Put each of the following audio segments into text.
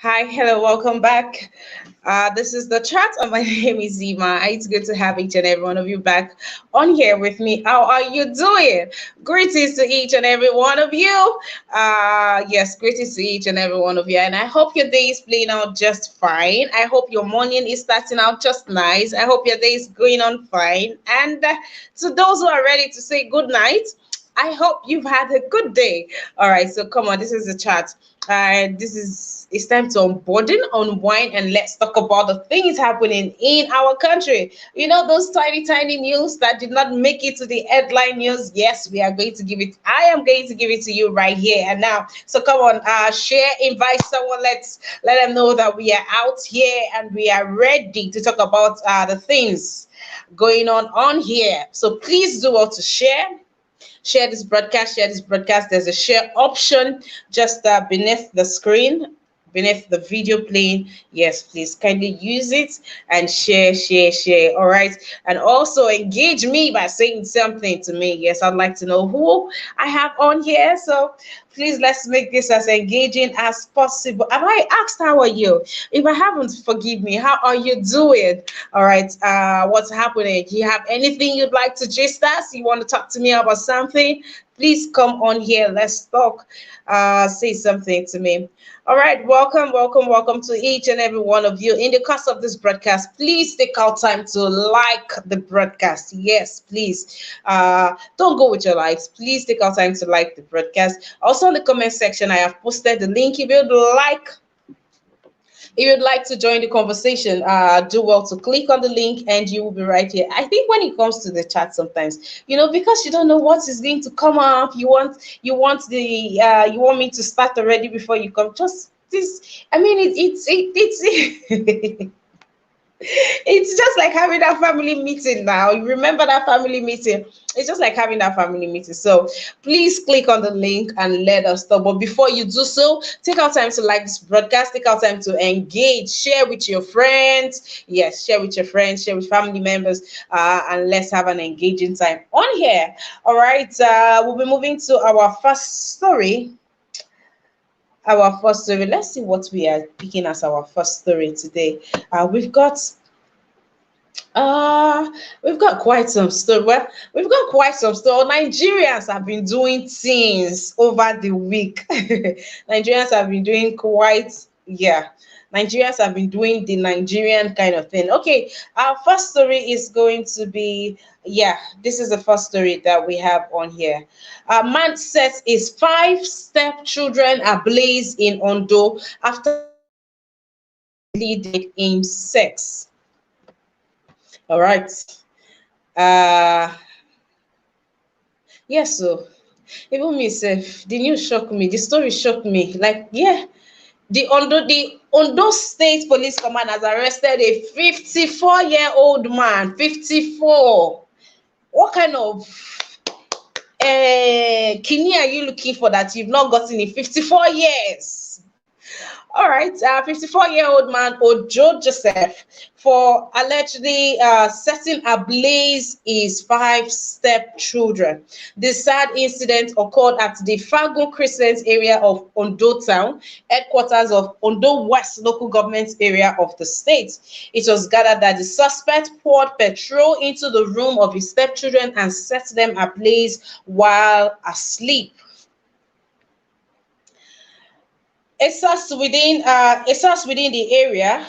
Hi, hello, welcome back. This is the chat, and my name is Zima. It's good to have each and every one of you back on here with me. How are you doing? Greetings to each and every one of you. Yes, greetings to each and every one of you. And I hope your day is playing out just fine. I hope your morning is starting out just nice. I hope your day is going on fine. And to those who are ready to say good night, I hope you've had a good day. All right, so come on, this is the chat. This is it's time to unburden, unwind, and let's talk about the things happening in our country. You know, those tiny, tiny news that did not make it to the headline news. Yes, we are going to give it. I am going to give it to you right here and now. So come on, share, invite someone. Let them know that we are out here and we are ready to talk about the things going on here. So please do well to share this broadcast. There's a share option just beneath the screen, beneath the video playing. Yes, please kindly use it and share. All right, and also engage me by saying something to me. Yes, I'd like to know who I have on here, so please let's make this as engaging as possible. Have I asked how are you? If I haven't, forgive me. How are you doing? All right, what's happening? Do you have anything you'd like to gist us? You want to talk to me about something? Please come on here. Let's talk. Say something to me. All right, welcome to each and every one of you. In the course of this broadcast, please take out time to like the broadcast. Yes, please. Don't go with your likes. Please take out time to like the broadcast. Also, in the comment section, I have posted the link. If you'd like to join the conversation, do well to click on the link and you will be right here. I think when it comes to the chat sometimes, because you don't know what is going to come up, you want me to start already before you come. Just this, I mean, it's it's just like having that family meeting now. You remember that family meeting? It's just like having that family meeting. So please click on the link and let us know. But before you do so, take out time to like this broadcast, take out time to engage, share with your friends. Yes, share with your friends, share with family members, and let's have an engaging time on here. All right, we'll be moving to our first story. Let's see what we are picking as our first story today. Uh, we've got quite some stuff. Well, we've got quite some stuff. Nigerians have been doing things over the week. Nigerians have been doing yeah. Nigerians have been doing the Nigerian kind of thing. Okay, our first story is going to be, yeah, this is the first story that we have on here. A man sets his five stepchildren ablaze in Ondo after leading in sex. All right. Uh yes, so even me self, the news shocked me, the story shocked me. Like, yeah, the Ondo State Police Command has arrested a 54-year-old man. 54. What kind of kidney are you looking for that you've not gotten in 54 years? All right, 54-year-old man Ojo Joseph for allegedly setting ablaze his five stepchildren. This sad incident occurred at the Fagun Crescent area of Ondo Town, headquarters of Ondo West local government area of the state. It was gathered that the suspect poured petrol into the room of his stepchildren and set them ablaze while asleep. A source within the area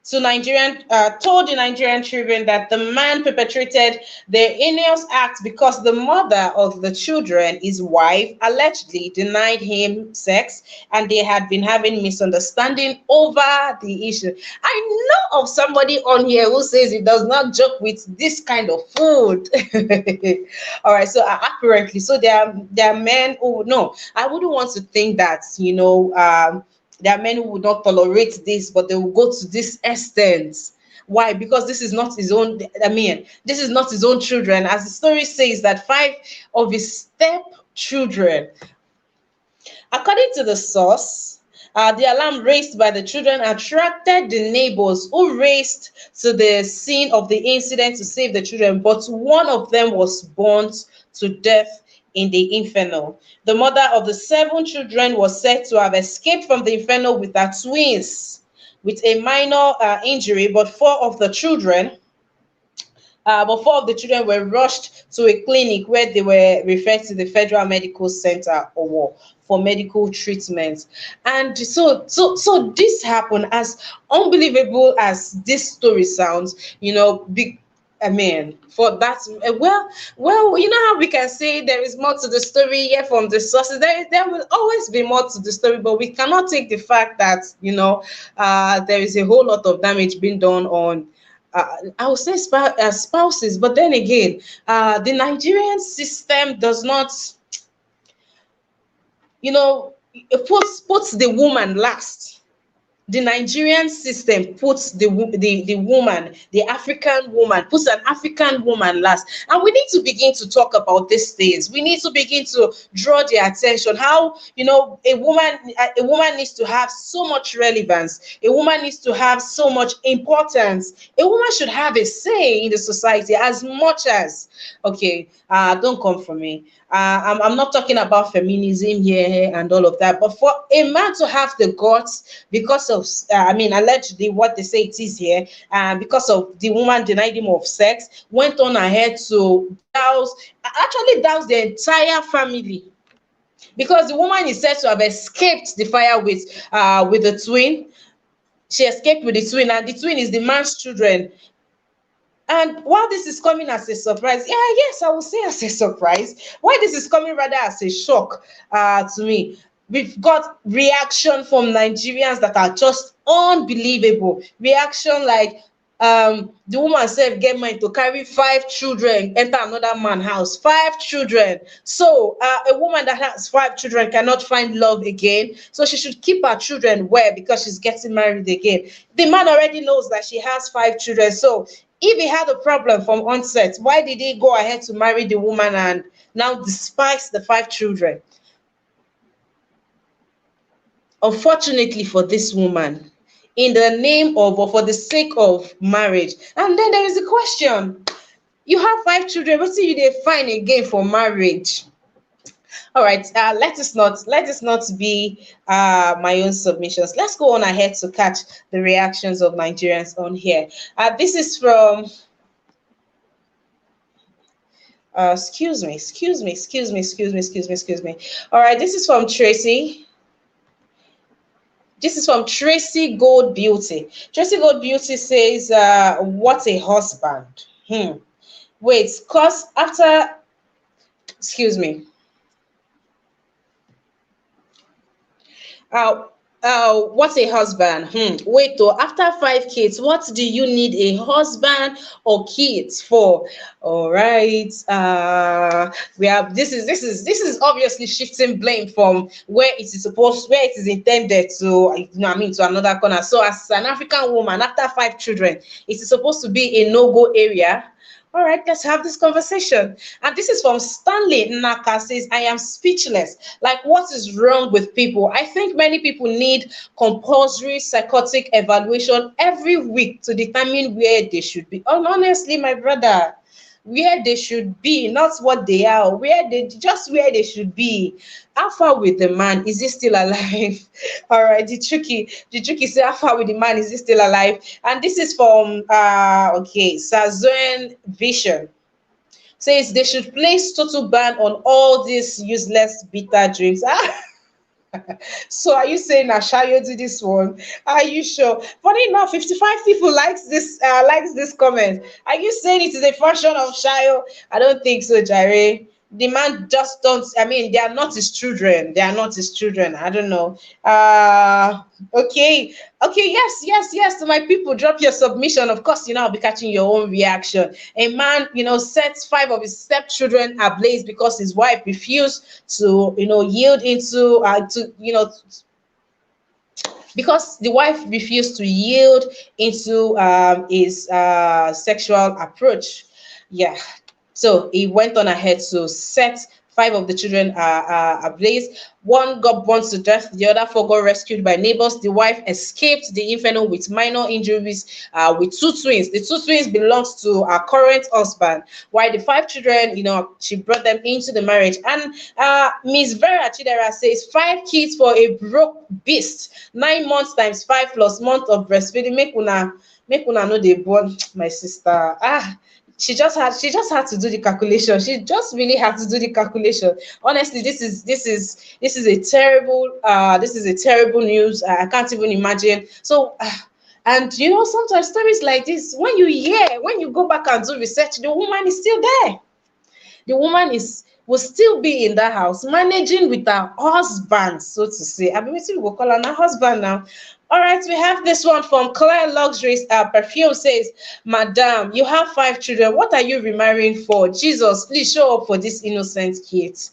told the Nigerian Tribune that the man perpetrated the heinous act because the mother of the children, his wife, allegedly denied him sex and they had been having misunderstanding over the issue. I know of somebody on here who says he does not joke with this kind of food. All right, so apparently, so there are men who no, I wouldn't want to think that, there are men who would not tolerate this, but they will go to this extent. Why? Because this is not his own. I mean, this is not his own children. As the story says, that five of his stepchildren, according to the source, the alarm raised by the children attracted the neighbors who raced to the scene of the incident to save the children, but one of them was burnt to death in the inferno. The mother of the 7 children was said to have escaped from the inferno with her twins with a minor injury, but 4 of the children were rushed to a clinic where they were referred to the Federal Medical Center or for medical treatment. And so this happened. As unbelievable as this story sounds, I mean, for that, you know how we can say there is more to the story here from the sources. There will always be more to the story, but we cannot take the fact that there is a whole lot of damage being done on I would say spouses, but then again, the Nigerian system does not, it puts the woman last. The Nigerian system puts the woman, the African woman, puts an African woman last. And we need to begin to talk about these things. We need to begin to draw their attention. How, a woman needs to have so much relevance. A woman needs to have so much importance. A woman should have a say in the society as much as, okay, don't come for me. I'm not talking about feminism here and all of that, but for a man to have the guts because of, allegedly what they say it is here, because of the woman denied him of sex, went on ahead to actually douse the entire family. Because the woman is said to have escaped the fire with the twin. She escaped with the twin, and the twin is the man's children. And while this is coming as a surprise, yes, I will say as a surprise, why this is coming rather as a shock to me, we've got reaction from Nigerians that are just unbelievable. Reaction like, the woman said get mind to carry 5 children enter another man's house. 5 children. So a woman that has 5 children cannot find love again, so she should keep her children where, because she's getting married again. The man already knows that she has 5 children, so if he had a problem from onset, why did he go ahead to marry the woman and now despise the 5 children? Unfortunately for this woman, in the name of or for the sake of marriage. And then there is a question: you have 5 children, what do you they find again for marriage? All right, let us not be my own submissions. Let's go on ahead to catch the reactions of Nigerians on here. This is from excuse me. All right, this is from Tracy. This is from Tracy Gold Beauty. Tracy Gold Beauty says, what a husband. Wait, cause after, excuse me. What a husband. Wait though, after 5 kids, what do you need a husband or kids for? All right. We have this is obviously shifting blame from where it is intended to, to another corner. So as an African woman, after 5 children, it is supposed to be a no-go area. All right, let's have this conversation. And this is from Stanley Naka, says, I am speechless. Like, what is wrong with people? I think many people need compulsory psychotic evaluation every week to determine where they should be. Oh, honestly, my brother, where they should be, not what they are, where they should be. How far with the man? Is he still alive? All right, the tricky say, how far with the man? Is he still alive? And this is from Sazuen Vision. Says they should place total ban on all these useless bitter drinks. So are you saying Ashayo do this one? Are you sure? Funny enough, 55 people likes this comment. Are you saying it is a function of Shayo? I don't think so, Jare. The man just don't, they are not his children. They are not his children. I don't know. Okay. Yes. To my people, drop your submission. Of course, I'll be catching your own reaction. A man, sets 5 of his stepchildren ablaze because his wife refused to, yield into, because the wife refused to yield into his sexual approach. Yeah. So he went on ahead to set Five of the children are ablaze. One got burnt to death. The other four got rescued by neighbors. The wife escaped the inferno with minor injuries. With two twins. The two twins belongs to her current husband. While the five children, she brought them into the marriage. And Miss Vera Chidera says 5 kids for a broke beast. 9 months times 5 plus month of breastfeeding. Make una know they born my sister. She just had to do the calculation. She just really had to do the calculation. Honestly, this is a terrible news. I can't even imagine. So and sometimes stories like this, when you go back and do research, the woman is still there. The woman is will still be in that house managing with her husband, so to say. I mean, we will call her husband now. All right, we have this one from Claire Luxuries. Perfume says, Madam, you have 5 children. What are you remarrying for? Jesus, please show up for this innocent kids.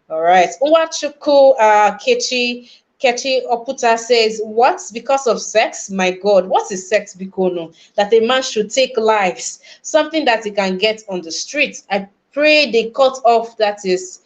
All right. Nwachuku Kechi Oputa says, what? Because of sex? My God, what is sex, Bikono? That a man should take lives, something that he can get on the street. I pray they cut off, that is,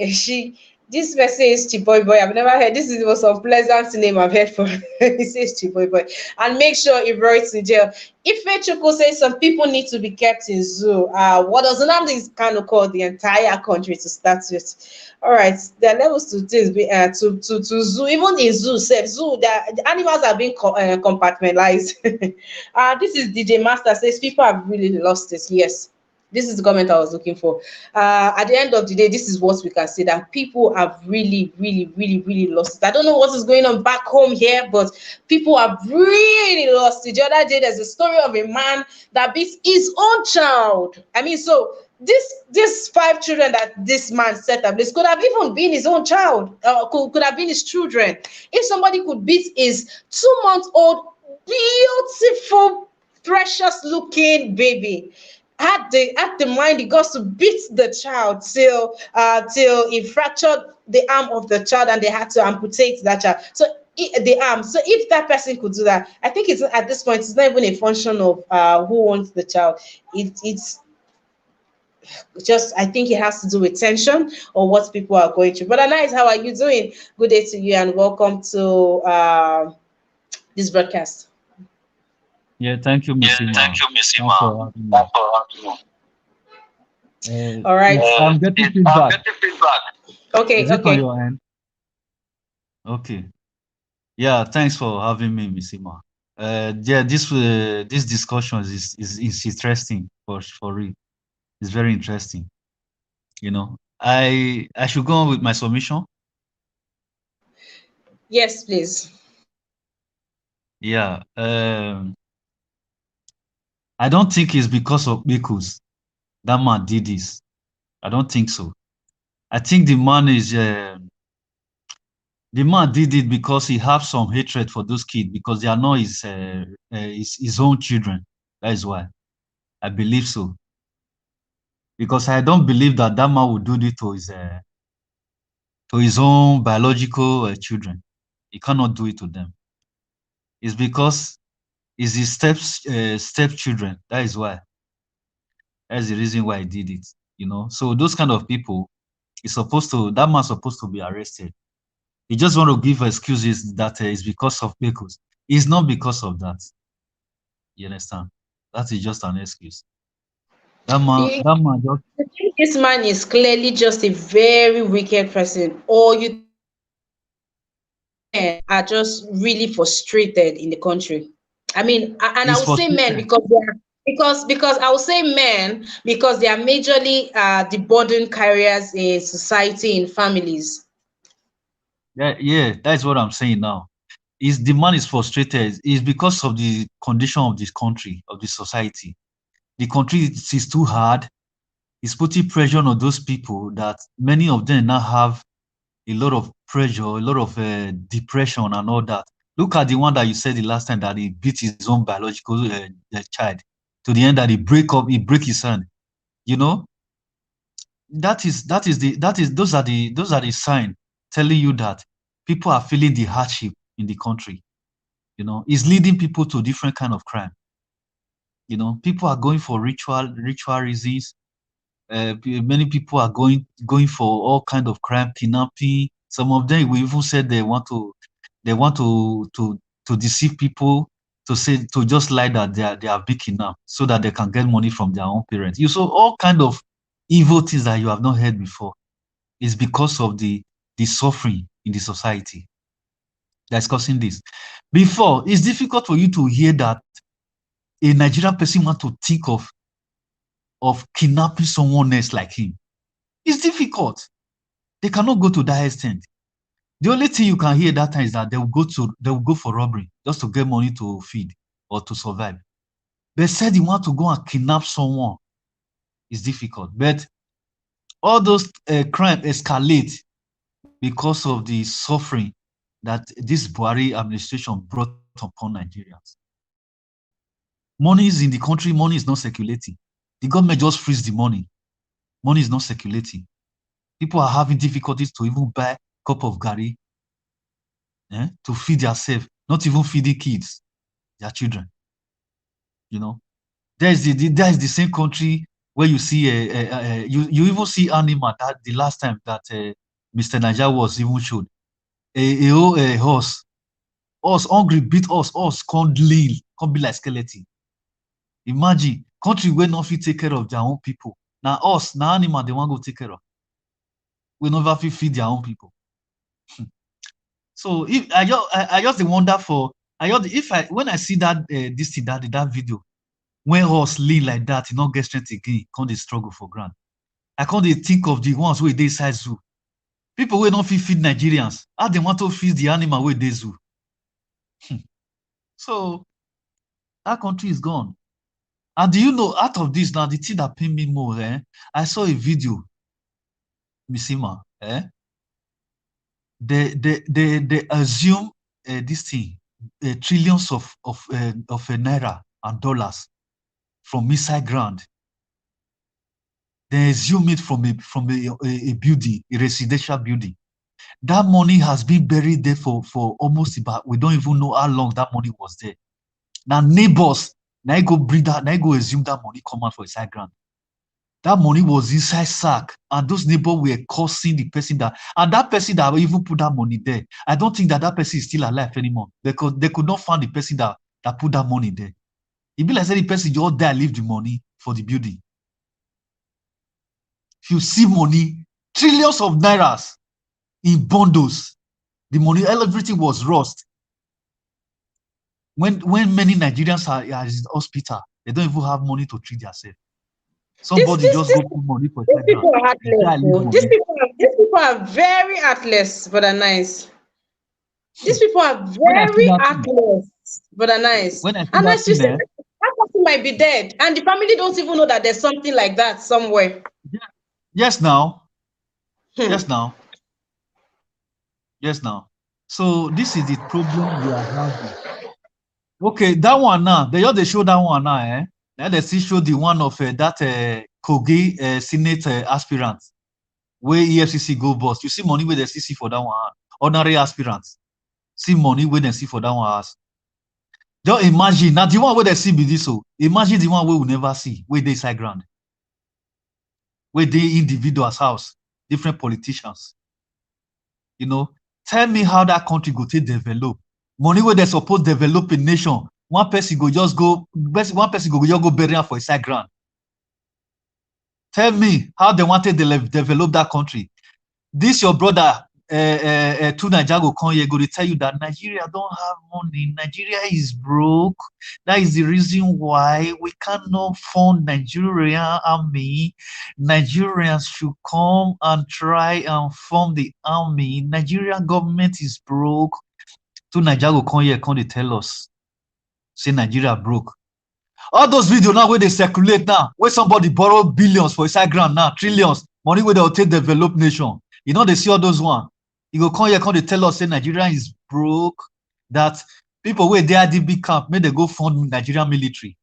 she. This person is Chiboy Boy. I've never heard. This is the most unpleasant name I've heard for. He says Chiboy Boy, and make sure he writes in jail. Ife Chuku says some people need to be kept in zoo. What does Nnamdi kind of call the entire country to start with? All right, there are levels to this. To zoo, even in zoo, the animals are being compartmentalized. This is DJ Master says people have really lost it. Yes, this is the comment I was looking for. At the end of the day, this is what we can say, that people have really, really, really, really lost it. I don't know what is going on back home here, but people have really lost it. The other day, there's a story of a man that beats his own child. I mean, so this 5 children that this man set up, this could have even been his own child, could have been his children. If somebody could beat his 2-month-old, beautiful, precious looking baby, had the mind, he got to beat the child till he fractured the arm of the child and they had to amputate that child. So the arm. So if that person could do that, I think it's at this point it's not even a function of who wants the child. It's just, I think it has to do with tension or what people are going through. But Anais, how are you doing? Good day to you and welcome to this broadcast. Yeah, thank you, Miss Ima. Thank you, Miss Thanks Ima. for having me. Thanks for having me. All right. I'm getting I'm feedback. getting feedback. Okay, Is it on okay. your end? Okay. Yeah, thanks for having me, Miss Ima. Yeah, this discussion is interesting for real. It's very interesting. I should go on with my submission. Yes, please. Yeah. I don't think it's because of Bikus that man did this. I don't think so. I think the man did it because he have some hatred for those kids because they are not his own children. That is why I believe so. Because I don't believe that man would do this to his own biological children. He cannot do it to them. It's because it's his stepchildren. That is why. That's the reason why he did it. So those kind of people, that man's supposed to be arrested. He just want to give excuses that it's because of Pecos. It's not because of that. You understand? That is just an excuse. That You man just think this man is clearly just a very wicked person, or you think men are just really frustrated in the country? I mean, and I is would say men frustrated. because they are, because I would say men because they are majorly the burden carriers in society, in families. Yeah, that's what I'm saying now. The man is frustrated is because of the condition of this country, of the society. The country is too hard. It's putting pressure on those people that many of them now have a lot of pressure, a lot of depression and all that. Look at the one that you said the last time that he beat his own biological child to the end that he break his hand. You know, those are the sign telling you that people are feeling the hardship in the country. It's leading people to different kind of crime. People are going for ritual reasons. Many people are going for all kind of crime, kidnapping. Some of them we even said they want to deceive people, to just lie that they are big enough so that they can get money from their own parents. You saw all kind of evil things that you have not heard before. It's because of the suffering in the society that's causing this. Before, it's difficult for you to hear that a Nigerian person want to think of kidnapping someone else like him. It's difficult. They cannot go to that extent. The only thing you can hear that time is that they will go for robbery just to get money to feed or to survive. They said you want to go and kidnap someone. It's difficult. But all those crime escalate because of the suffering that this Buhari administration brought upon Nigerians. Money is in the country, money is not circulating. The government just frees the money. Money is not circulating. People are having difficulties to even buy a cup of gari, to feed themselves, not even feeding kids, their children. You know, that is the same country where you see you even see animal that the last time that Mr. Naija was even showed a horse hungry beat horse can't lean, can't be like skeleton. Imagine country where not fit take care of their own people. Now us, now animal they want to go take care of. We never fit feed their own people. So if I just wonder for when I see that this thing that video, when horse lean like that, you not get strength again, can't they struggle for ground. I can't they think of the ones where they inside zoo. People will not feed Nigerians. How they want to feed the animal where they zoo. So that country is gone. And do you know, out of this now, the thing that pain me more, I saw a video, Missima, they assume this thing, trillions of naira and dollars from inside ground. They assume it from a building, a residential building. That money has been buried there for almost about, we don't even know how long that money was there. Now neighbors, now go bring that, now go assume that money come out for inside ground. That money was inside sack, and those neighbors were cursing the person and that person that even put that money there. I don't think that person is still alive anymore. They could not find the person that put that money there. It be like the person just there leave the money for the building. If you see money, trillions of nairas in bundles, the money, everything was rust. When many Nigerians are in hospital, they don't even have money to treat themselves. Somebody just go put money for these people are heartless. These people are very heartless, but are nice. These people are very heartless, but are nice. And as you said, that person might be dead, and the family don't even know that there's something like that somewhere. Yes, now. Yes, now. Yes, now. So this is the problem we are having. Okay, that one now. They show that one now, Now they still show the one of that Kogi Senate aspirant where EFCC go bust. You see money where they see for that one. Ordinary aspirants see money where they see for that one. Just imagine now the one where they see be this. So imagine the one where we never see where they inside ground, where they individuals house, different politicians. You know, tell me how that country go to develop. Money where they suppose develop a nation. One person go just go bury for inside ground. Tell me how they wanted to develop that country. This your brother to Naija go come here go to tell you that Nigeria don't have money. Nigeria is broke. That is the reason why we cannot fund Nigerian army. Nigerians should come and try and fund the army. Nigerian government is broke. To Naija go come here come to tell us, say Nigeria broke. All those videos now where they circulate now, where somebody borrow billions for inside ground now, trillions, money where they'll take develop nation. You know, they see all those one. You go come here, come to tell us, say Nigeria is broke, that people where they are the big camp, may they go fund Nigerian military.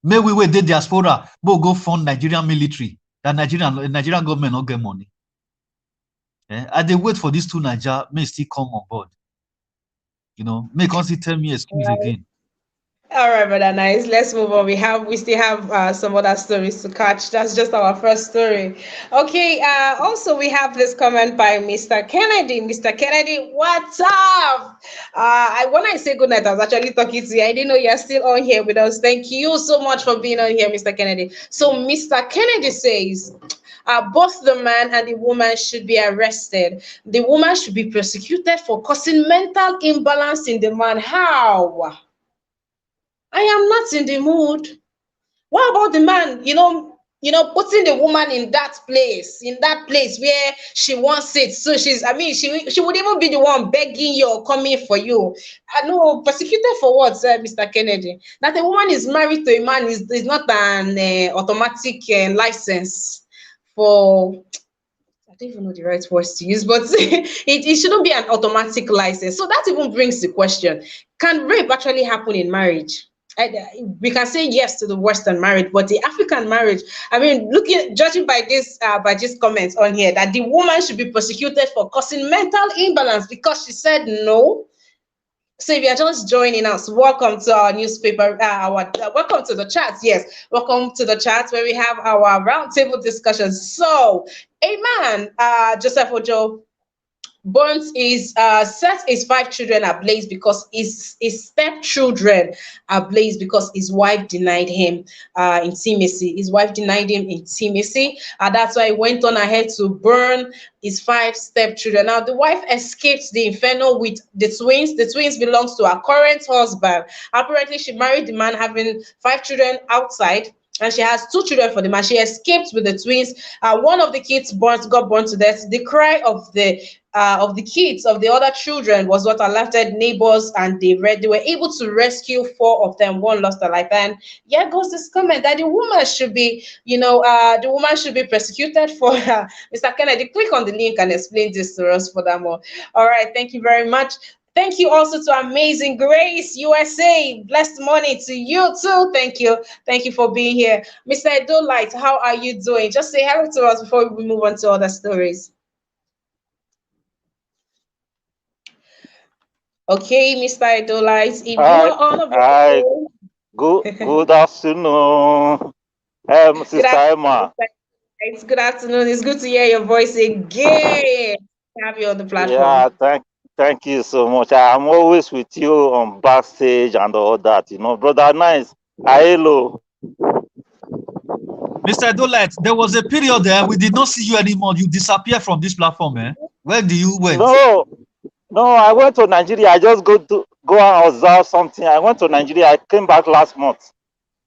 May we where they diaspora, but go fund Nigerian military. That Nigerian government not get money. And they wait for these two Naija, may still come on board. You know, may constantly tell me excuse again. All right, brother. Nice. Let's move on. We still have some other stories to catch. That's just our first story. Okay. Also, we have this comment by Mr. Kennedy. Mr. Kennedy, what's up? When I say good night, I was actually talking to you. I didn't know you're still on here with us. Thank you so much for being on here, Mr. Kennedy. So, Mr. Kennedy says. Both the man and the woman should be arrested. The woman should be prosecuted for causing mental imbalance in the man. How? I am not in the mood. What about the man? Putting the woman in that place where she wants it. So I mean, she would even be the one begging you or coming for you. I know, persecuted for what, Mr. Kennedy? That a woman is married to a man is not an automatic license for. I don't even know the right words to use, but it shouldn't be an automatic license. So that even brings the question: can rape actually happen in marriage? We can say yes to the Western marriage, but the African marriage, I mean, judging by this comments on here, that the woman should be prosecuted for causing mental imbalance because she said no. So if you're just joining us, welcome to our newspaper, welcome to the chat. Yes, welcome to the chat where we have our roundtable discussions. So, a man, Joseph Ojo, burnt his set his five children ablaze because his stepchildren ablaze because his wife denied him intimacy. His wife denied him intimacy, and that's why he went on ahead to burn his five stepchildren. Now the wife escaped the inferno with the twins. The twins belongs to her current husband. Apparently, she married the man having five children outside, and she has two children for the man. She escaped with the twins. One of the kids got burnt to death. The cry of the kids of the other children was what alerted neighbors, and they were able to rescue four of them. One lost her life. And here goes this comment that the woman should be, the woman should be persecuted for. Mr. Kennedy, click on the link and explain this to us furthermore. All right, thank you very much. Thank you also to Amazing Grace USA. Blessed morning to you too. Thank you. Thank you for being here. Mr. Edolight, how are you doing? Just say hello to us before we move on to other stories. Okay, Mr. Idolites, if Hi, you're on hi. available, Good afternoon, good Sister afternoon. Emma. It's good afternoon. It's good to hear your voice again. Have you on the platform. Yeah, thank you so much. I'm always with you on backstage and all that. Brother Nice. Hello. Mr. Dolite, there was a period there we did not see you anymore. You disappeared from this platform, eh? Where do you went? No, no. I went to Nigeria. I just go and observe something. I went to Nigeria. I came back last month.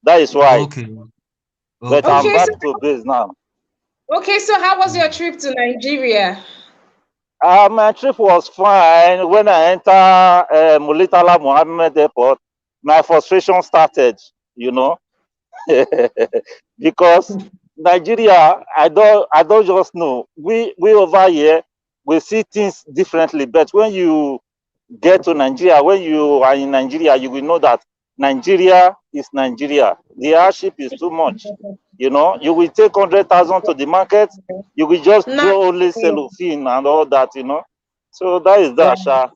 That is why. Okay. But Okay. I'm Okay, so back to base now. how was your Mm. trip to Nigeria? My trip was fine. When I enter Mulitala Mohammed Airport, my frustration started, you know, because Nigeria, I don't just know. We over here, we see things differently. But when you get to Nigeria, when you are in Nigeria, you will know that Nigeria is Nigeria. The hardship is too much. You will take 100,000 to the market, you will just do Not only cellophane and all that. So that is that, Sha.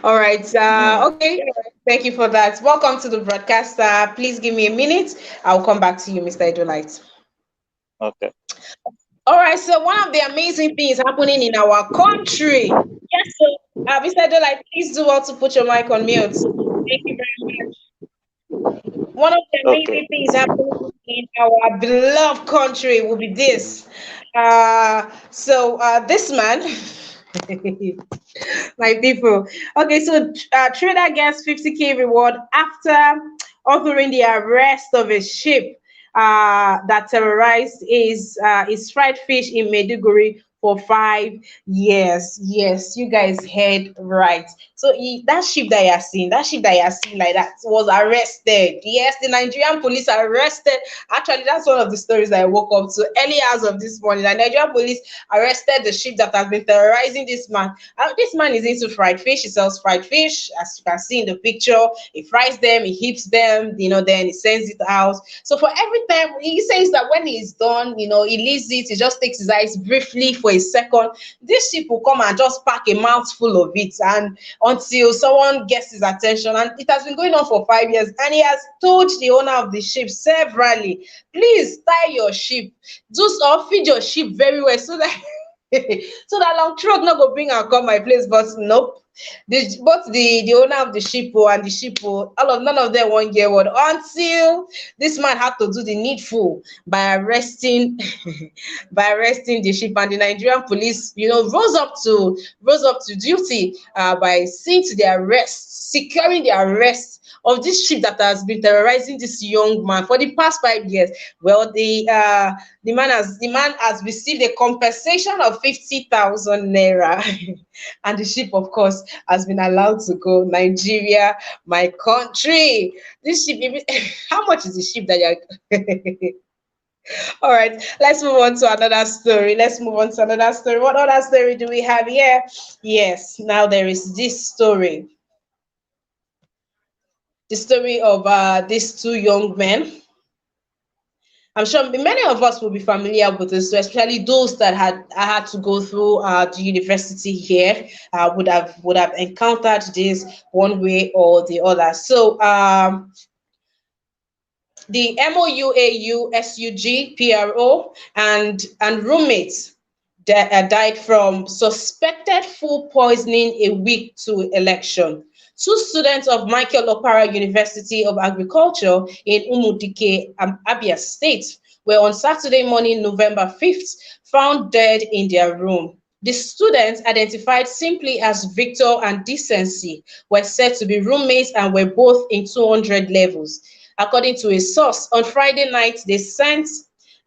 all right. Mm, Okay. All right. Thank you for that. Welcome to the broadcast. Please give me a minute. I'll come back to you, Mr. Idolite. okay. All right. So one of the amazing things happening in our country. Yes. So, Mr. Idolite, please do well to put your mic on mute. Thank you very much. One of the Okay. amazing things happening in our beloved country will be this. This man, my people. Okay, so trader gets 50K reward after authoring the arrest of a ship that terrorized his fried fish in Maiduguri for 5 years. Yes, you guys heard right. So that ship that you are seeing like that was arrested. Yes, the Nigerian police arrested. Actually, that's one of the stories that I woke up to early hours of this morning. The Nigerian police arrested the ship that has been terrorizing this man. This man is into fried fish. He sells fried fish, as you can see in the picture. He fries them, he heats them, then he sends it out. So for every time he says that when he's done, he leaves it, he just takes his eyes briefly for for a second, this ship will come and just pack a mouthful of it, and until someone gets his attention. And it has been going on for 5 years, and he has told the owner of the ship severally, please tie your ship, do or feed your ship very well, so that so that long throat not go bring and come my place. But nope, both the owner of the ship and the ship, none of them won't get word until this man had to do the needful by arresting by arresting the ship. And the Nigerian police, rose up to duty by seeing to the arrest, securing the arrest of this ship that has been terrorizing this young man for the past 5 years. Well, the man has received a compensation of 50,000 naira, and the ship, of course, has been allowed to go. Nigeria, my country. This ship, how much is the ship that you're? All right, let's move on to another story. What other story do we have here? Yes, now there is this story. The story of these two young men. I'm sure many of us will be familiar with this, especially those that had to go through the university here, would have encountered this one way or the other. So the MOUAU SUG PRO and roommates that died from suspected food poisoning a week to election. Two students of Michael Okpara University of Agriculture in Umudike, Abia State, were on Saturday morning, November 5th, found dead in their room. The students, identified simply as Victor and Decency, were said to be roommates and were both in 200 levels. According to a source, on Friday night, they sent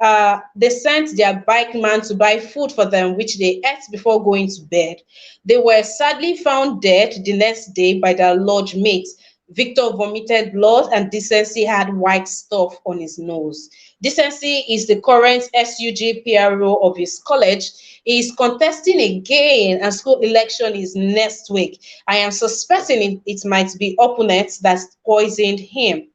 their bike man to buy food for them, which they ate before going to bed. They were sadly found dead the next day by their lodge mates. Victor vomited blood and Decency had white stuff on his nose. Decency is the current SUG PRO of his college. He is contesting again, and school election is next week. I am suspecting it might be opponents that poisoned him.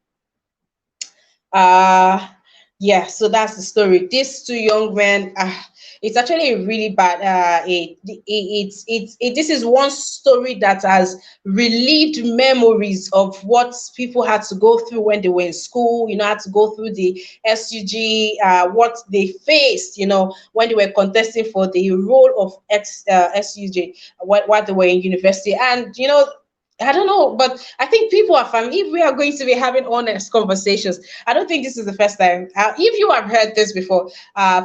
Yeah, so that's the story. These two young men, it's actually really bad. This is one story that has relived memories of what people had to go through when they were in school, had to go through the SUG, what they faced, when they were contesting for the role of SUG, while they were in university. And I don't know, but I think people are fine. If we are going to be having honest conversations, I don't think this is the first time. If you have heard this before,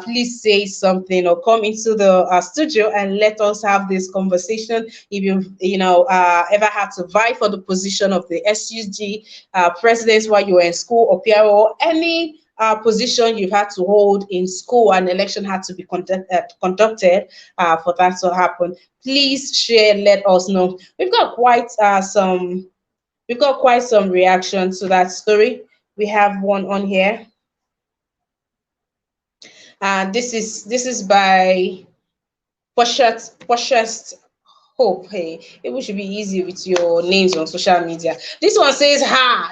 please say something or come into the studio and let us have this conversation. If ever had to vie for the position of the SUG president while you were in school, or PRO, or any position you've had to hold in school, and election had to be conducted for that to happen, please share, let us know. We've got quite some reaction to that story. We have one on here, and this is by Poshest Hope. Hey, it should be easy with your names on social media. This one says,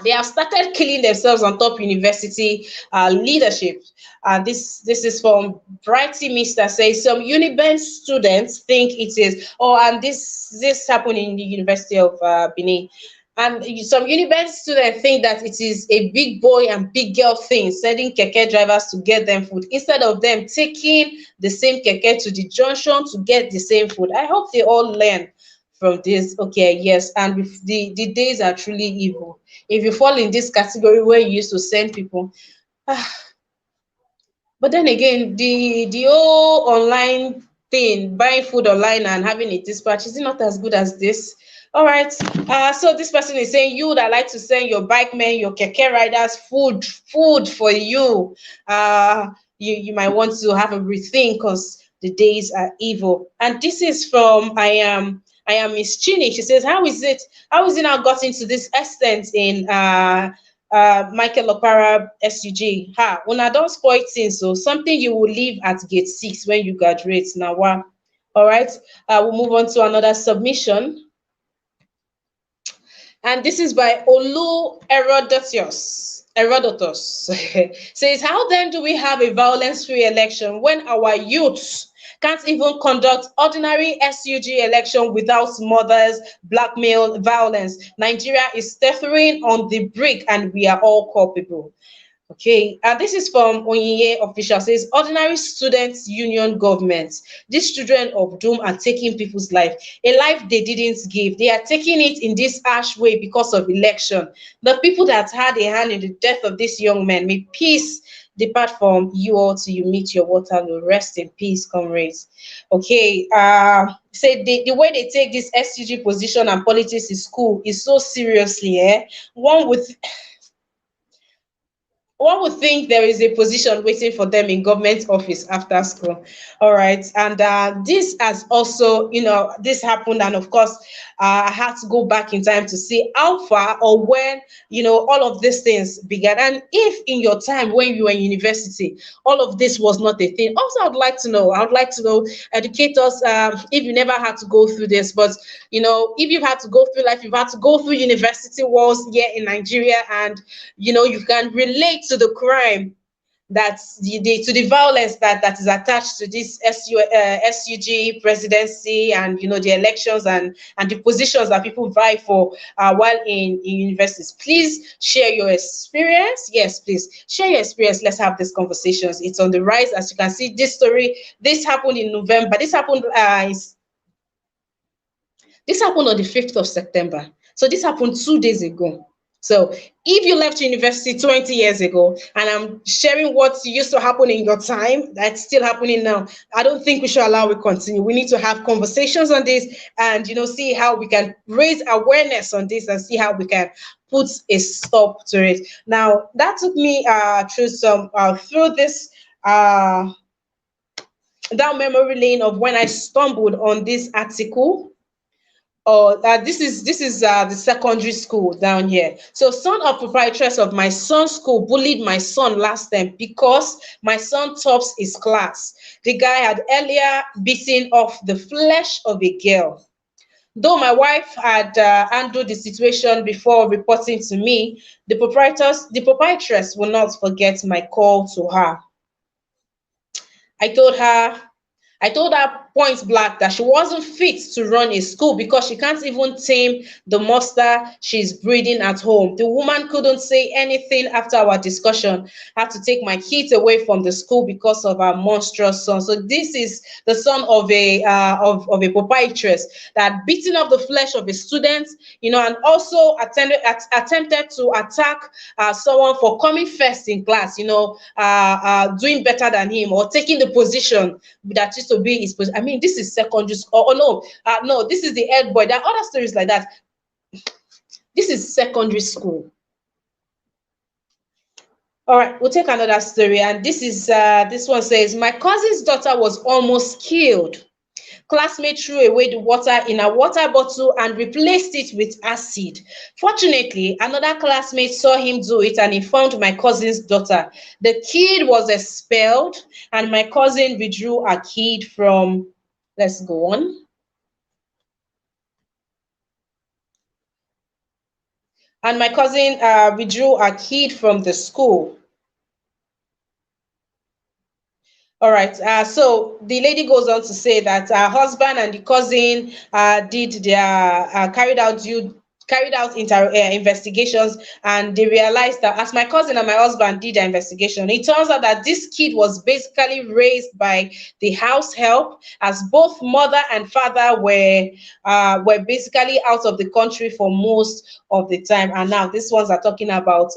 they have started killing themselves on top university leadership. This is from Brighty Mister, says some Uniben students think it is. And this happened in the University of Benin. And some Uniben students think that it is a big boy and big girl thing, sending keke drivers to get them food instead of them taking the same keke to the junction to get the same food. I hope they all learn from this. Okay, yes, and the days are truly evil. If you fall in this category where you used to send people, but then again, the whole online thing, buying food online and having a dispatch, is it not as good as this? All right. So this person is saying, you that like to send your bike men, your keke riders food for you. You might want to have a rethink because the days are evil. And this is from I am Miss Chini. She says, how is it now got into this extent in Michael Okpara SUG? Una don't spoil things, so something you will leave at gate 6 when you graduate. Now, wow. All right. We'll move on to another submission. And this is by Olu Herodotus. Says, how then do we have a violence-free election when our youths can't even conduct ordinary SUG election without mothers, blackmail, violence. Nigeria is tethering on the brink and we are all culpable. Okay, and this is from Onyinye official says ordinary students union government. These children of doom are taking people's life, a life they didn't give. They are taking it in this harsh way because of election. The people that had a hand in the death of these young men, may peace depart from you all till you meet your Waterloo. Rest in peace, comrades. Okay, say the way they take this SUG position and politics in school is so seriously, eh? One would one would think there is a position waiting for them in government office after school. All right, and this has also, this happened, and of course, I had to go back in time to see how far or when, all of these things began, and if in your time when you were in university, all of this was not a thing. Also, I would like to know, educate us, if you never had to go through this, but if you've had to go through life, you've had to go through university walls here in Nigeria, and you can relate to the crime to the violence that is attached to this SUG presidency, and the elections and the positions that people vie for while in universities. Please share your experience. Yes, please share your experience. Let's have these conversations. It's on the rise, as you can see. This story, this happened in November. This happened on the 5th of September. So this happened 2 days ago. So if you left university 20 years ago, and I'm sharing what used to happen in your time, that's still happening now, I don't think we should allow it continue. We need to have conversations on this, and see how we can raise awareness on this, and see how we can put a stop to it. Now that took me through this down memory lane of when I stumbled on this article. Oh, this is the secondary school down here. So, son of proprietress of my son's school bullied my son last time because my son tops his class. The guy had earlier beaten off the flesh of a girl. Though my wife had handled the situation before reporting to me, the proprietress will not forget my call to her. I told her I told her point blank that she wasn't fit to run a school because she can't even tame the monster she's breeding at home. The woman couldn't say anything after our discussion. I had to take my kids away from the school because of our monstrous son. So this is the son of a proprietress that beating up the flesh of a student, and also attempted to attack someone for coming first in class, doing better than him, or taking the position that used to be his position. I mean, this is secondary school. Oh no, no, this is the head boy. There are other stories like that. This is secondary school. All right, we'll take another story, and this one says, my cousin's daughter was almost killed. Classmate threw away the water in a water bottle and replaced it with acid. Fortunately, another classmate saw him do it and informed my cousin's daughter. The kid was expelled, and my cousin withdrew her kid from. Let's go on. And my cousin withdrew her kid from the school. All right. So the lady goes on to say that her husband and the cousin carried out investigations, and they realized that as my cousin and my husband did their investigation, it turns out that this kid was basically raised by the house help, as both mother and father were basically out of the country for most of the time, and now these ones are talking about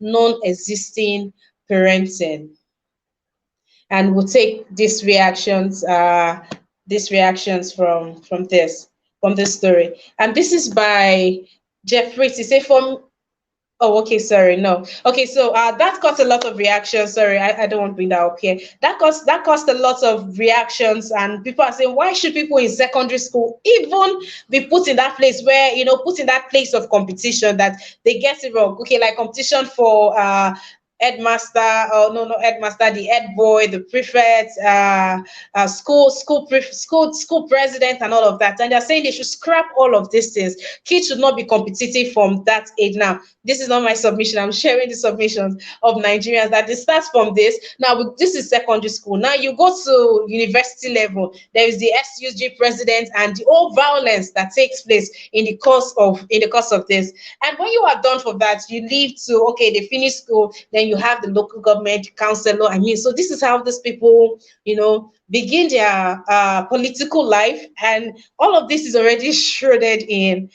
non-existing parenting. And we'll take these reactions from this story. And this is by Jeffrey. He say from. Oh, okay, sorry, no. Okay, so that caused a lot of reactions. Sorry, I don't want to bring that up here. That caused a lot of reactions, and people are saying, why should people in secondary school even be put in that place where, put in that place of competition that they get it wrong? Okay, like competition for headmaster, or no, no headmaster, the head boy, the prefect, school president, and all of that. And they're saying they should scrap all of these things. Kids should not be competitive from that age. Now, this is not my submission. I'm sharing the submissions of Nigerians that it starts from this. Now, this is secondary school. Now you go to university level. There is the SUG president and the whole violence that takes place in the course of this. And when you are done for that, you leave to, okay, they finish school, then you have the local government councillor. I mean, so this is how these people, begin their political life, and all of this is already shrouded in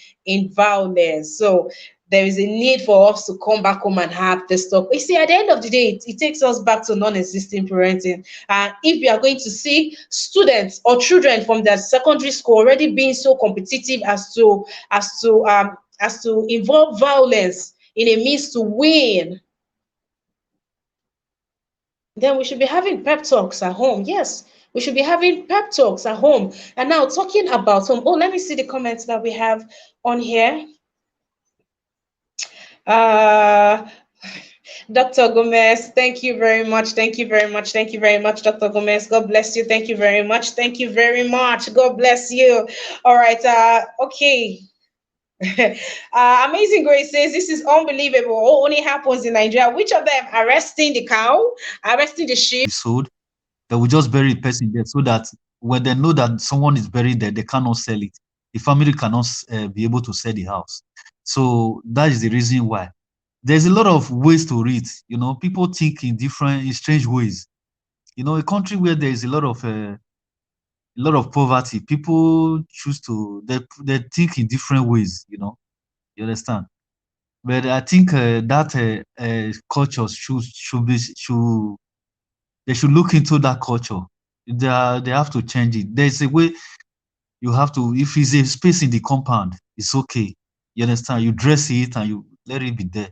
violence. So there is a need for us to come back home and have this talk. You see, at the end of the day, it takes us back to non-existing parenting. And if we are going to see students or children from their secondary school already being so competitive as to involve violence in a means to win, then we should be having pep talks at home. Yes, we should be having pep talks at home. And now talking about home. Oh, let me see the comments that we have on here. Uh Dr. Gomez, thank you very much. Thank you very much. Thank you very much, Dr. Gomez. God bless you. Thank you very much. Thank you very much. God bless you. All right. Okay. Amazing Grace says this is unbelievable. All only happens in Nigeria. Which of them? Arresting the cow, arresting the sheep. Sold, they will just bury the person there so that when they know that someone is buried there, they cannot sell it. The family cannot be able to sell the house. So that is the reason why. There's a lot of ways to read. People think in strange ways. A country where there is a lot of poverty, people choose to they think in different ways. You understand? But I think that culture they should look into that culture. They have to change it. There's a way you have to. If it's a space in the compound, it's okay. You understand? You dress it and you let it be there.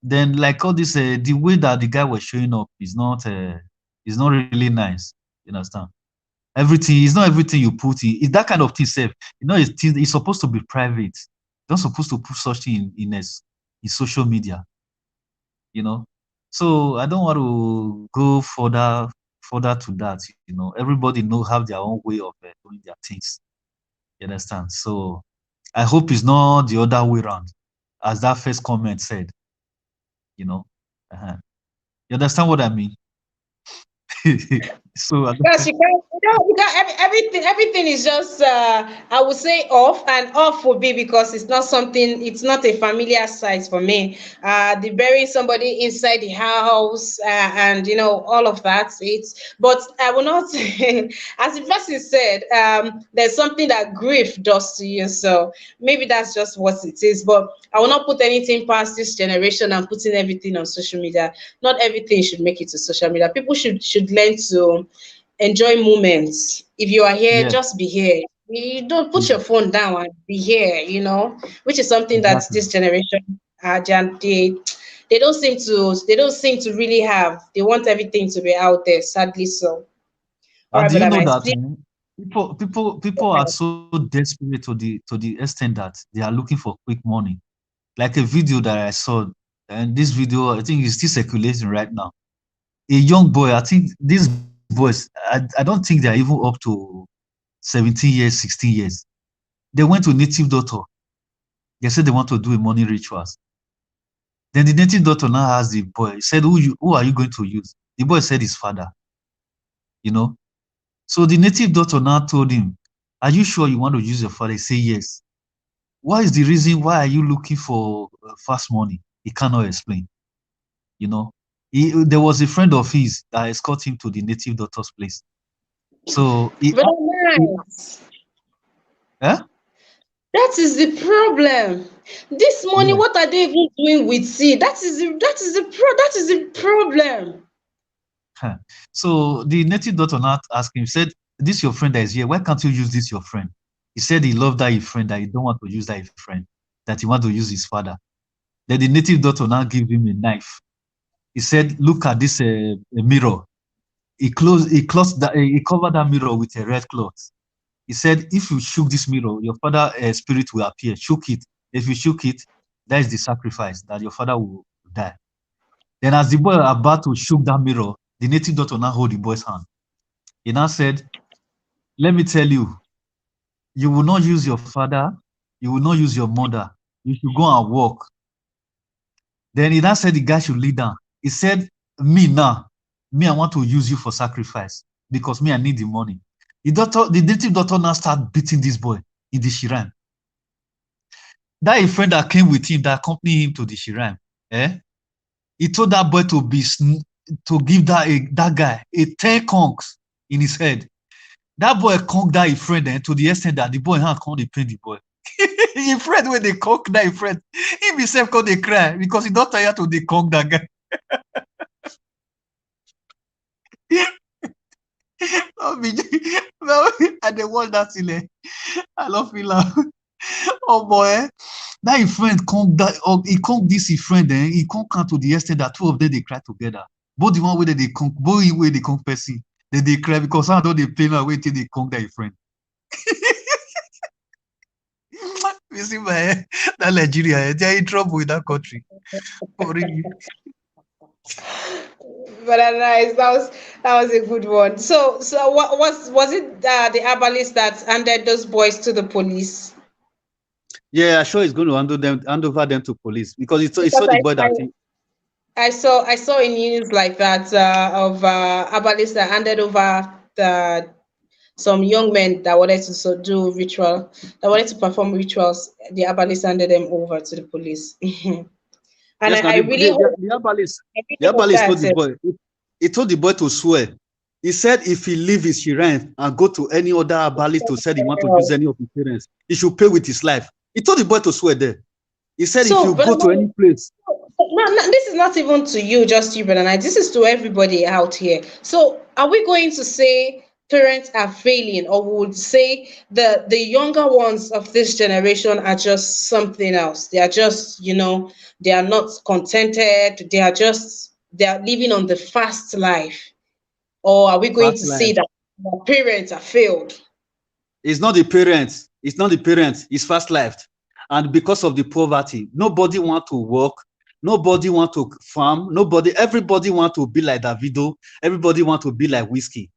Then like all this, the way that the guy was showing up is not really nice. You understand? Everything is not everything you put in. It's that kind of thing safe. It's supposed to be private. You're not supposed to put such thing in social media. So I don't want to go further to that. Everybody have their own way of doing their things. You understand? So I hope it's not the other way around, as that first comment said. You understand what I mean? So Yes, everything is just I would say off, and off would be because it's not a familiar sight for me. The burying somebody inside the house, and all of that. But I will not as the person said, there's something that grief does to you. So maybe that's just what it is. But I will not put anything past this generation and putting everything on social media. Not everything should make it to social media. People should learn to enjoy moments. If you are here, yeah, just be here. You don't put your yeah, phone down and be here, which is something that exactly. this generation they don't seem to really have. They want everything to be out there, sadly so. All And right, do you brother know nice. that Please people are so desperate to the extent that they are looking for quick money. Like a video that I saw, and this video I think is still circulating right now. A young boy, I think these boys, I don't think they're even up to 17 years, 16 years. They went to native doctor. They said they want to do a money rituals. Then the native doctor now asked the boy, he said, who are you going to use? The boy said his father, you know. So the native doctor now told him, are you sure you want to use your father? He said, yes. What is the reason? Why are you looking for fast money? He cannot explain, you know. There was a friend of his that escorted him to the native doctor's place. So brother he nice. eh? That is the problem. This money, Yeah. what are they even doing with it? That is the problem. Huh. So the native doctor now asked him, said, this your friend that is here. Why can't you use this your friend? He said he loved that his friend, that he don't want to use that his friend, that he want to use his father. Then the native doctor now gave him a knife. He said, look at this mirror. He covered that mirror with a red cloth. He said, if you shook this mirror, your father spirit will appear. Shook it. If you shook it, that is the sacrifice that your father will die. Then as the boy about to shoot that mirror, the native doctor now hold the boy's hand. He now said, let me tell you, you will not use your father, you will not use your mother. You should go and work. Then he now said the guy should lead down. He said, me now, me, I want to use you for sacrifice because me, I need the money. The native doctor now start beating this boy in the shrine. That a friend that came with him, that accompanied him to the shrine, he told that boy to give that guy a 10 conks in his head. That boy conked that his friend to the extent that the boy hand can't pain the boy. His friend when they conk that his friend, he himself can't they cry because he don't tired to they conk that guy. And they watch that thing. I love it. Oh boy, that his friend conk that. He conk this his friend. He conk to the extent that two of them they cry together. Both the one way they conk, both the way they conk person. Then they cry because I don't they pain away till they conk that his friend. You see, that Nigeria, they are in trouble with that country. For real. But nice. That was a good one. So what was it the herbalist that handed those boys to the police? Yeah, sure he's going to hand over them to police because he saw the boy that he, I saw a news like that of herbalist that handed over some young men that wanted to do ritual, that wanted to perform rituals. The herbalist handed them over to the police. And yes, now I really hope, the herbalist, I really hope told that's the it. boy, he told the boy to swear. He said if he leave his shrine and go to any other herbalist to say he want to use any of his parents, he should pay with his life. He told the boy to swear there. He said if So, you but go to any place, no, this is not even to you, just you, but this is to everybody out here. So, are we going to say parents are failing, or would say the younger ones of this generation are just something else? They are just, they are not contented. They are living on the fast life, or are we going fast to say life. that the parents are failed? It's not the parents. It's not the parents. It's fast life. And because of the poverty, nobody want to work. Nobody want to farm. Everybody want to be like Davido. Everybody want to be like Whiskey.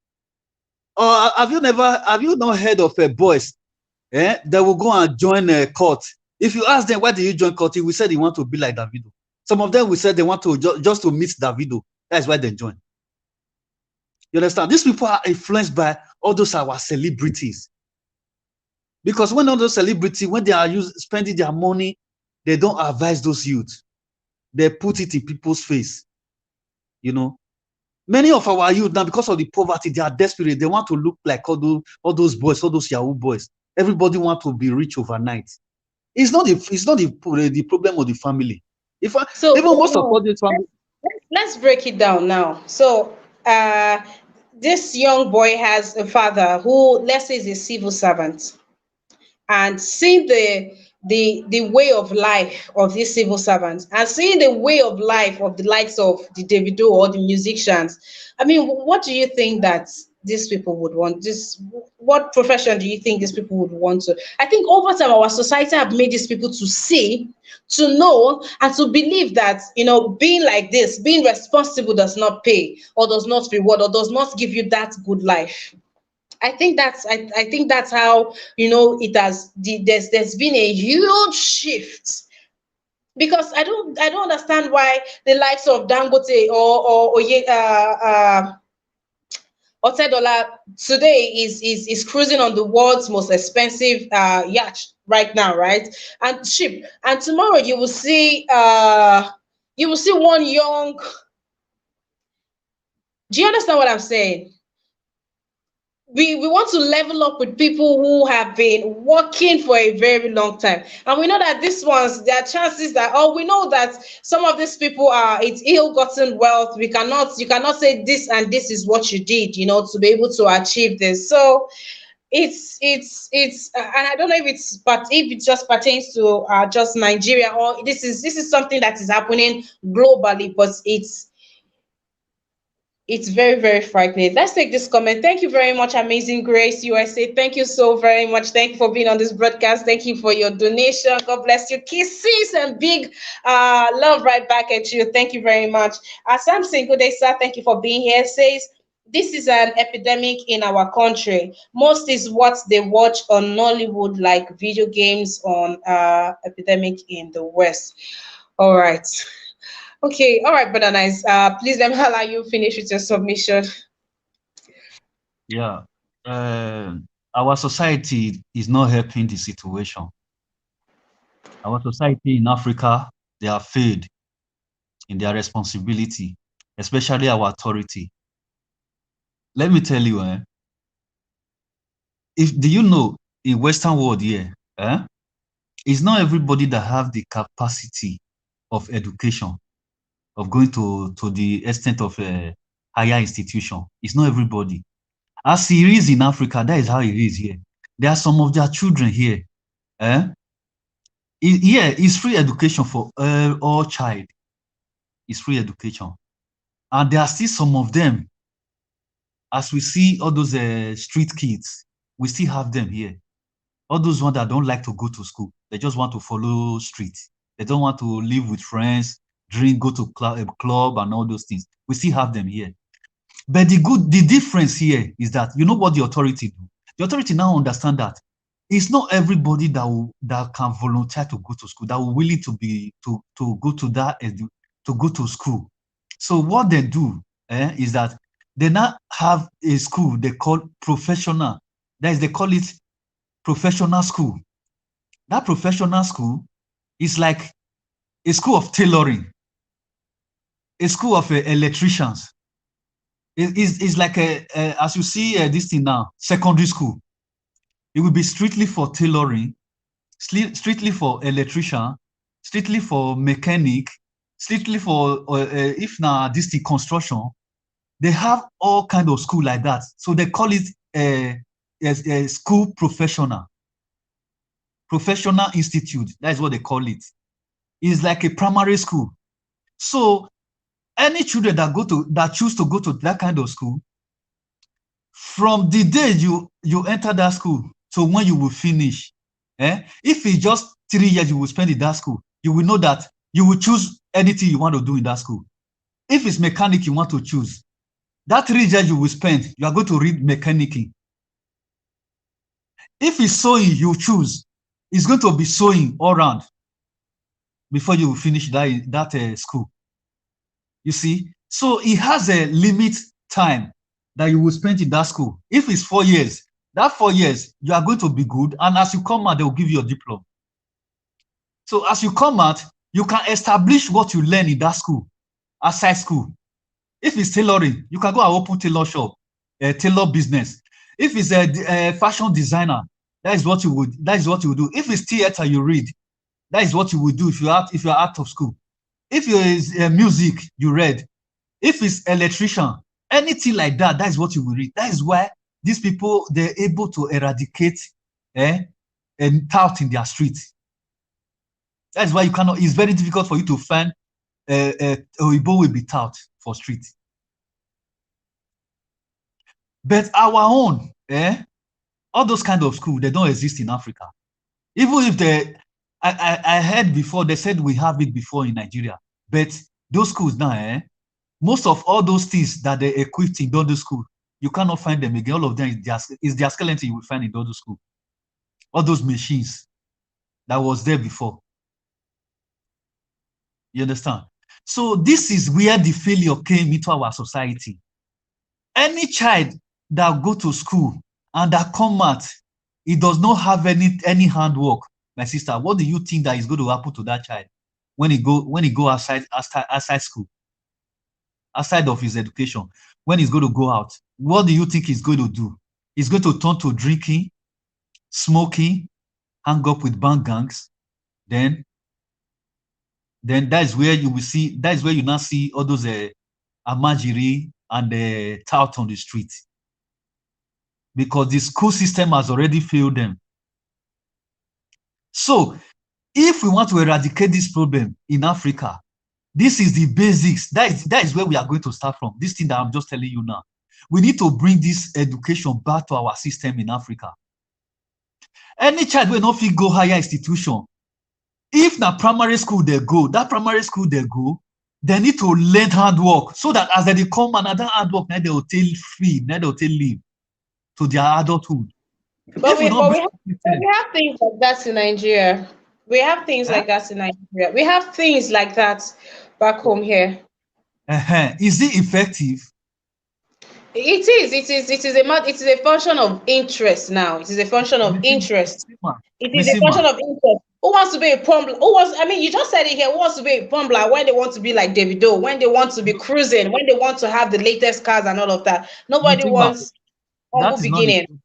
Or have you not heard of boys that will go and join a court? If you ask them, why did you join court? We said they want to be like Davido. Some of them will say they want to just to meet Davido. That's why they join. You understand? These people are influenced by all those our celebrities. Because when all those celebrities, when they are spending their money, they don't advise those youth. They put it in people's face. Many of our youth now, because of the poverty, they are desperate. They want to look like all those boys, all those Yahoo boys. Everybody want to be rich overnight. It's not the problem of the family. So, Even most of all these families. let's break it down now. So, this young boy has a father who, let's say, is a civil servant, and seeing the way of life of these civil servants, and seeing the way of life of the likes of the Davido or the musicians. I mean, what do you think that these people would want? What profession do you think these people would want to? I think over time our society have made these people to see, to know, and to believe that being like this, being responsible, does not pay, or does not reward, or does not give you that good life. I think that's how it has there's been a huge shift, because I don't understand why the likes of Dangote or Otedola today is cruising on the world's most expensive yacht right now, right? And ship. And tomorrow you will see one young. Do you understand what I'm saying? We want to level up with people who have been working for a very long time, and we know that these ones, there are chances that, we know that some of these people it's ill-gotten wealth. You cannot say this and this is what you did, to be able to achieve this. So and I don't know if it just pertains to just Nigeria, or this is something that is happening globally, but It's very, very frightening. Let's take this comment. Thank you very much, Amazing Grace USA. Thank you so very much. Thank you for being on this broadcast. Thank you for your donation. God bless you. Kisses and big love right back at you. Thank you very much. Samson, good day, sir. Thank you for being here. Says, this is an epidemic in our country. Most is what they watch on Nollywood, like video games on epidemic in the West. All right. Okay, all right, brother Nice. Please let me allow you finish with your submission. Yeah. Our society is not helping the situation. Our society in Africa, they have failed in their responsibility, especially our authority. Let me tell you, if do you know in Western world here, it's not everybody that have the capacity of education, of going to the extent of a higher institution. It's not everybody. As it is in Africa, that is how it is here. There are some of their children here. Yeah, it's free education for all child. It's free education. And there are still some of them, as we see all those street kids, we still have them here. All those ones that don't like to go to school. They just want to follow street. They don't want to live with friends, drink, go to club and all those things. We still have them here. But the difference here is that you know what the authority do. The authority now understand that it's not everybody that can volunteer to go to school, that will willing to go to to go to school. So what they do is that they now have a school they call professional. That is, they call it professional school. That professional school is like a school of tailoring, a school of electricians. It's like as you see this thing now, secondary school. It will be strictly for tailoring, strictly for electrician, strictly for mechanic, strictly for if now this thing construction. They have all kind of school like that, so they call it a school professional institute. That's what they call it. It's like a primary school. So any children that choose to go to that kind of school, from the day you enter that school to when you will finish, if it's just 3 years you will spend in that school, you will know that you will choose anything you want to do in that school. If it's mechanic you want to choose, that 3 years you will spend, you are going to read mechanicing. If it's sewing, you choose, it's going to be sewing all around before you finish that school. You see, so it has a limit time that you will spend in that school. If it's 4 years, that 4 years you are going to be good, and as you come out, they will give you a diploma. So as you come out, you can establish what you learn in that school, outside school. If it's tailoring, you can go and open tailor shop, a tailor business. If it's a fashion designer, that is what you would do. If it's theater you read, that is what you would do if you're out of school. If it's music you read, if it's electrician, anything like that, that is what you will read. That is why these people, they're able to eradicate tout in their street. That's why it's very difficult for you to find Oyibo will be tout for street. But our own, all those kind of schools, they don't exist in Africa. Even if I heard before, they said we have it before in Nigeria, but those schools now, most of all those things that they equipped in those schools, you cannot find them again. All of them is their skeleton you will find in those schools. All those machines that was there before. You understand? So this is where the failure came into our society. Any child that go to school and that come out, he does not have any handwork. My sister, what do you think that is going to happen to that child when he go outside school, outside of his education, when he's going to go out? What do you think he's going to do? He's going to turn to drinking, smoking, hang up with band gangs. Then that is where you will see. That is where you now see all those amajiri and the tout on the street, because the school system has already failed them. So if we want to eradicate this problem in Africa, This is the basics. That is where we are going to start from. This thing that I'm just telling you now. We need to bring this education back to our system in Africa. Any child will not fit go higher institution. If na primary school they go, that primary school they go, they need to learn hard work so that as they come and that hard work, now they will take free, now they will take leave to their adulthood. But we have things like that in Nigeria. We have things like that in Nigeria. We have things like that back home here. Is it effective? It is. It is a function of interest now. It is a function of interest. It is a function of interest. Who wants to be a plumber? I mean, you just said it here. Who wants to be a plumber when they want to be like Davido, when they want to be cruising, when they want to have the latest cars and all of that? Nobody wants humble beginning.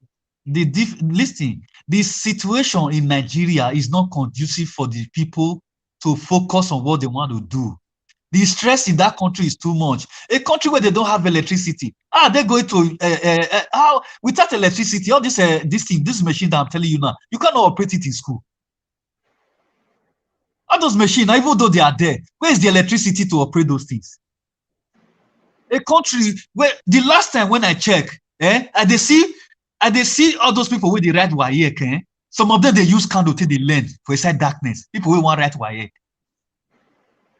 Listen, the situation in Nigeria is not conducive for the people to focus on what they want to do. The stress in that country is too much. A country where they don't have electricity, they're going to how without electricity, all this machine that I'm telling you now, you cannot operate it in school. All those machines, even though they are there, where is the electricity to operate those things? A country where the last time when I check, and they see all those people with the right wire, some of them they use candle till they learn for inside darkness. People will want right wire.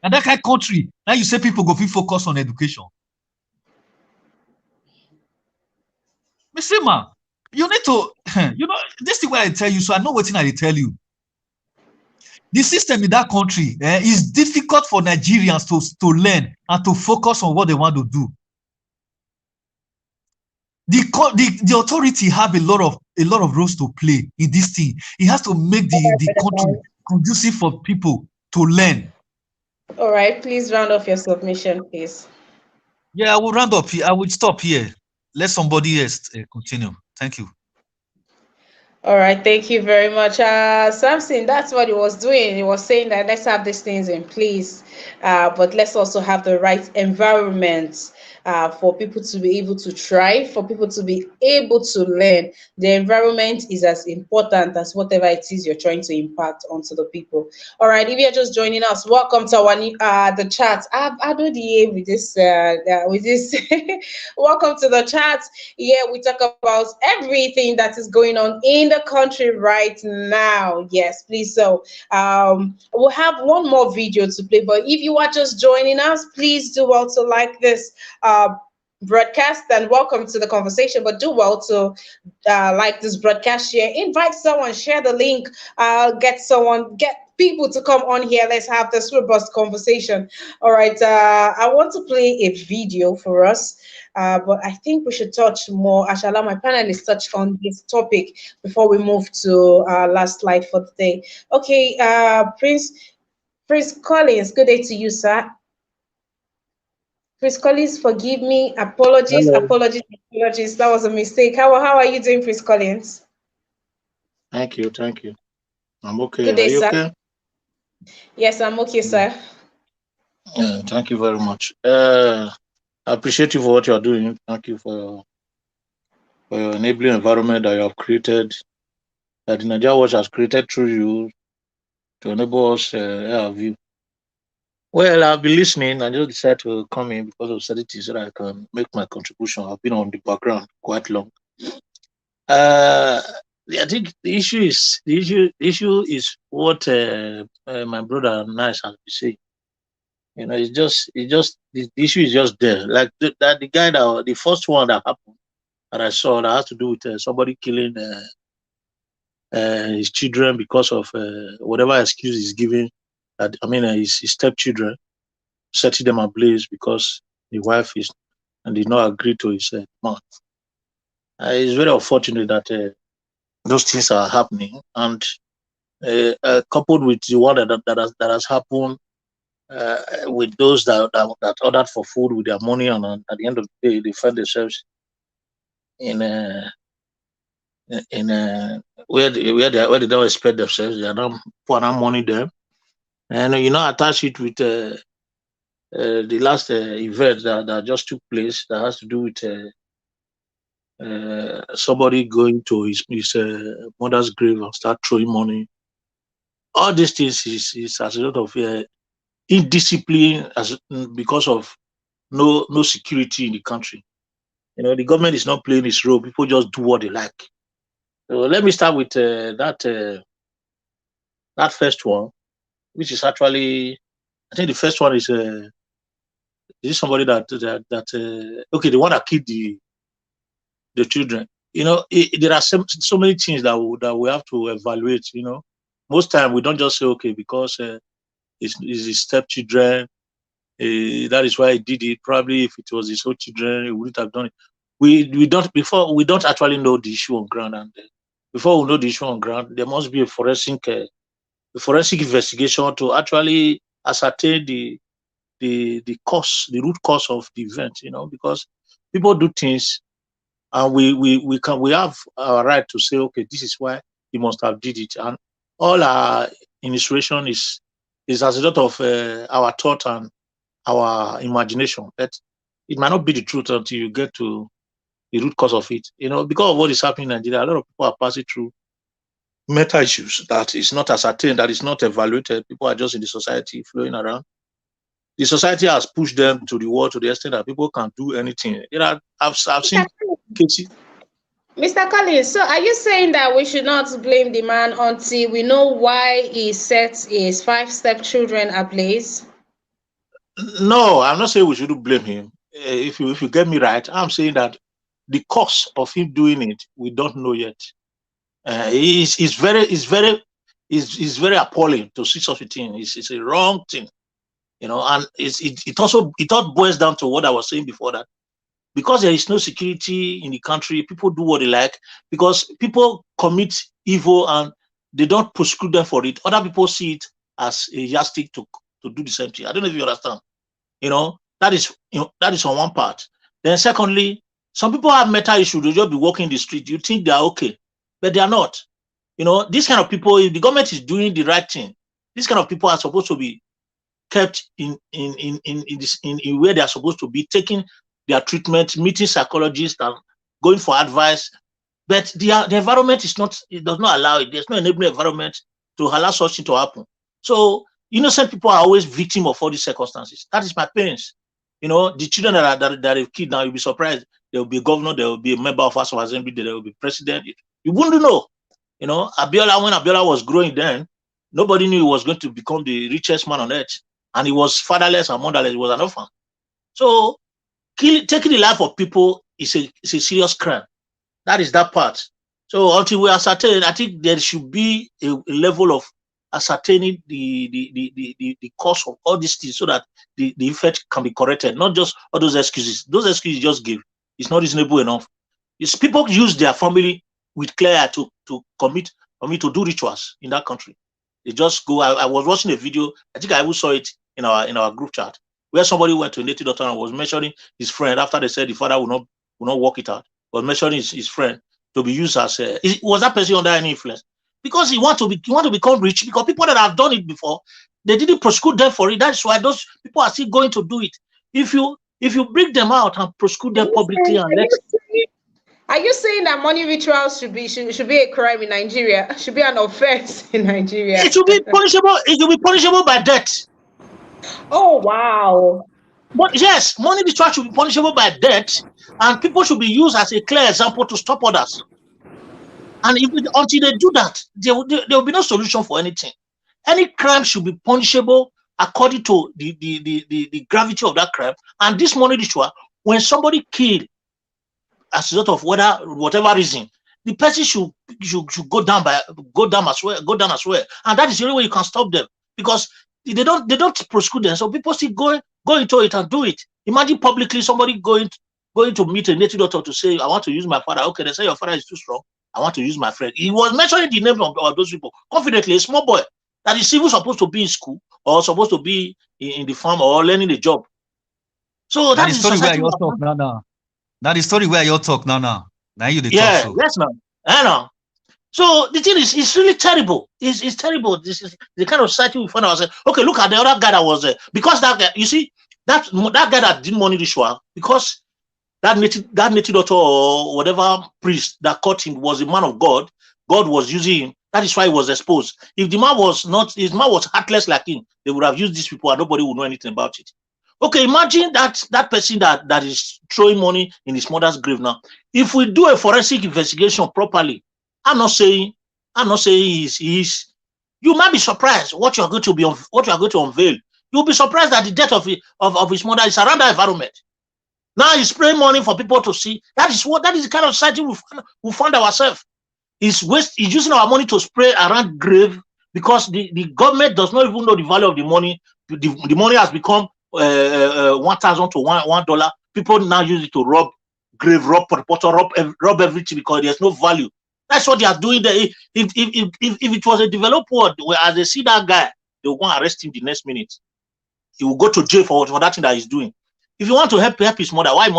And that kind of country, now you say people go focus on education. Mr. Man, you need to, this is what I tell you, so I know what I tell you. The system in that country is difficult for Nigerians to learn and to focus on what they want to do. The authority have a lot of roles to play in this thing. It has to make the country conducive for people to learn. All right, please round off your submission, please. Yeah, I will round up here. I will stop here. Let somebody else continue. Thank you. All right, thank you very much. Samson, that's what he was doing. He was saying that let's have these things in place, but let's also have the right environment for people to be able to thrive, for people to be able to learn. The environment is as important as whatever it is you're trying to impact onto the people. All right, if you're just joining us, welcome to our the chat. I do the with this welcome to the chat. Yeah, we talk about everything that is going on in the country right now. Yes, please. So we'll have one more video to play, but if you are just joining us, please do well to like this broadcast and welcome to the conversation, but do well to like this broadcast, share, invite someone, share the link, get people to come on here. Let's have this robust conversation. All right, I want to play a video for us, but I think we should touch more. I shall allow my panelists touch on this topic before we move to last slide for the day. Okay, Prince Collins, good day to you, sir. Prince Collins, forgive me. Apologies. That was a mistake. How are you doing, Prince Collins? Thank you. I'm okay. Good day, are you sir. okay? Yes, I'm okay, sir. Thank you very much. I appreciate you for what you are doing. Thank you for your enabling environment that you have created, that the Naija Watch has created through you to enable us have you. Well, I've been listening. I just decided to come in because of sanity so that I can make my contribution. I've been on the background quite long. I think the issue is what my brother Nice has been saying. It's just the issue is just there. Like the guy the first one that happened that I saw that has to do with somebody killing his children because of whatever excuse he's giving. His stepchildren, setting them ablaze because the wife did not agree to his demand. It's very unfortunate that those things are happening, and coupled with the one that has happened with those that ordered for food with their money, and at the end of the day, they find themselves in where they don't expect themselves. They are not putting money there, and attach it with the last event that just took place that has to do with somebody going to his mother's grave and start throwing money. All these things is as a result of indiscipline because of no security in the country. The government is not playing its role. People just do what they like. So let me start with that first one, which is actually, I think the first one is somebody that okay, the one that killed the children. There are so many things that we have to evaluate. Most time we don't just say okay because it's his stepchildren. That is why he did it. Probably if it was his own children, he wouldn't have done it. We don't actually know the issue on ground, and before we know the issue on ground, there must be a forensic investigation to actually ascertain the root cause of the event. Because people do things, and we have our right to say, okay, this is why he must have did it, and all our initiation is as a result of our thought and our imagination. But it might not be the truth until you get to the root cause of it. Because of what is happening in Nigeria, a lot of people are passing through mental issues that is not ascertained, that is not evaluated. People are just in the society flowing around. The society has pushed them to the wall to the extent that people can do anything. I've seen cases. Mr. Collins, so are you saying that we should not blame the man until we know why he set his 5 stepchildren ablaze? No, I'm not saying we shouldn't blame him. If you get me right, I'm saying that the cause of him doing it, we don't know yet. It's very appalling to see such a thing. It's a wrong thing, and it all boils down to what I was saying before, that because there is no security in the country, people do what they like. Because people commit evil and they don't prosecute them for it, other people see it as a yardstick to do the same thing. I don't know if you understand. That is on one part. Then secondly, some people have mental issues. They just be walking the street. You think they are okay, but they are not. These kind of people, if the government is doing the right thing, these kind of people are supposed to be kept in where they are supposed to be, taking their treatment, meeting psychologists and going for advice. But the environment does not allow it. There's no enabling environment to allow such thing to happen. So innocent people are always victim of all these circumstances. That is my parents. The children that are killed now, you'll be surprised. There will be a governor, there will be a member of House of Assembly, there will be president. You wouldn't know. Abiola, when Abiola was growing then, nobody knew he was going to become the richest man on earth. And he was fatherless and motherless. He was an orphan. So taking the life of people is a serious crime. That is that part. So until we ascertain, I think there should be a level of ascertaining the cause of all these things so that the effect can be corrected, not just all those excuses. Those excuses you just give, it's not reasonable enough. It's people use their family with clear eye to do rituals in that country. They just go. I was watching a video, I think I even saw it in our group chat, where somebody went to a native doctor and was measuring his friend after they said the father will not work it out, was measuring his friend to be used as was that person under any influence? Because he want to become rich, because people that have done it before, they didn't prosecute them for it. That's why those people are still going to do it. If you bring them out and prosecute them publicly are you saying that money rituals should be a crime in Nigeria? Should be an offense in Nigeria? It should be punishable. It should be punishable by death. Oh wow! But yes, money rituals should be punishable by death, and people should be used as a clear example to stop others. And until they do that, there will be no solution for anything. Any crime should be punishable according to the gravity of that crime. And this money ritual, when somebody killed as a result of whatever reason, the person should go down as well. And that is the only way you can stop them, because they don't prosecute them. So people still go into it and do it. Imagine publicly somebody going to meet a native doctor to say, I want to use my father. Okay, they say your father is too strong. I want to use my friend. He was mentioning the name of those people confidently, a small boy that is even supposed to be in school or supposed to be in the farm or learning a job. So that is the story where you talk now. Now the story where you talk now. Now you the talk. So. Yes, now. I know. So the thing is, it's really terrible. It's terrible. This is the kind of society we find ourselves. Okay, look at the other guy that was there. Because that guy, you see, that guy that did money ritual, because that native doctor or whatever priest that caught him was a man of God. God was using him. That is why he was exposed. If the man was not, his man was heartless like him, they would have used these people and nobody would know anything about it. Okay, imagine that person that is throwing money in his mother's grave now. If we do a forensic investigation properly, I'm not saying he's you might be surprised what you are going to unveil. You'll be surprised that the death of his mother is around that environment. Now he's spraying money for people to see. That is the kind of society we found ourselves. He's using our money to spray around grave because the government does not even know the value of the money. The money has become 1,000 to $1. People now use it to rob grave, rob portal, rob everything because there's no value. That's what they are doing there. If it was a developed world, where as they see that guy, they will go and arrest him the next minute. He will go to jail for that thing that he's doing. If you want to help his mother, why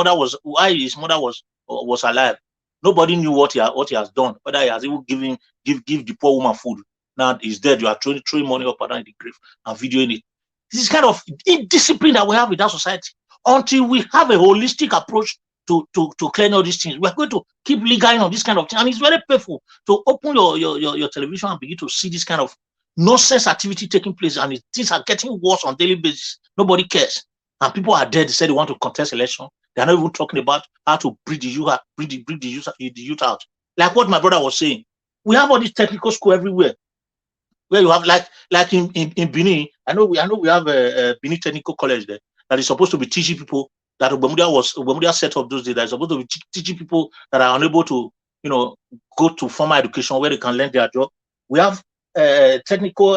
his mother was alive? Nobody knew what he has done. Whether he has even give the poor woman food. Now he's dead. You are throwing money up and down in the grave and videoing it. This is kind of indiscipline that we have in that society. Until we have a holistic approach to clearing all these things, we're going to keep legaling on this kind of thing. And it's very painful to open your television and begin to see this kind of nonsense activity taking place, and things are getting worse on a daily basis. Nobody cares. And people are dead. They say they want to contest election. They're not even talking about how to breed the youth out. Like what my brother was saying. We have all this technical school everywhere. Where you have like in Benin, I know we have a Benin Technical College there that is supposed to be teaching people that Obemudia set up those days, that is supposed to be teaching people that are unable to, go to formal education where they can learn their job. We have technical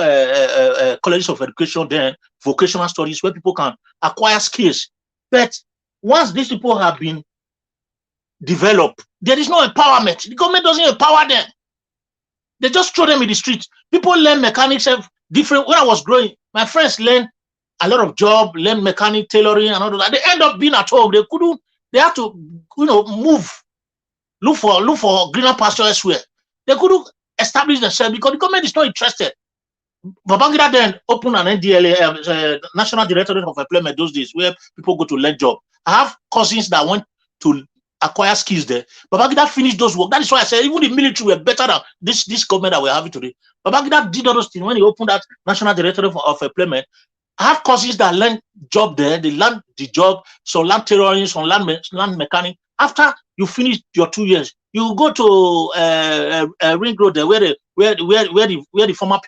colleges of education then, vocational studies where people can acquire skills. But once these people have been developed, there is no empowerment. The government doesn't empower them. They just throw them in the streets. People learn mechanics different. When I was growing, my friends learned a lot of job, learn mechanic, tailoring, and all that. They end up being at home. They had to, move, look for greener pasture elsewhere. They couldn't establish themselves because the government is not interested. Babangida then opened an NDLA, National Directorate of Employment those days, where people go to learn job. I have cousins that went to acquire skills there. Babangida finished those work. That is why I said even the military were better than this government that we're having today. Babangida did all those things when he opened that National Directorate of Employment. I have cousins that learned job there. They learned the job, some land tailoring, some land mechanic. After you finish your 2 years, you go to Ring Road there, where the former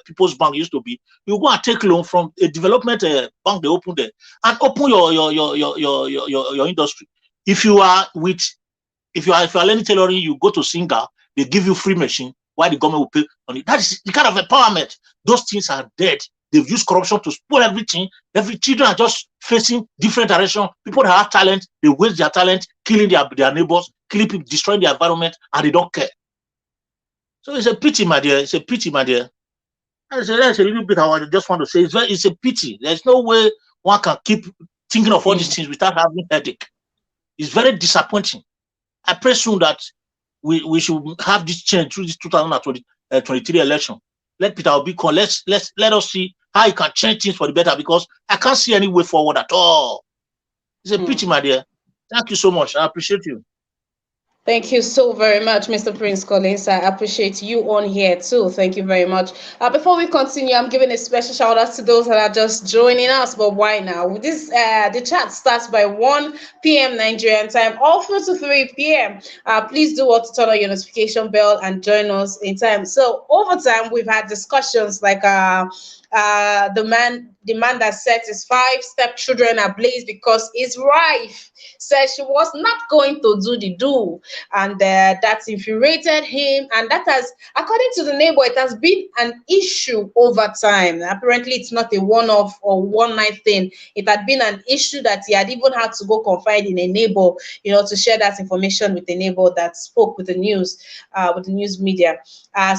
People's Bank used to be. You go and take loan from a development bank they opened there and open your industry. If you are learning tailoring, you go to Singa, they give you free machine, while the government will pay on it. That is the kind of empowerment. Those things are dead. They've used corruption to spoil everything. Every children are just facing different direction. People that have talent, they waste their talent, killing their neighbors, killing people, destroying the environment, and they don't care. So it's a pity, my dear. It's a pity, my dear. That's a little bit I just want to say. It's a pity. There's no way one can keep thinking of all these things without having headache. It's very disappointing. I pray soon that we should have this change through this 2023 election. Let Peter Obi come. Let us see how he can change things for the better, because I can't see any way forward at all. It's a pity, my dear. Thank you so much. I appreciate you. Thank you so very much, Mr. Prince Collins. I appreciate you on here too. Thank you very much. Before we continue, I'm giving a special shout out to those that are just joining us. But why now? The chat starts by 1 p.m. Nigerian time, all through to 3 p.m. Please do what to turn on your notification bell and join us in time. So over time, we've had discussions like the man that set his 5 stepchildren ablaze because his wife said she was not going to do the do, and that infuriated him, and that has, according to the neighbor, it has been an issue over time. Apparently it's not a one-off or one-night thing. It had been an issue that he had even had to go confide in a neighbor, to share that information with a neighbor that spoke with the news media.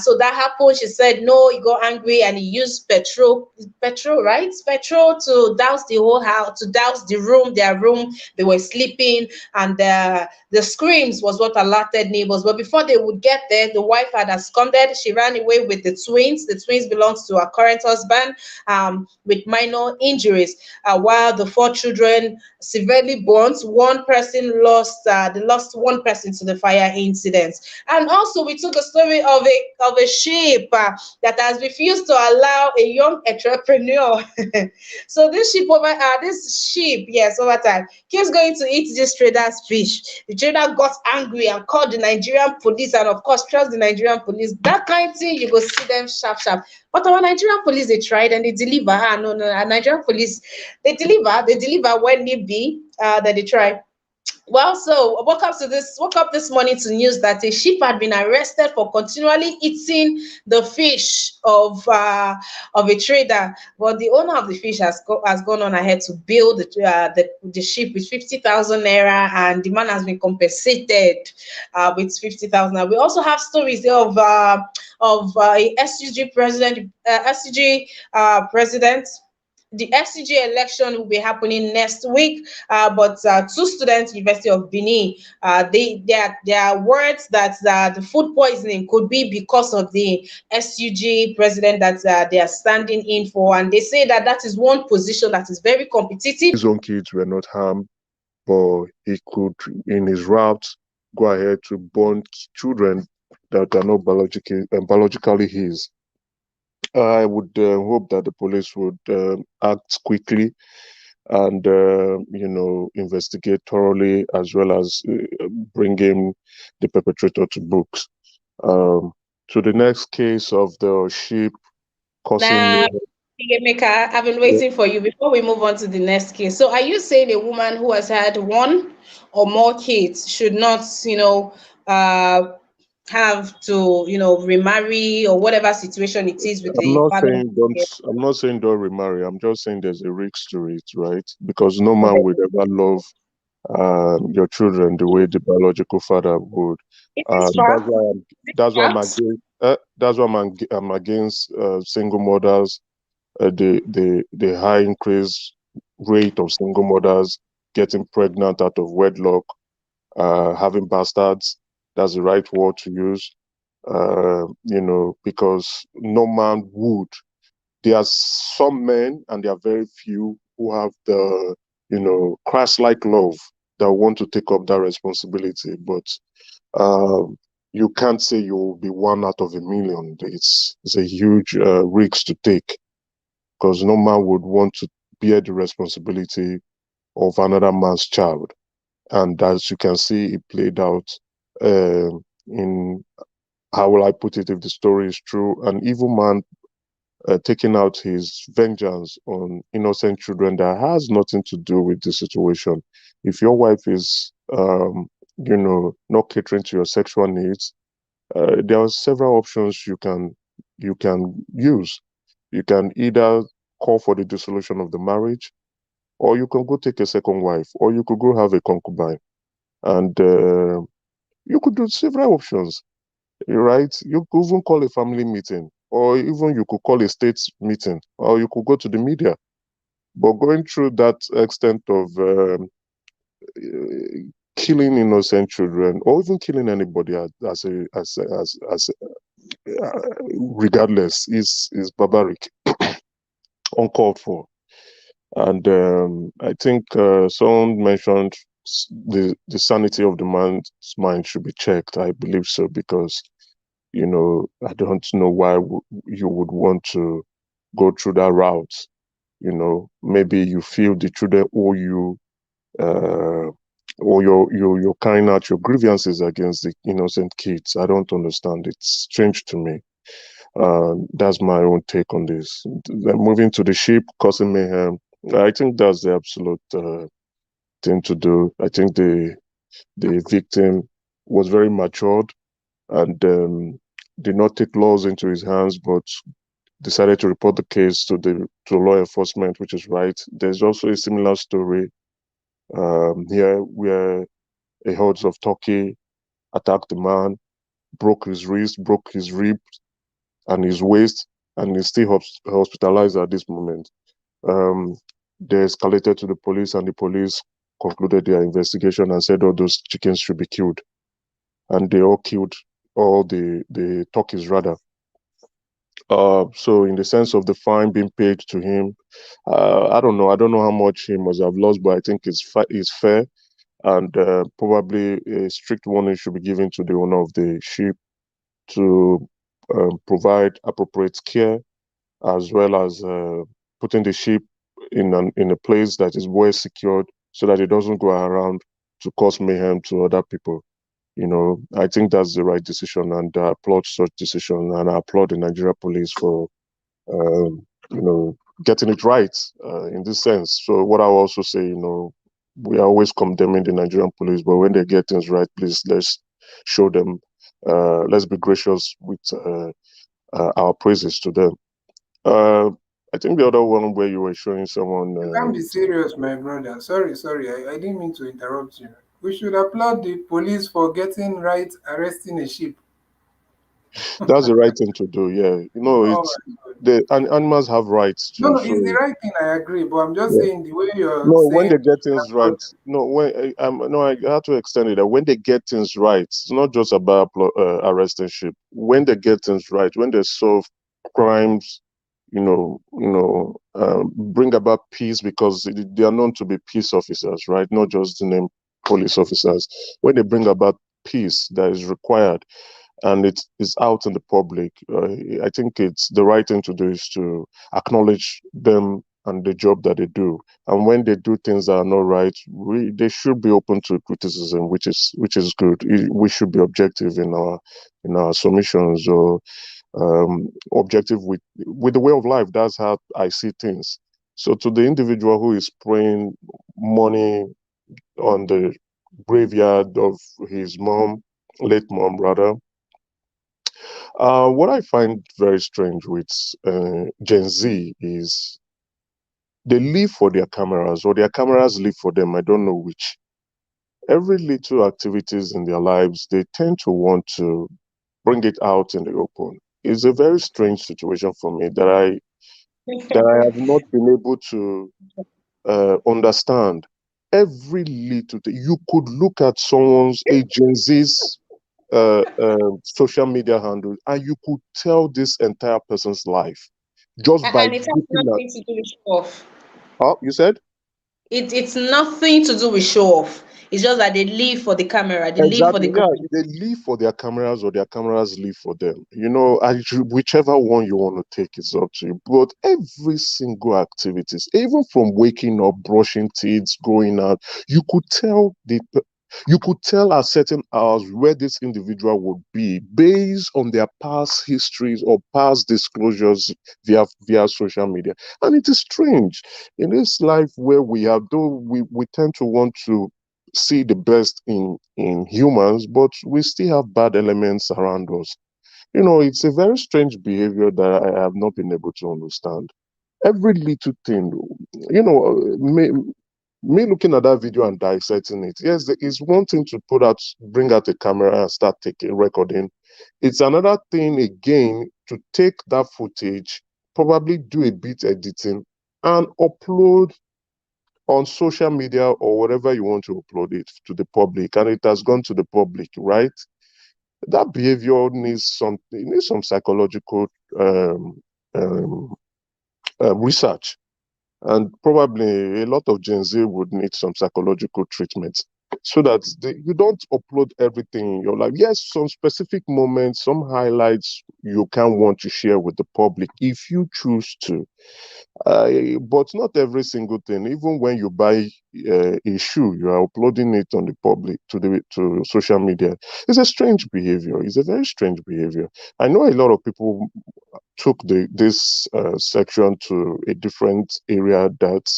So that happened. She said no, he got angry and he used petrol petrol, right? Petrol to douse the whole house, to douse the room, their room. They were sleeping, and the screams was what alerted neighbors. But before they would get there, the wife had absconded. She ran away with the twins. The twins belonged to her current husband, with minor injuries, while the four children severely burnt. One person lost, they lost one person to the fire incident. And also, we took a story of a sheep that has refused to allow a young entrepreneur. So this sheep, yes, over time keeps going to eat this trader's fish. The trader got angry and called the Nigerian police, and of course, trust the Nigerian police. That kind of thing, you go see them sharp, sharp. But our Nigerian police, they tried and they deliver. No, no, our Nigerian police, they deliver when need be, that they try. Well, so woke up this morning to news that a sheep had been arrested for continually eating the fish of a trader. But the owner of the fish has gone on ahead to bill the sheep with 50,000 naira, and the man has been compensated with 50,000. We also have stories of a SUG president. The FCG election will be happening next week, but two students, University of Benin, there are words that the food poisoning could be because of the SUG president that they are standing in for, and they say that that is one position that is very competitive. His own kids were not harmed, but he could, in his route, go ahead to born children that are not biologically his. I would hope that the police would act quickly and investigate thoroughly, as well as bringing the perpetrator to books. To the next case of the sheep causing Now, Mika, I've been waiting for you before we move on to the next case. So, are you saying a woman who has had one or more kids should not, have to, remarry, or whatever situation it is with I'm the not father? saying don't. I'm not saying don't remarry. I'm just saying there's a risk to it, right? Because no man would ever love your children the way the biological father would. It is That's fact. why I'm. That's why I'm Fact. against. That's why I'm against single mothers. The high increase rate of single mothers getting pregnant out of wedlock, having bastards. That's the right word to use. Because no man would. There are some men, and there are very few, who have the, Christ-like love that want to take up that responsibility. But you can't say you will be one out of a million. It's a huge risk to take, because no man would want to bear the responsibility of another man's child. And as you can see, it played out in, how will I put it, if the story is true, an evil man taking out his vengeance on innocent children that has nothing to do with the situation. If your wife is, not catering to your sexual needs, there are several options you can use. You can either call for the dissolution of the marriage, or you can go take a second wife, or you could go have a concubine, and you could do several options, right? You could even call a family meeting, or even you could call a state meeting, or you could go to the media. But going through that extent of killing innocent children, or even killing anybody regardless, is barbaric, uncalled for. And I think someone mentioned the sanity of the man's mind should be checked. I believe so, because I don't know why you would want to go through that route. Maybe you feel the children owe you, uh, or you're carrying out your grievances against the innocent kids. I don't understand. It's strange to me. That's my own take on this. Moving to the sheep causing mayhem, I think that's the absolute thing to do. I think the victim was very matured, and did not take laws into his hands, but decided to report the case to law enforcement, which is right. There's also a similar story here, where a herd of turkey attacked the man, broke his wrist, broke his rib and his waist, and is still hospitalized at this moment. Um, they escalated to the police, and the police concluded their investigation and said all those chickens should be killed, and they all killed all the turkeys rather. So in the sense of the fine being paid to him, I don't know. I don't know how much he must have lost, but I think it's fair, and probably a strict warning should be given to the owner of the sheep to provide appropriate care, as well as putting the sheep in a place that is well secured so that it doesn't go around to cause mayhem to other people. I think that's the right decision, and I applaud such decision, and I applaud the Nigeria police for um, getting it right in this sense. So what I will also say, we are always condemning the Nigerian police, but when they get things right, please let's show them. Let's be gracious with our praises to them. I think the other one where you were showing someone. You can't be serious, my brother. Sorry. I didn't mean to interrupt you. We should applaud the police for getting right arresting a sheep. That's the right thing to do. Yeah, Oh it's my God. the animals have rights No, too. no, it's the So right thing. I agree, but I'm just yeah. saying the way you're No, when saying. they get things right. No, I have to extend it. That when they get things right, it's not just about arresting sheep. When they get things right, when they solve crimes, bring about peace, because they are known to be peace officers, right? Not just the name police officers. When they bring about peace that is required, and it is out in the public, I think it's the right thing to do is to acknowledge them and the job that they do. And when they do things that are not right, they should be open to criticism, which is good. We should be objective in our submissions, or objective with the way of life. That's how I see things. So to the individual who is spraying money on the graveyard of his mom, late mom rather, what I find very strange with Gen Z is they live for their cameras, or their cameras live for them. I don't know which. Every little activities in their lives, they tend to want to bring it out in the open. It's a very strange situation for me that I have not been able to understand. Every little thing, you could look at someone's Gen Z's social media handle, and you could tell this entire person's life just by And it has looking at. nothing to do with show off. Oh, you said It's nothing to do with show off. It's just that they live for the camera. They live for exactly. the Yeah, content. they live for their cameras, or their cameras live for them. Whichever one you want to take is up to you. But every single activities, even from waking up, brushing teeth, going out, you could tell you could tell at certain hours where this individual would be based on their past histories or past disclosures via social media. And it is strange in this life where we have, though we tend to want to see the best in humans, but we still have bad elements around us. It's a very strange behavior that I have not been able to understand. Every little thing, me looking at that video and dissecting it. Yes, it's one thing to bring out a camera and start taking recording. It's another thing again to take that footage, probably do a bit editing, and upload on social media or whatever you want to upload it to the public, and it has gone to the public, right? That behavior needs some psychological um, um, research, and probably a lot of Gen Z would need some psychological treatment so that you don't upload everything in your life. Yes, some specific moments, some highlights you can want to share with the public if you choose to. But not every single thing. Even when you buy a shoe, you are uploading it on the public to social media. It's a strange behavior. It's a very strange behavior. I know a lot of people took this section to a different area that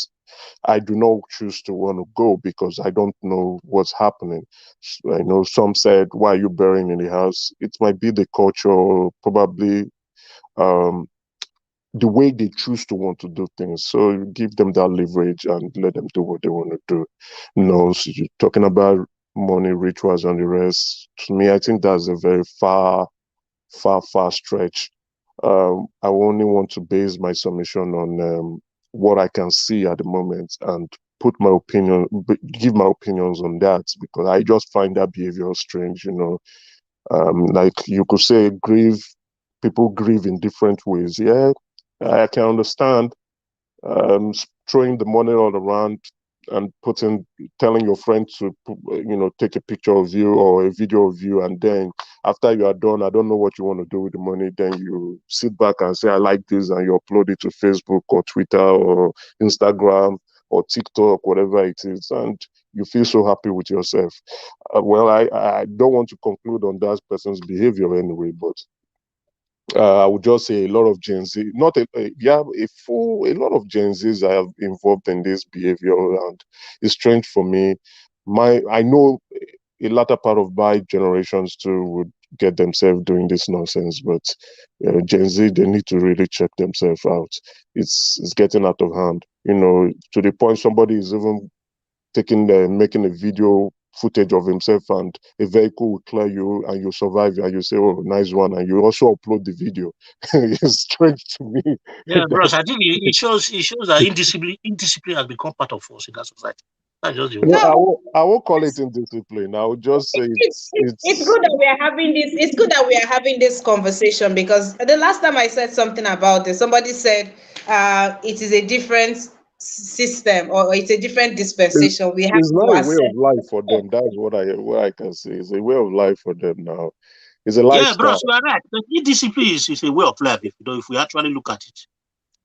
I do not choose to want to go, because I don't know what's happening. I know some said, "Why are you burying in the house?" It might be the culture, or probably um, the way they choose to want to do things. So you give them that leverage and let them do what they want to do. So you're talking about money rituals and the rest. To me, I think that's a very far, far, far stretch. I only want to base my submission on what I can see at the moment and put my opinion, give my opinions on that, because I just find that behavior strange. Like you could say, people grieve in different ways. Yeah, I can understand throwing the money all around and telling your friend to take a picture of you or a video of you, and then after you are done, I don't know what you want to do with the money, then you sit back and say I like this, and you upload it to Facebook or Twitter or Instagram or TikTok, whatever it is, and you feel so happy with yourself. Well, I don't want to conclude on that person's behavior anyway, but I would just say a lot of Gen Z, not a lot of Gen Zs are involved in this behavior, and it's strange for me. I know a latter part of my generations too would get themselves doing this nonsense, but Gen Z, they need to really check themselves out. It's getting out of hand, to the point somebody is even making a video footage of himself, and a vehicle will clear you and you survive, and you say, oh, nice one, and you also upload the video. It's strange to me. Yeah, bros. I think it shows that indiscipline has become part of us in that society. That's just the No, way. I won't call it indiscipline. I would just say It's good that we are having this. It's good that we are having this conversation, because the last time I said something about this, somebody said it is a different system, or it's a different dispensation. We have it's to not a way of accept. life for them. That's what I can say. It's a way of life for them now. It's a Yeah, bros, lifestyle. you are right. But indiscipline is a way of life. If we actually look at it,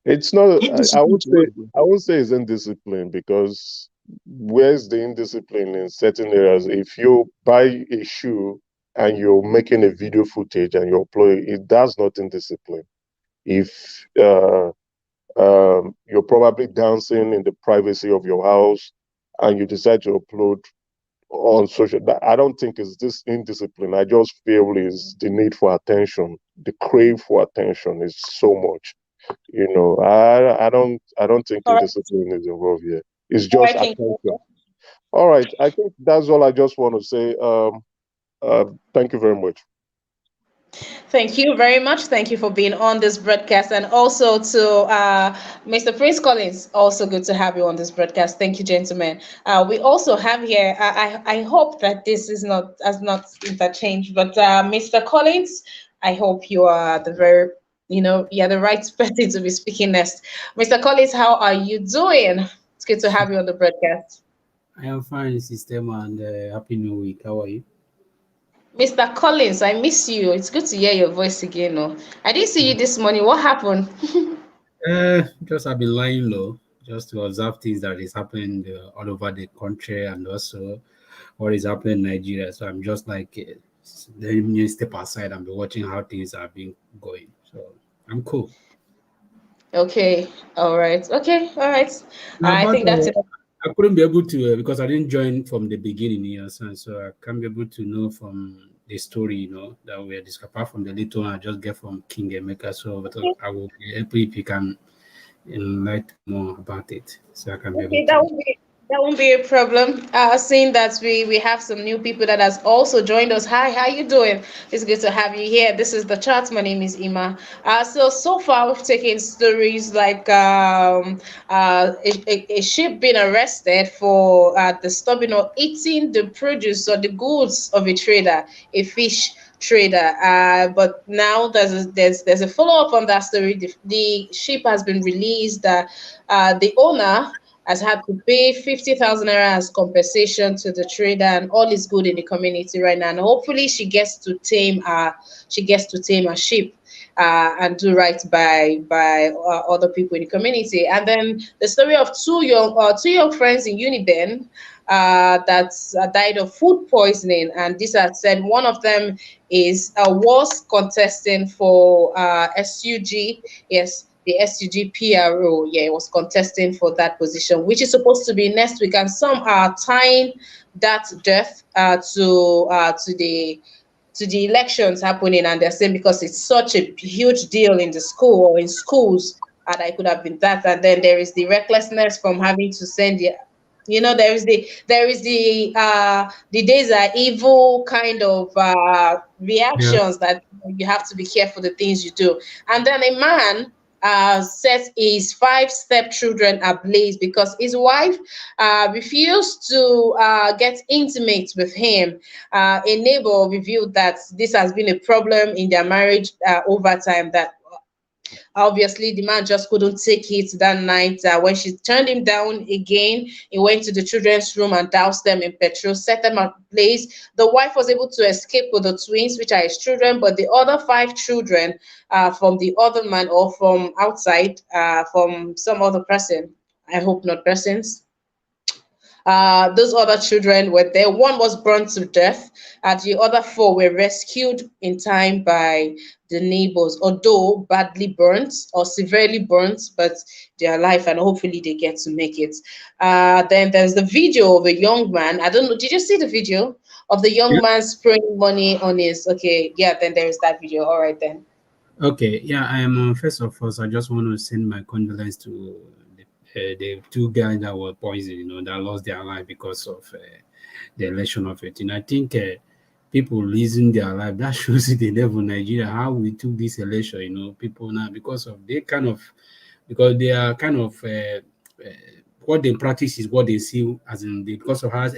It's not. indiscipline is a way of life. I would say it's indiscipline, because where's the indiscipline in certain areas? If you buy a shoe and you're making a video footage and you upload it, that's not indiscipline. If you're probably dancing in the privacy of your house and you decide to upload on social, I don't think it's this indiscipline. I just feel is the need for attention, the crave for attention is so much. I don't think All right, indiscipline is involved here. It's all just right, King. attention. All right, I think that's all I just want to say. Thank you very much. Thank you very much. Thank you for being on this broadcast, and also to Mr. Prince Collins. Also good to have you on this broadcast. Thank you, gentlemen. We also have here. I hope that this is not interchanged, but Mr. Collins, I hope you are you're the right person to be speaking next. Mr. Collins, how are you doing? It's good to have you on the broadcast. I am fine, system, and happy new week. How are you? Mr. Collins, I miss you. It's good to hear your voice again. No, I didn't see you this morning. What happened? Just I've been lying low, just to observe things that is happening all over the country, and also what is happening in Nigeria. So I'm just like, let me step aside and be watching how things are being going. So I'm cool. Okay, all right. Okay, all right. Now, I but think that's it. I couldn't be able to because I didn't join from the beginning, so I can't be able to know from the story, that we are discussing. Apart from the little one I just get from King Emeka, so but I will be happy if you can enlighten more about it, so I can be able Okay, to. that won't be a problem. Seeing that we have some new people that has also joined us. Hi, how you doing? It's good to have you here. This is the chat. My name is Ima. So far we've taken stories like a sheep being arrested for disturbing or eating the produce or the goods of a trader, a fish trader. But now there's a follow up on that story. The sheep has been released. The owner has had to pay 50,000 naira as compensation to the trader, and all is good in the community right now. And hopefully, she gets to tame her sheep. And do right by other people in the community. And then the story of two young friends in Uniden that died of food poisoning, and this has said one of them was contesting for SUG. Yes, the SUG PRO. Yeah, was contesting for that position, which is supposed to be next week, and some are tying that death to the elections happening, and they're saying because it's such a huge deal in the school or in schools, and I could have been that. And then there is the recklessness from having to send You know, the days are evil kind of Yeah. reactions that you have to be careful the things you do. And then a man set his five stepchildren ablaze because his wife refused to get intimate with him. A neighbor revealed that this has been a problem in their marriage over time, that obviously the man just couldn't take it that night. When she turned him down again, he went to the children's room and doused them in petrol, set them ablaze. The wife was able to escape with the twins, which are his children, but the other five children from the other man, or from outside, from some other person, I hope not persons, those other children were there. One was burned to death, and the other four were rescued in time by the neighbors, although badly burnt or severely burnt, but they're alive and hopefully they get to make it. Then there's the video of a young man. I don't know, did you see the video of the young Yeah. man spraying money on his? Okay, yeah, then there is that video. All right, then. Okay. Yeah. I am. First of all, I just want to send my condolences to the two guys that were poisoned. That lost their life because of the election of it. And I think people losing their life, that shows the level of Nigeria, how we took this election. People now, because of because they are kind of what they practice is what they see, as in because of how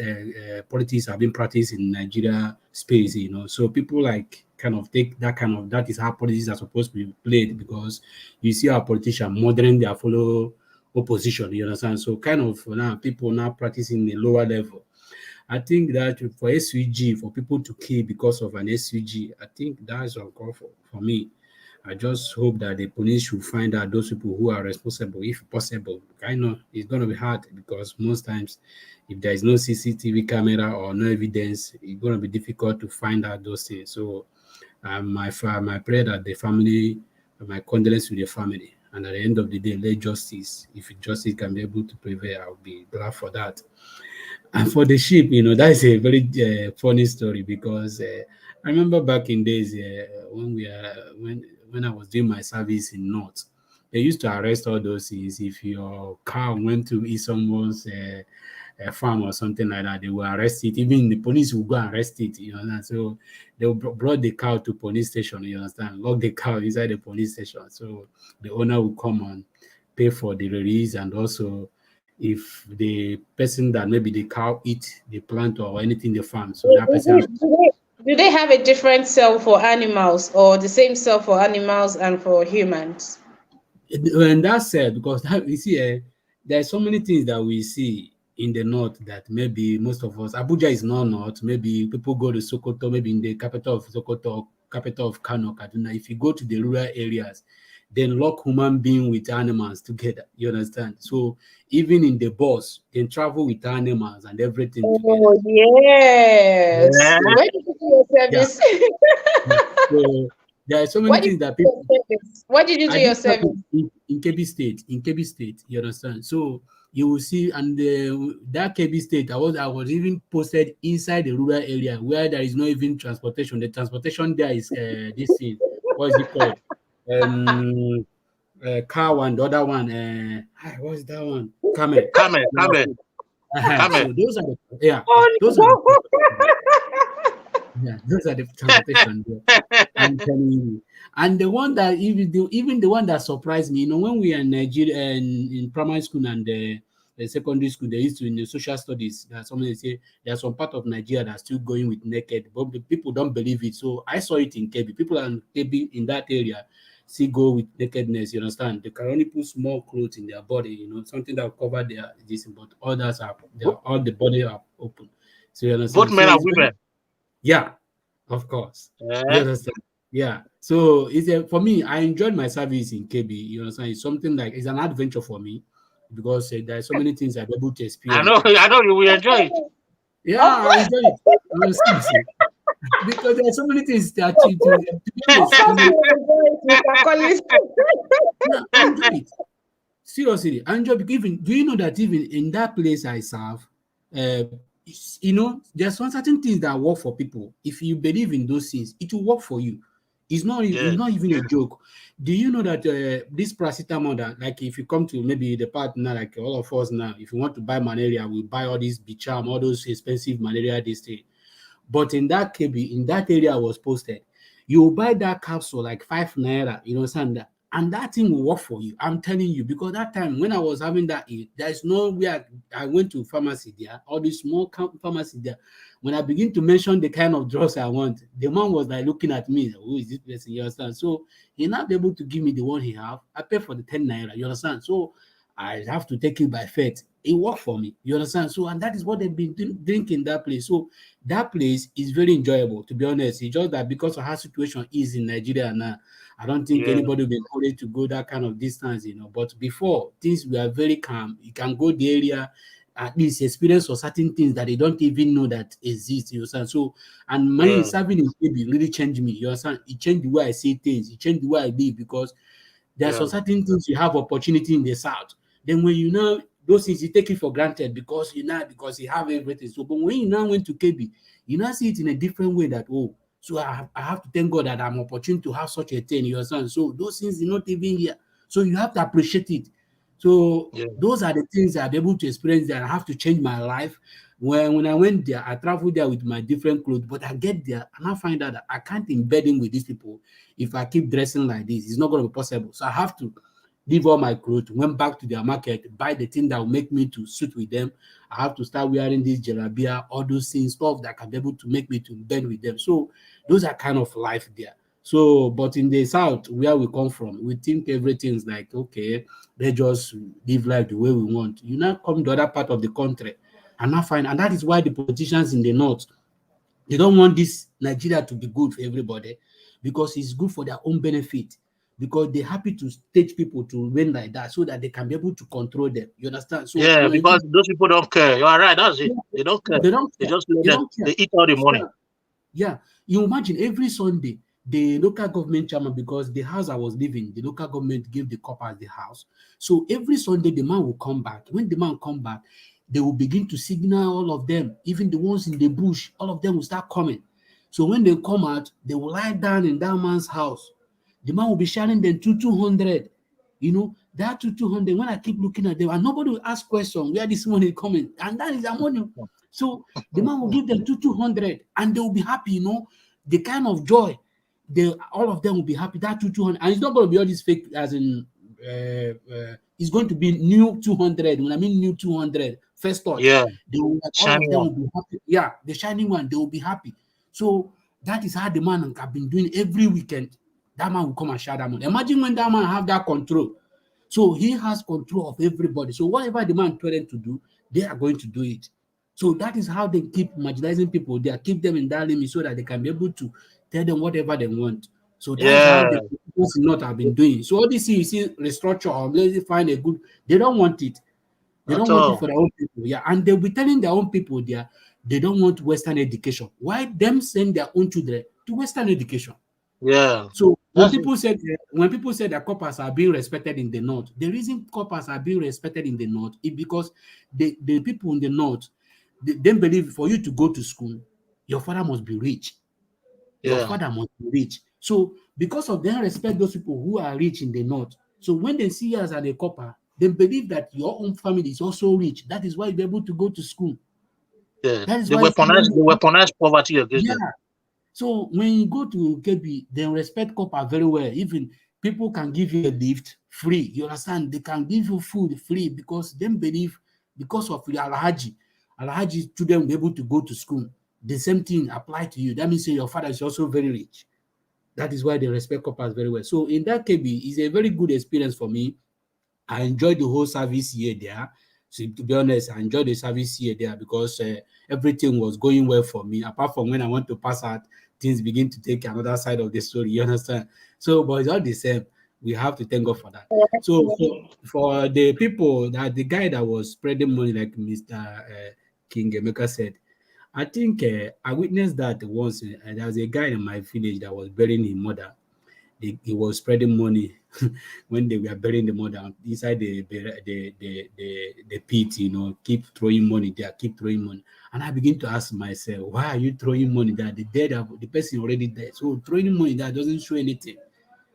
politics have been practiced in Nigeria space. So people like kind of take that is how politics are supposed to be played, because you see our politicians modern their follow opposition. You understand? So kind of now people now practicing the lower level. I think that for SUG, for people to kill because of an SUG, I think that's uncalled for me. I just hope that the police should find out those people who are responsible, if possible. I know it's going to be hard, because most times, if there is no CCTV camera or no evidence, it's going to be difficult to find out those things. So, my prayer that the family, my condolence to the family, and at the end of the day, let justice. If justice can be able to prevail, I'll be glad for that. And for the sheep, that is a very funny story, because I remember back in days when when I was doing my service in North, they used to arrest all those things. If your cow went to eat someone's farm or something like that, they will arrest it. Even the police will go and arrest it. So they brought the cow to police station. You understand? Lock the cow inside the police station. So the owner will come and pay for the release, and also if the person that maybe the cow eat the plant or anything in the farm, so that person. Do they have a different cell for animals, or the same cell for animals and for humans? And that's said, because you see, there's so many things that we see in the north that maybe most of us, Abuja is not north. Maybe people go to Sokoto, maybe in the capital of Sokoto, capital of Kano, Kaduna. If you go to the rural areas, then lock human being with animals together. You understand? So even in the bus, they travel with animals and everything together. Oh, yes. Yeah. Where did you do your Yeah. service? Yeah. So there are so many Where did things you that do your people. service? Where did you do I your did that service? in Kebbi State. In Kebbi State, you understand? So you will see, and that Kebbi State, I was even posted inside the rural area where there is no even transportation. The transportation there is this thing. What is it called? Cow, and the other one. What's that one? Camel. Camel, Yeah. camel, camel. So those are the yeah. Oh, Those are the no. yeah, those are the transportation there. I'm telling you. And the one that even the one that surprised me, when we are in Nigeria and in primary school and the secondary school, they used to in the social studies that somebody say there's some part of Nigeria that's still going with naked, but the people don't believe it. So I saw it in Kebbi. People in Kebbi in that area still go with nakedness. You understand? They can only put small clothes in their body, something that will cover their this, but others all the body are open. So you Both understand? So men and it's very women. yeah, of course. You Yeah. understand? Yeah. So for me, I enjoyed my service in KB. You understand? It's something like it's an adventure for me, because there are so many things I'm able to I experience. know, I know you will enjoy it. Yeah, Of I course, enjoy it. Seriously. Because there are so many things that to be of honest, course you enjoy it, Mr. Collins. yeah, I enjoy it. Seriously, I enjoy because even do you know that even in that place I serve, uh, there's some certain things that work for people. If you believe in those things, it will work for you. It's not even a joke. Do you know that this paracetamol, that like if you come to maybe the partner, like all of us now, if you want to buy malaria, we buy all these Bicham, all those expensive malaria this thing. But in that KB, in that area was posted, you buy that capsule like 5 naira, you know, and that thing will work for you. I'm telling you, because that time when I was having that, there's no way I went to pharmacy there, all these small pharmacy there. When I begin to mention the kind of drugs I want, the man was like looking at me, who is this person? You understand? So he not able to give me the one he have. I pay for the 10 naira, you understand? So I have to take it by faith. It worked for me, you understand? So, and that is what they've been drinking that place. So that place is very enjoyable, to be honest. It's just that because of how situation is in Nigeria now, I don't think anybody will be encouraged to go that kind of distance, you know. But before, things were very calm. You can go the area, at least experience or certain things that they don't even know that exist, you understand? So, and my serving in KB really changed me, you understand? It changed the way I see things, it changed the way I live, because there are some certain things you have opportunity in the South. Then when you know those things, you take it for granted because you have everything. So, but when you now went to KB, you now see it in a different way that, oh, so I have to thank God that I'm opportune to have such a thing, you understand? So those things are not even here. So you have to appreciate it. So those are the things I'm able to experience that I have to change my life. When I went there, I traveled there with my different clothes, but I get there and I find out that I can't embed in with these people if I keep dressing like this. It's not going to be possible. So I have to leave all my clothes, went back to their market, buy the thing that will make me to suit with them. I have to start wearing this jalabia, all those things, stuff that can be able to make me to bend with them. So those are kind of life there. So, but in the South, where we come from, we think everything's like, okay, they just live life the way we want. You now come to the other part of the country and not find, and that is why the politicians in the North, they don't want this Nigeria to be good for everybody because it's good for their own benefit, because they're happy to stage people to win like that so that they can be able to control them. You understand? So because those people don't care. You are right. That's it. They don't care. They don't care. They just let them. They eat all the money. Yeah. You imagine every Sunday, the local government chairman, because the house I was living, the local government gave the coppers the house. So every Sunday, the man will come back. When the man come back, they will begin to signal all of them, even the ones in the bush, all of them will start coming. So when they come out, they will lie down in that man's house. The man will be sharing them 200. You know, that 200, when I keep looking at them, and nobody will ask question where this money is coming, and that is their money. So the man will give them 200, and they will be happy, you know, the kind of joy. All of them will be happy. That 200, and it's not going to be all this fake, as in, it's going to be new 200. When I mean new 200, first touch, they will, all of them will be happy. Yeah, the shining one, they will be happy. So that is how the man have been doing every weekend. That man will come and share that money. Imagine when that man have that control. So he has control of everybody. So whatever the man told them to do, they are going to do it. So that is how they keep marginalizing people. They keep them in that limit so that they can be able to tell them whatever they want. So that's how the people not have been doing. So all this you see restructure or let's find a good, they don't want it. They don't want it for their own people. Yeah. And they'll be telling their own people there they don't want Western education. Why them send their own children to Western education? Yeah. So when people said that coppers are being respected in the North, the reason coppers are being respected in the North is because the people in the North, they believe for you to go to school, your father must be rich. Your father must be rich. So because of them respect those people who are rich in the North. So when they see us as a copper, they believe that your own family is also rich. That is why you're able to go to school. Yeah. That is they weaponize poverty against them. So when you go to KB, they respect copper very well. Even people can give you a lift free. You understand? They can give you food free because they believe because of your Alhaji children will be able to go to school. The same thing apply to you. That means your father is also very rich. That is why they respect coppers very well. So in that KB, it's a very good experience for me. I enjoyed the whole service here there. So to be honest, I enjoyed the service here there because everything was going well for me. Apart from when I want to pass out, things begin to take another side of the story. You understand? So, but it's all the same. We have to thank God for that. So for the people, that the guy that was spreading money, like Mr. King Emeka said, I think I witnessed that once. There was a guy in my village that was burying his mother. He was spreading money when they were burying the mother inside the pit, you know, keep throwing money there, keep throwing money. And I begin to ask myself, why are you throwing money there? The person already dead. So throwing money there doesn't show anything.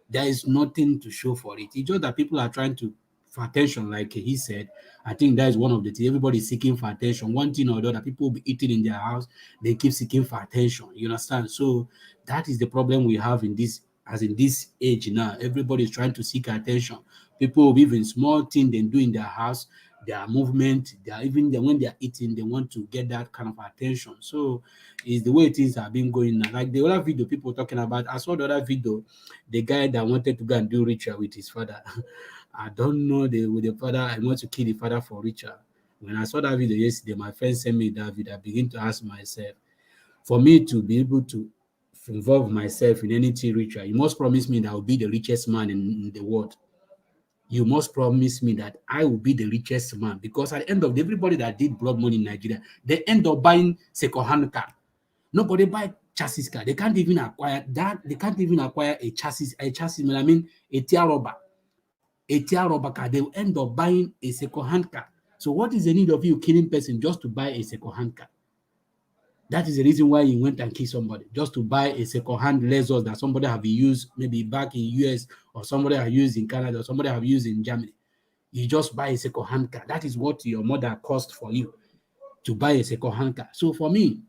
There is nothing to show for it. It's just that people are trying to for attention, like he said. I think that is one of the things. Everybody's seeking for attention. One thing or the other, people will be eating in their house, they keep seeking for attention. You understand? So that is the problem we have in this, as in this age now. Everybody is trying to seek attention. People even small thing they do in their house, their movement, they are even when they are eating, they want to get that kind of attention. So it's the way things have been going now. Like the other video people talking about, I saw the other video, the guy that wanted to go and do ritual with his father. I don't know with the father. I want to kill the father for ritual. When I saw that video yesterday, my friend sent me that video. I begin to ask myself, for me to be able to involve myself in anything ritual, you must promise me that I will be the richest man in the world. You must promise me that I will be the richest man, because at the end of everybody that did blood money in Nigeria, they end up buying second-hand car. Nobody buy chassis car. They can't even acquire that. They can't even acquire a chassis. I mean, a tier rubber car. They will end up buying a second-hand car. So what is the need of you killing person just to buy a second-hand car? That is the reason why you went and killed somebody, just to buy a second-hand Lexus that somebody have used maybe back in US, or somebody have used in Canada, or somebody have used in Germany. You just buy a second-hand car. That is what your mother cost for you to buy a second-hand car. So for me,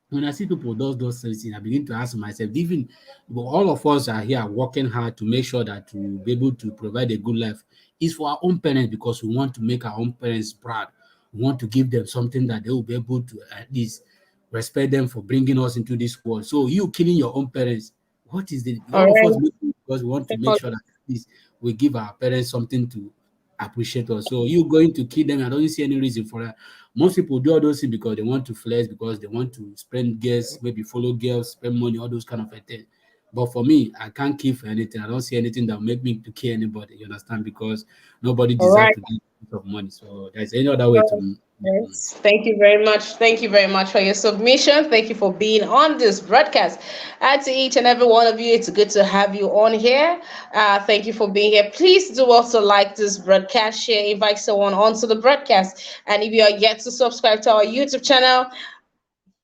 when I see people do those things, I begin to ask myself, even all of us are here working hard to make sure that we'll be able to provide a good life. It's for our own parents, because we want to make our own parents proud. We want to give them something that they will be able to at least respect them for bringing us into this world. So you killing your own parents, what is the All all of right. us make it because we want to make sure that at least we give our parents something to appreciate us. So you going to kill them, I don't see any reason for that. Most people do all those things because they want to flex, because they want to spend girls, maybe follow girls, spend money, all those kind of things. But for me, I can't kill for anything. I don't see anything that will make me to kill anybody. You understand? Because nobody All deserves right. to get a lot of money. So there's any other way to. Yes. Thank you very much. Thank you very much for your submission. Thank you for being on this broadcast. And to each and every one of you, it's good to have you on here. Thank you for being here. Please do also like this broadcast, share, invite someone onto the broadcast. And if you are yet to subscribe to our YouTube channel,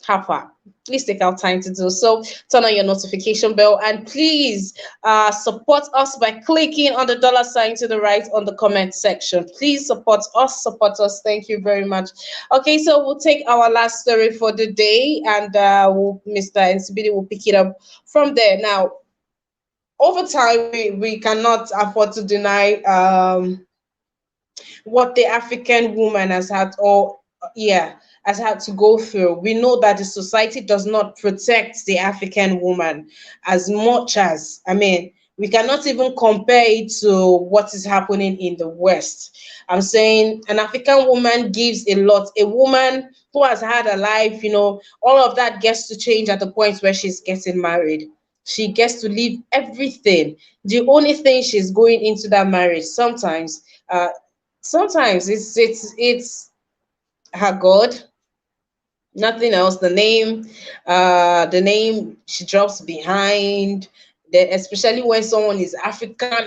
how far? Please take out time to do so. Turn on your notification bell, and please support us by clicking on the dollar sign to the right on the comment section. Please support us. Support us. Thank you very much. Okay, so we'll take our last story for the day, and Mr. NCBD will pick it up from there. Now, over time, we cannot afford to deny what the African woman has had, or has had to go through. We know that the society does not protect the African woman as much as, we cannot even compare it to what is happening in the West. I'm saying an African woman gives a lot. A woman who has had a life, all of that gets to change at the point where she's getting married. She gets to leave everything. The only thing she's going into that marriage sometimes it's her God, nothing else. The name she drops behind. Especially when someone is African,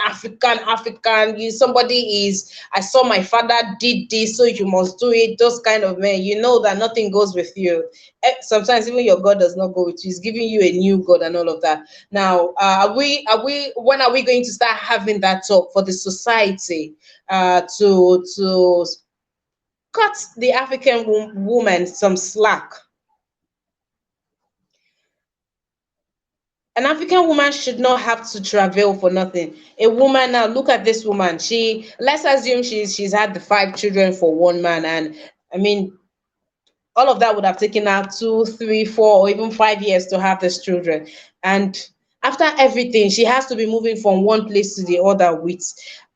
somebody is, I saw my father did this, so you must do it. Those kind of men, you know that nothing goes with you. Sometimes even your God does not go with you. He's giving you a new God and all of that. Now, when are we going to start having that talk for the society to cut the African woman some slack? An African woman should not have to travel for nothing. A woman, now look at this woman. Let's assume she's had the 5 children for one man, and all of that would have taken her 2, 3, 4, or even 5 years to have these children. And after everything, she has to be moving from one place to the other with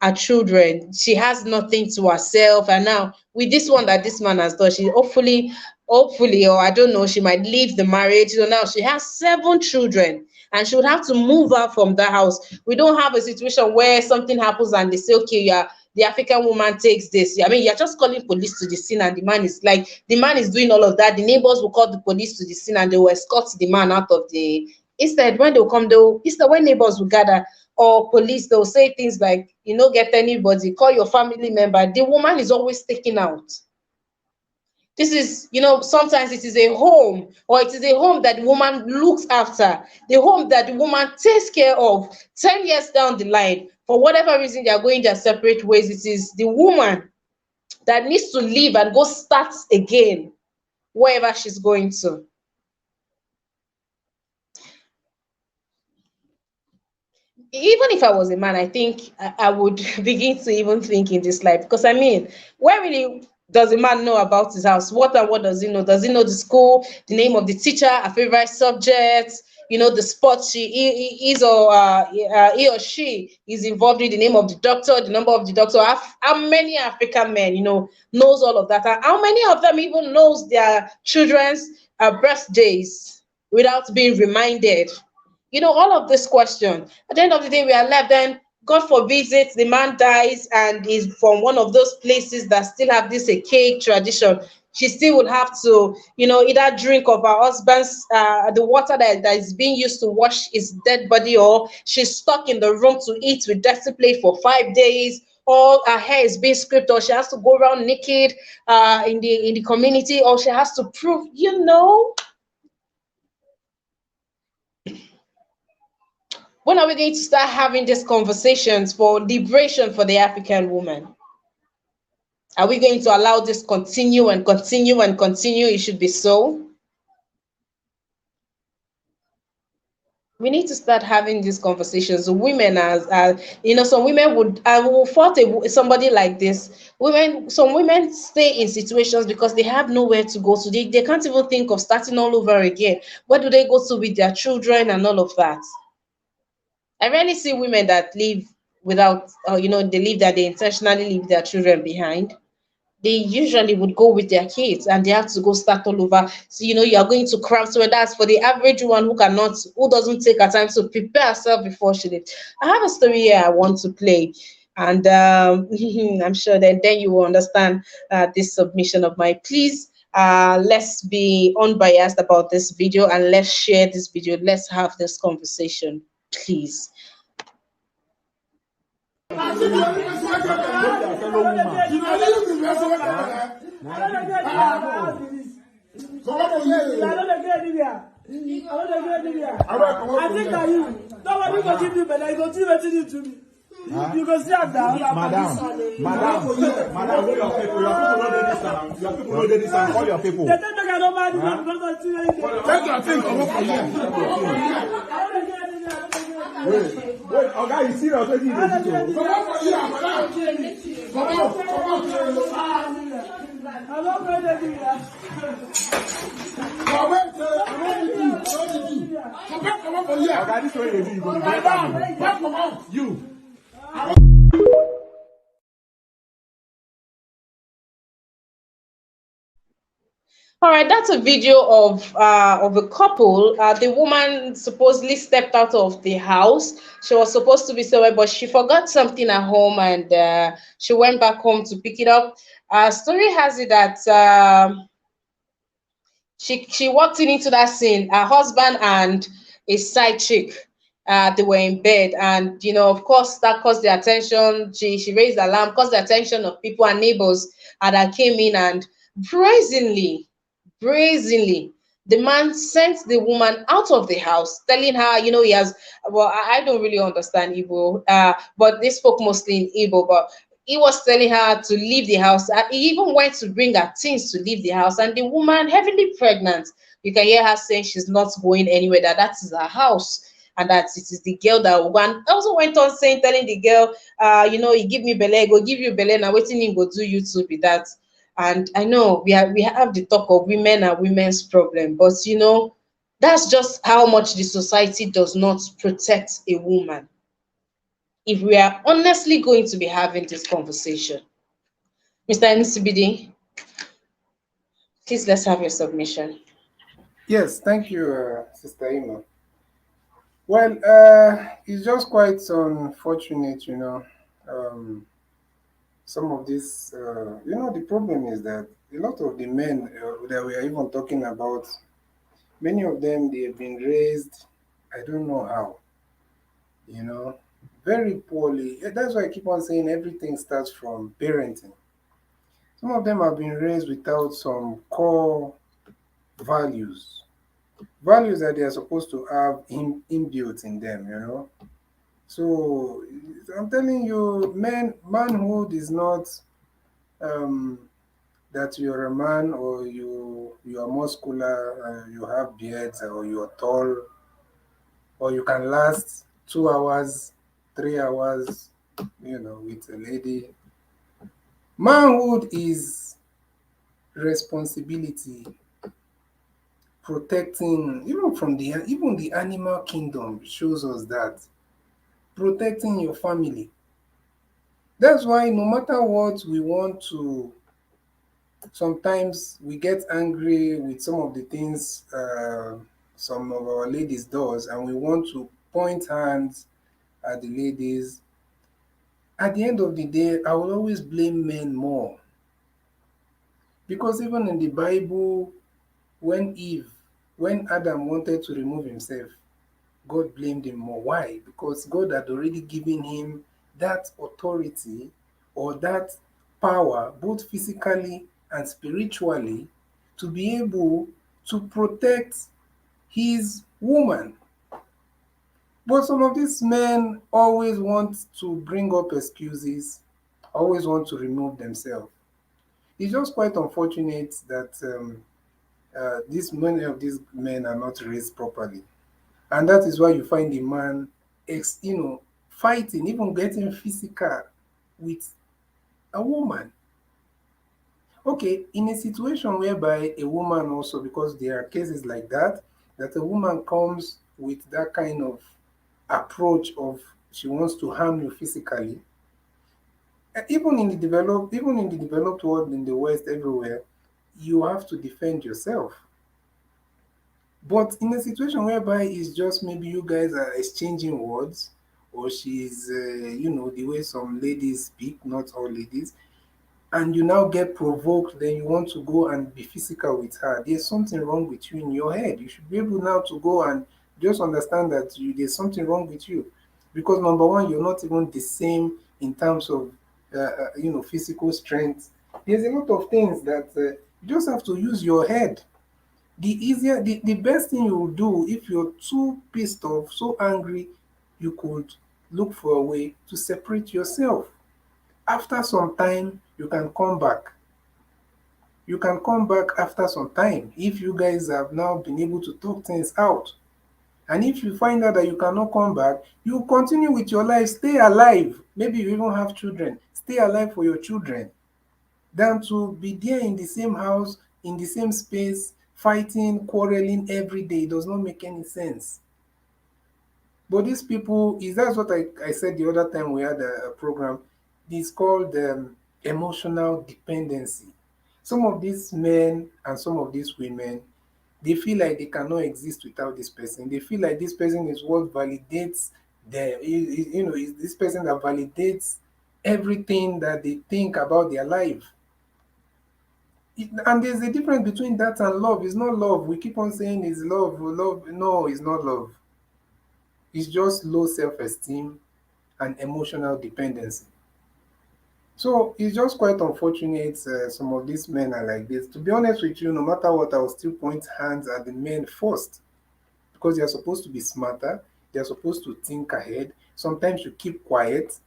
her children. She has nothing to herself. And now with this one that this man has done, she hopefully, or I don't know, she might leave the marriage. So now she has 7 children, and she would have to move out from that house. We don't have a situation where something happens and they say, okay, the African woman takes this. You're just calling police to the scene, and the man is doing all of that. The neighbors will call the police to the scene, and they will escort the man out of the. Instead, when they will come, when neighbors will gather, or police, they'll say things like, you know, get anybody, call your family member. The woman is always taken out. This is, you know, sometimes it is a home, or it is a home that the woman looks after, the home that the woman takes care of. 10 years down the line, for whatever reason, they are going their separate ways. It is the woman that needs to leave and go start again wherever she's going to. Even if I was a man, I think I would begin to even think in this life. Because I mean, where really does a man know about his house? What and what does he know? Does he know the school, the name of the teacher, a favorite subject, you know, the sports is, or he or she is involved in, the name of the doctor, the number of the doctor? How many African men, you know, knows all of that? And how many of them even knows their children's birthdays without being reminded? You know, all of this question. At the end of the day, we are left. Then, God forbid it, the man dies and is from one of those places that still have this a cake tradition. She still would have to, you know, either drink of her husband's the water that is being used to wash his dead body, or she's stuck in the room to eat with dirty plate for 5 days. Or her hair is being scraped, or she has to go around naked in the community, or she has to prove, you know. When are we going to start having these conversations for liberation for the African woman? Are we going to allow this continue and continue and continue? It should be so. We need to start having these conversations. Women, as you know, some women would will fault somebody like this. Some women stay in situations because they have nowhere to go to. They can't even think of starting all over again. Where do they go to with their children and all of that? I rarely see women that live without, you know, they leave that they intentionally leave their children behind. They usually would go with their kids and they have to go start all over. So, you know, you are going to cram. So that's for the average one who doesn't take her time to prepare herself before she leaves. I have a story here I want to play. And I'm sure then you will understand this submission of mine. Please, let's be unbiased about this video and let's share this video. Let's have this conversation, please. I think that you. Nobody go give you better. You go do what you do to me. You go see down. Madam, where your people? Your people know this and all your people. They think I don't mind you because take your thing come up from here. Wait, okay, you serious? What you do? Come on for here, madam. Come on. I'm not going to do that. Come on for here. Okay, this way you go. Come on, you. All right, that's a video of a couple. The woman supposedly stepped out of the house. She was supposed to be somewhere, but she forgot something at home, and she went back home to pick it up. Story has it that she walked into that scene. Her husband and a side chick. They were in bed, and you know, of course, that caused the attention. She raised the alarm, caused the attention of people and neighbors that came in, and brazenly, the man sent the woman out of the house, telling her, you know, he has, well, I don't really understand Igbo, but they spoke mostly in Igbo, but he was telling her to leave the house. He even went to bring her things to leave the house, and the woman, heavily pregnant, you can hear her saying she's not going anywhere, that is her house, and that it is the girl that will go. And also went on saying, telling the girl, you know, he give me belle, go give you belle, now waiting him go do you too be that. And I know we have the talk of women and women's problem, but you know, that's just how much the society does not protect a woman. If we are honestly going to be having this conversation, Mr. NCBD, please let's have your submission. Yes, thank you, Sister Ima. Well, it's just quite unfortunate, you know. Some of this, you know, the problem is that a lot of the men that we are even talking about, many of them, they have been raised, I don't know how, you know, very poorly. That's why I keep on saying everything starts from parenting. Some of them have been raised without some core values, values that they are supposed to have inbuilt in them, you know. So I'm telling you, manhood is not um, that you're a man or you are muscular, you have beards, or you're tall, or you can last 2 hours, 3 hours, you know, with a lady. Manhood is responsibility, protecting, even the animal kingdom shows us that protecting your family. That's why no matter what we want to, sometimes we get angry with some of the things some of our ladies does, and we want to point hands at the ladies. At the end of the day, I will always blame men more, because even in the Bible, when Eve, when Adam wanted to remove himself, God blamed him more. Why? Because God had already given him that authority or that power, both physically and spiritually, to be able to protect his woman. But some of these men always want to bring up excuses, always want to remove themselves. It's just quite unfortunate that many of these men are not raised properly. And that is why you find a man, fighting, even getting physical with a woman. Okay, in a situation whereby a woman also, because there are cases like that, that a woman comes with that kind of approach of she wants to harm you physically, even in the developed world, in the West, everywhere, you have to defend yourself. But in a situation whereby it's just maybe you guys are exchanging words, or she's, the way some ladies speak, not all ladies, and you now get provoked, then you want to go and be physical with her, there's something wrong with you in your head. You should be able now to go and just understand that there's something wrong with you. Because number one, you're not even the same in terms of, physical strength. There's a lot of things that you just have to use your head. The best thing you will do if you're too pissed off, so angry, you could look for a way to separate yourself. After some time, you can come back. You can come back after some time if you guys have now been able to talk things out. And if you find out that you cannot come back, you continue with your life, stay alive. Maybe you even have children. Stay alive for your children than to be there in the same house, in the same space, fighting, quarreling every day. It does not make any sense. But these people, is that's what I said the other time we had a program. It's called emotional dependency. Some of these men and some of these women, they feel like they cannot exist without this person. They feel like this person is what validates them. Is this person that validates everything that they think about their life. And there's a difference between that and love. It's not love. We keep on saying it's love. Love, no, it's not love. It's just low self-esteem and emotional dependency. So it's just quite unfortunate some of these men are like this. To be honest with you, no matter what, I will still point hands at the men first, because they are supposed to be smarter. They are supposed to think ahead. Sometimes you keep quiet.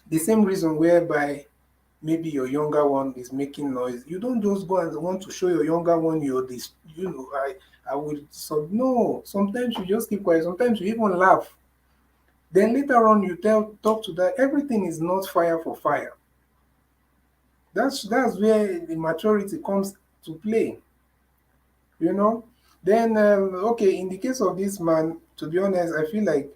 The same reason whereby maybe your younger one is making noise, you don't just go and want to show your younger one you're this, I will, so no, sometimes you just keep quiet. Sometimes you even laugh. Then later on you talk to that. Everything is not fire for fire. That's where the maturity comes to play, you know. Then okay, in the case of this man, to be honest, I feel like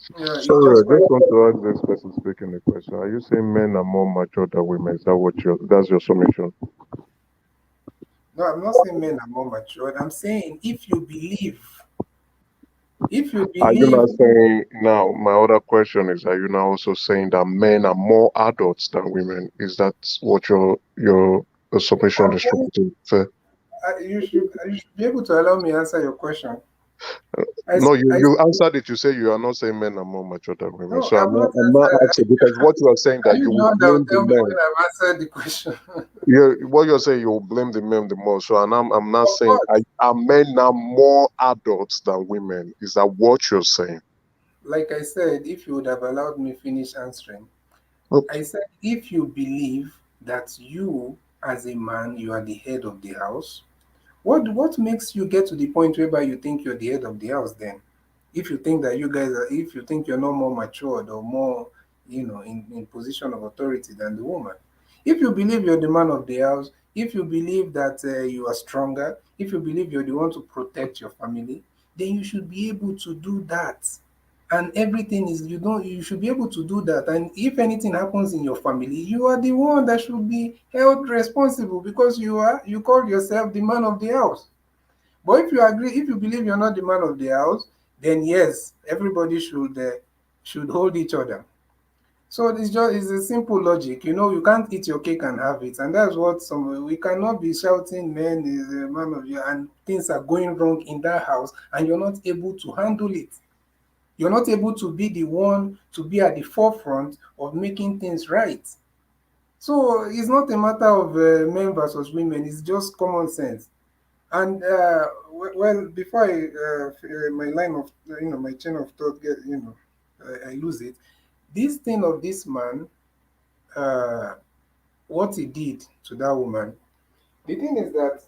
it's Sorry, just I quite. just want to ask this person speaking the question. Are you saying men are more mature than women? Is that that's your summation? No, I'm not saying men are more matured. I'm saying if you Are you believe, not saying now? My other question is: are you now also saying that men are more adults than women? Is that what your summation I'm is trying saying to say? you should be able to allow me answer your question. No, I you answered it. You say you are not saying men are more mature than women. no, So I'm not I'm not asking because what you are saying Are that you you the will one that will blame the tell me men. when I've answered the question? Yeah, what you're saying, you will blame the men the most. So, and I'm not Of saying course. are men now more adults than women? Is that what you're saying? Like I said, if you would have allowed me finish answering, Okay. I said if you believe that you as a man you are the head of the house, what makes you get to the point whereby you think you're the head of the house then? If you think that you guys are, if you think you're not more matured or more, in position of authority than the woman. If you believe you're the man of the house, if you believe that you are stronger, if you believe you're the one to protect your family, then you should be able to do that. And everything is you should be able to do that. And if anything happens in your family, you are the one that should be held responsible because you call yourself the man of the house. But if you believe you're not the man of the house, then yes, everybody should hold each other. So it's a simple logic. You can't eat your cake and have it. And that's what we cannot be shouting man is a man of you and things are going wrong in that house and you're not able to handle it. You're not able to be the one to be at the forefront of making things right. So it's not a matter of men versus women, it's just common sense. And well, before my line of, my chain of thought get, I lose it. This thing of this man, uh, what he did to that woman, the thing is that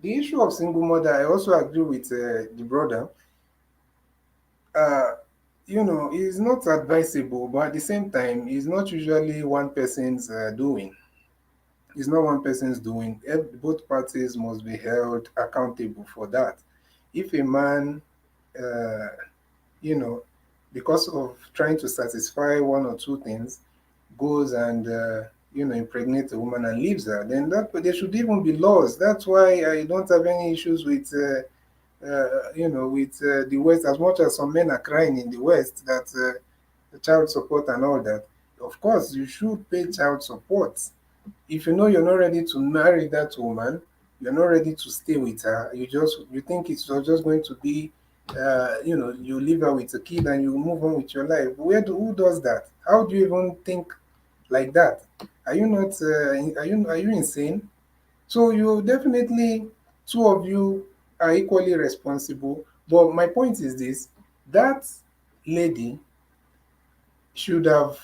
the issue of single mother, I also agree with the brother. Uh, is not advisable, but at the same time, it's not usually one person's doing. It's not one person's doing. Both parties must be held accountable for that. If a man, uh, you know, because of trying to satisfy one or two things, goes and impregnates a woman and leaves her, then that there should even be laws. That's why I don't have any issues with. With the West, as much as some men are crying in the West that child support and all that, of course, you should pay child support. If you know you're not ready to marry that woman, you're not ready to stay with her, you think it's just going to be, you leave her with a kid and you move on with your life. Who does that? How do you even think like that? Are you not? Are you insane? So you definitely, two of you are equally responsible. But my point is this: that lady should have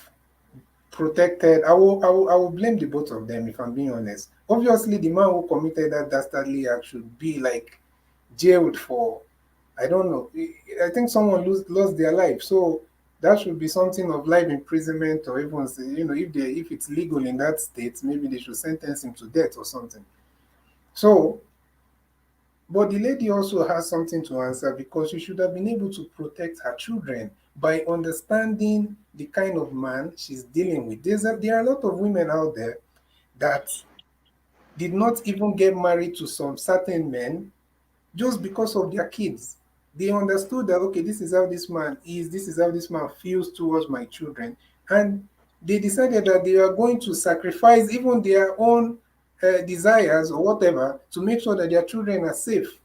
protected. I will blame the both of them if I'm being honest. Obviously, the man who committed that dastardly act should be like jailed for, I don't know. I think someone lost their life. So that should be something of life imprisonment, or even if it's legal in that state, maybe they should sentence him to death or something. So, but the lady also has something to answer because she should have been able to protect her children by understanding the kind of man she's dealing with. There are a lot of women out there that did not even get married to some certain men just because of their kids. They understood that, okay, this is how this man is, this is how this man feels towards my children. And they decided that they are going to sacrifice even their own desires or whatever to make sure that their children are safe.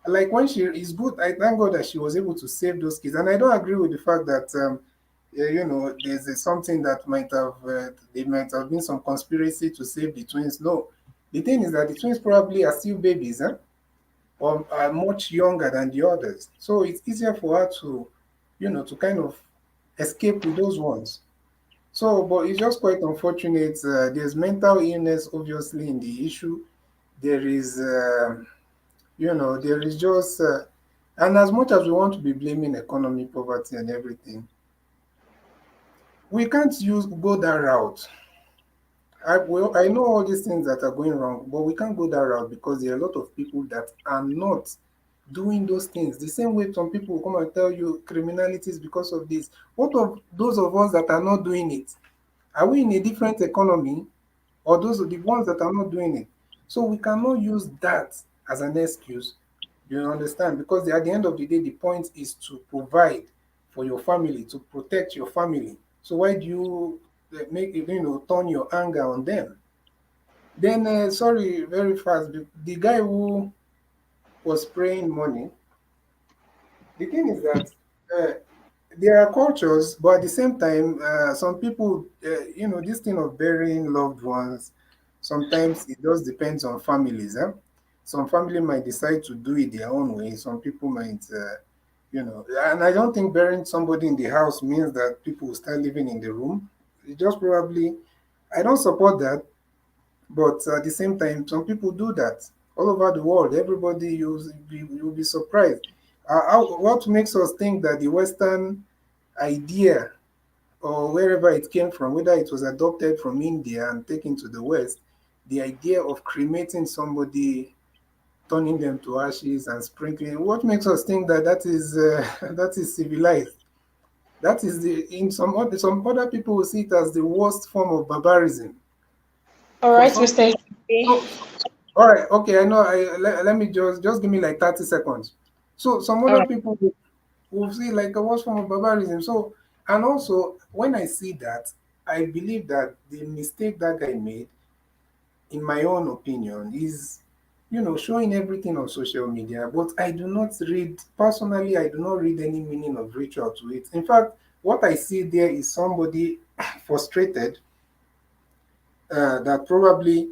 Like when she is good, I thank God that she was able to save those kids. And I don't agree with the fact that, there's something that there might have been some conspiracy to save the twins. No. The thing is that the twins probably are still babies, huh? Or are much younger than the others. So it's easier for her to kind of escape with those ones. So, but it's just quite unfortunate. There's mental illness, obviously, in the issue. There is, there is just, and as much as we want to be blaming economy, poverty, and everything, we can't go that route. I know all these things that are going wrong, but we can't go that route because there are a lot of people that are not doing those things. The same way some people will come and tell you criminality is because of this. What of those of us that are not doing it? Are we in a different economy, or those are the ones that are not doing it? So we cannot use that as an excuse. You understand? Because at the end of the day, the point is to provide for your family, to protect your family. So why do you turn your anger on them? Then, sorry, very fast, the guy who was spraying money, the thing is that there are cultures, but at the same time, some people, this thing of burying loved ones, sometimes it just depends on families. Some family might decide to do it their own way. Some people might, and I don't think burying somebody in the house means that people will start living in the room. It just probably, I don't support that, but at the same time, some people do that all over the world. Everybody, you'll be surprised. What makes us think that the Western idea or wherever it came from, whether it was adopted from India and taken to the West, the idea of cremating somebody, turning them to ashes and sprinkling, what makes us think that that is that is civilized? That is some other people will see it as the worst form of barbarism. All For right, some, Mr. so all right, okay, I know. Let me just give me like 30 seconds. So some All other right. people will see like a worst form of barbarism. So, and also when I see that, I believe that the mistake that guy made, in my own opinion, is showing everything on social media. But I do not read personally. I do not read any meaning of ritual to it. In fact, what I see there is somebody frustrated, that probably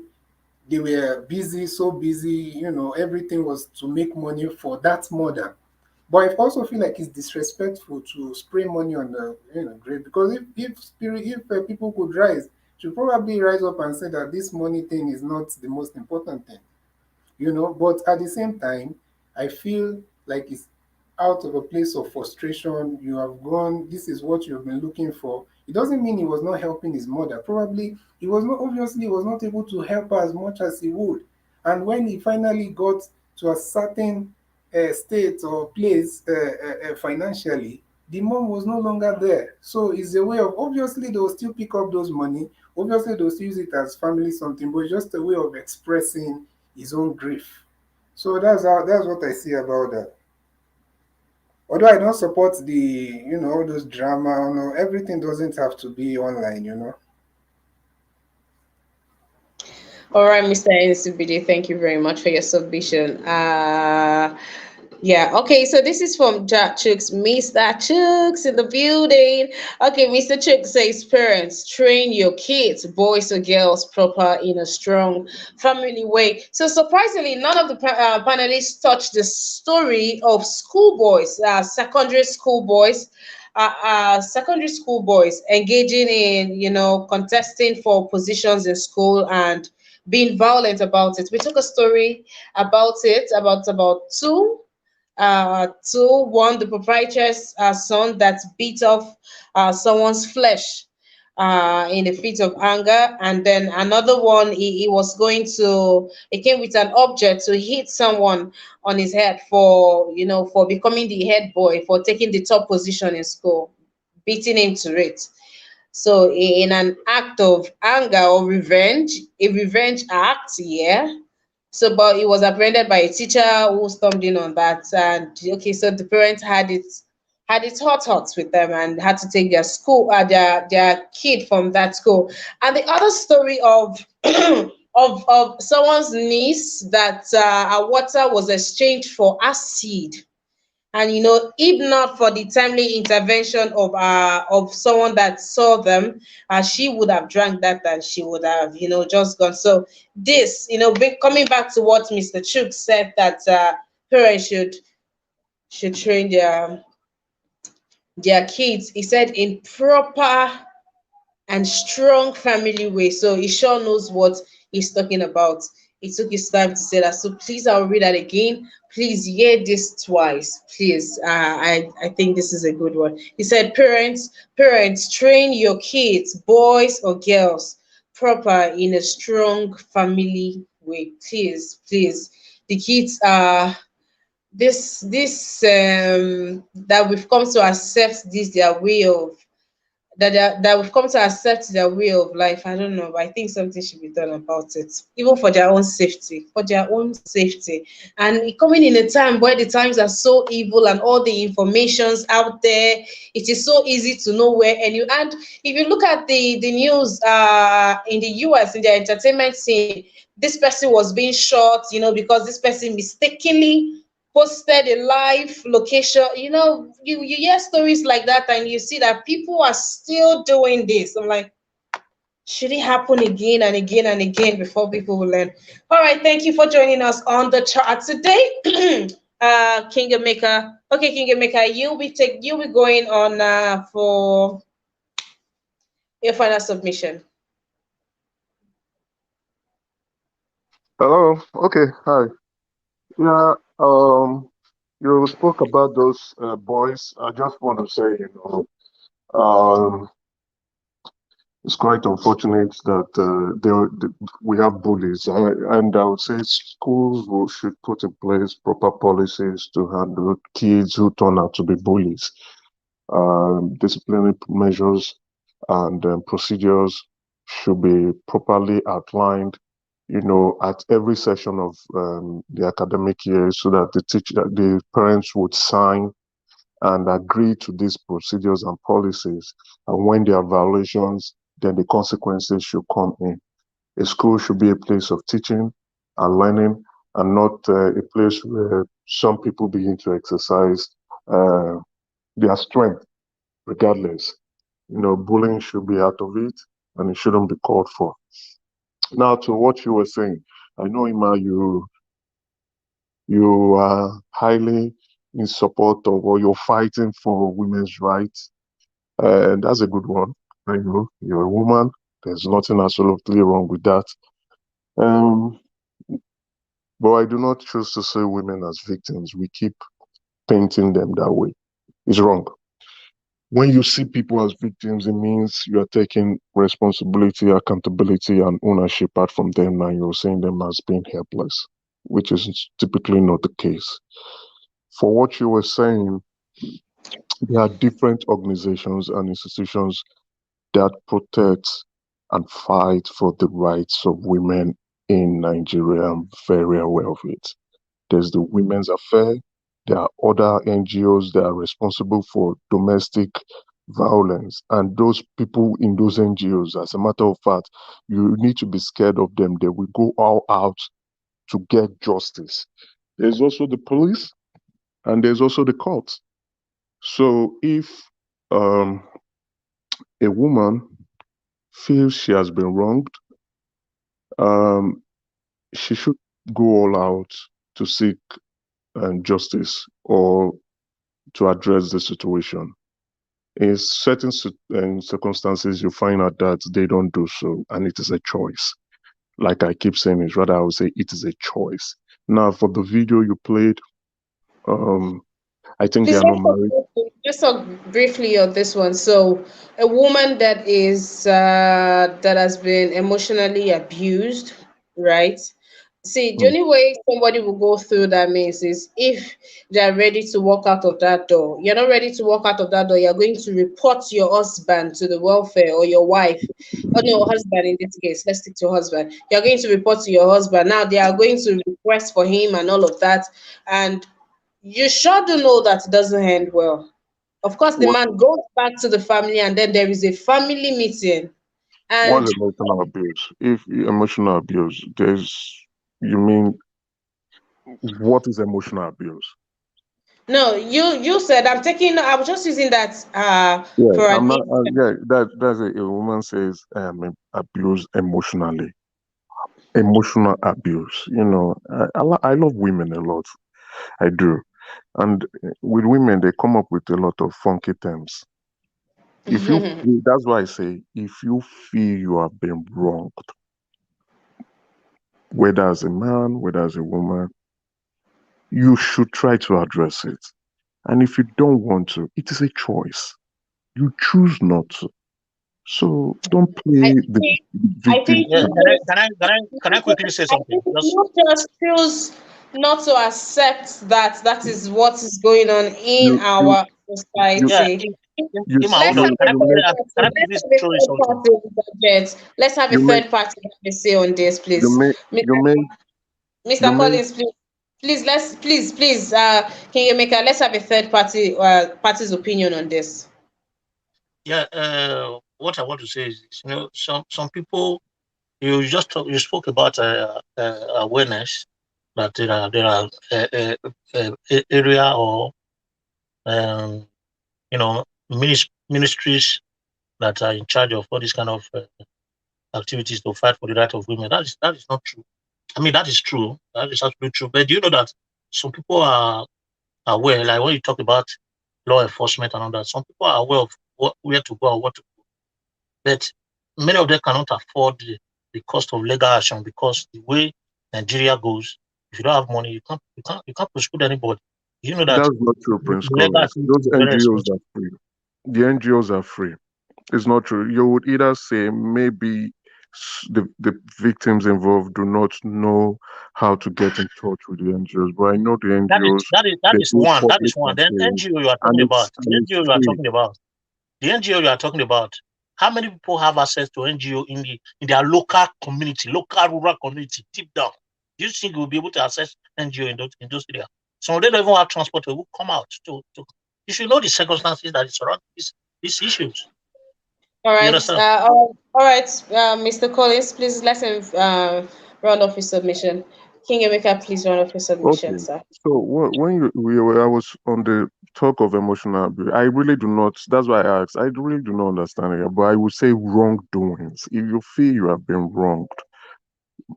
they were busy, so busy, everything was to make money for that mother. But I also feel like it's disrespectful to spray money on the grave, because if people could rise, should probably rise up and say that this money thing is not the most important thing. But at the same time, I feel like it's out of a place of frustration. You have gone, this is what you've been looking for. It doesn't mean he was not helping his mother. Probably he was not, obviously he was not able to help her as much as he would. And when he finally got to a certain state or place financially, the mom was no longer there. So it's a way of, obviously they will still pick up those money. Obviously they'll still use it as family something, but it's just a way of expressing his own grief. So that's what I see about that. Although I don't support the all those drama, everything doesn't have to be online. All right, Mr. NCBD, thank you very much for your submission. Yeah, okay, so this is from Jack Chooks, Mr. Chooks in the building. Okay, Mr. Chooks says, parents, train your kids, boys or girls, proper in a strong family way. So surprisingly, none of the panelists touched the story of schoolboys, secondary school boys engaging in, contesting for positions in school and being violent about it. We took a story about it, about one, the proprietor's son that beat off someone's flesh in a fit of anger, and then another one, he came with an object to hit someone on his head for becoming the head boy, for taking the top position in school, beating him to it. So in an act of anger or revenge, a revenge act, yeah. So, but he was apprehended by a teacher who stormed in on that. And okay, so the parents had it hot with them and had to take their kid from that school. And the other story of of someone's niece that her water was exchanged for acid, and if not for the timely intervention of someone that saw them, she would have drank that and she would have just gone. So this, coming back to what Mr. Chuk said, that parents should train their kids, he said, in proper and strong family way. So he sure knows what he's talking about. He took his time to say that. So please, I'll read that again. Please hear this twice. Please. I think this is a good one. He said, parents, train your kids, boys or girls, proper in a strong family way. Please. The kids are that we've come to accept this their way of that we've come to accept their way of life. I don't know, but I think something should be done about it, even for their own safety, And coming in a time where the times are so evil and all the information's out there, it is so easy to know where and if you look at the news in the US, in the entertainment scene, this person was being shot, because this person mistakenly posted a live location. You hear stories like that, and you see that people are still doing this. I'm like, should it happen again and again and again before people will learn? All right, thank you for joining us on the chat today. King of Maker. Okay, King of Maker, you'll be going on for your final submission. Hello. Okay. Hi. Yeah. You spoke about those boys. I just want to say, it's quite unfortunate that we have bullies, and I would say schools should put in place proper policies to handle kids who turn out to be bullies. Disciplinary measures and procedures should be properly outlined, at every session of the academic year, so that the parents would sign and agree to these procedures and policies. And when there are violations, then the consequences should come in. A school should be a place of teaching and learning, and not a place where some people begin to exercise their strength regardless. Bullying should be out of it, and it shouldn't be called for. Now, to what you were saying, I know, Ima, you are highly in support of, or you're fighting for women's rights, and that's a good one. I know you're a woman. There's nothing absolutely wrong with that. Um, but I do not choose to see women as victims. We keep painting them that way. It's wrong. When you see people as victims, it means you are taking responsibility, accountability, and ownership out from them, and you're seeing them as being helpless, which is typically not the case. For what you were saying, there are different organizations and institutions that protect and fight for the rights of women in Nigeria. I'm very aware of it. There's the Women's Affair. There are other NGOs that are responsible for domestic violence. And those people in those NGOs, as a matter of fact, you need to be scared of them. They will go all out to get justice. There's also the police, and there's also the courts. So if um, a woman feels she has been wronged, um, she should go all out to seek justice or to address the situation. In certain circumstances, you find out that they don't do so, and it is a choice. Like I keep saying, is rather I would say it is a choice. Now, for the video you played, I think they Please are not married. just talk briefly on this one. So, a woman that has been emotionally abused, right? See, the Mm. only way somebody will go through that means is if they are ready to walk out of that door. You're not ready to walk out of that door. You're going to report your husband to the welfare, or your wife. Oh no, husband in this case. Let's stick to husband. You're going to report to your husband. Now they are going to request for him and all of that. And you sure do know that it doesn't end well. Of course, the What man goes back to the family, and then there is a family meeting. was And emotional abuse? If emotional abuse, you mean, what is emotional abuse? no, you said I was just using that Yeah, for an I'm not. instance. Yeah, that's a woman says abused emotionally. Emotional abuse. I love women a lot. I do. And with women, they come up with a lot of funky terms. That's why I say, if you feel you have been wronged, whether as a man, whether as a woman, you should try to address it. And if you don't want to, it is a choice. You choose not to. So don't I play the think I victim. think Yeah, you just can I quickly say I something? think Just you just choose not to accept that is what is going on in You, you, our you, yeah, society. you, Ima, Let's hold have on. you, a you third make, Can I party. Let's quickly have a show you third something? party on the budget. Let's have a you make, third party have a say on this, you please. make, you Mr. make, you Mr. make. Collins, please please can you make let's have a third party's opinion on this. Yeah, what I want to say is, some people, you spoke about awareness. that there are area or ministries that are in charge of all these kind of activities to fight for the right of women. That is not true. I mean, that is true. That is absolutely true. But do you know that some people are aware, like when you talk about law enforcement and all that, some people are aware of where to go and what to do. But many of them cannot afford the cost of legal action, because the way Nigeria goes, if you don't have money, you can't prosecute anybody. You know that That's not true, Prince legal Collins. activity Those is very NGOs expensive. are free. The NGOs are free. It's not true. You would either say maybe the victims involved do not know how to get in touch with the NGOs, but I know the That is NGOs, that is that they is do one. That is public one. Then campaigns, NGO you are and talking about. The it's NGO you are free. talking about. The NGO you are talking about. How many people have access to NGO in their local community, local rural community, deep down? Do you think you will be able to access NGO in those areas? Some of them don't even have transport to come out to. You should know the circumstances that surround these issues. All You right. understand? All right, Mr. Collins, please let him round off his submission. King Emeka, please round off his submission, Okay. sir. So when I was on the talk of emotional abuse, I really do not. That's why I asked. I really do not understand it, but I would say wrongdoings. If you feel you have been wronged,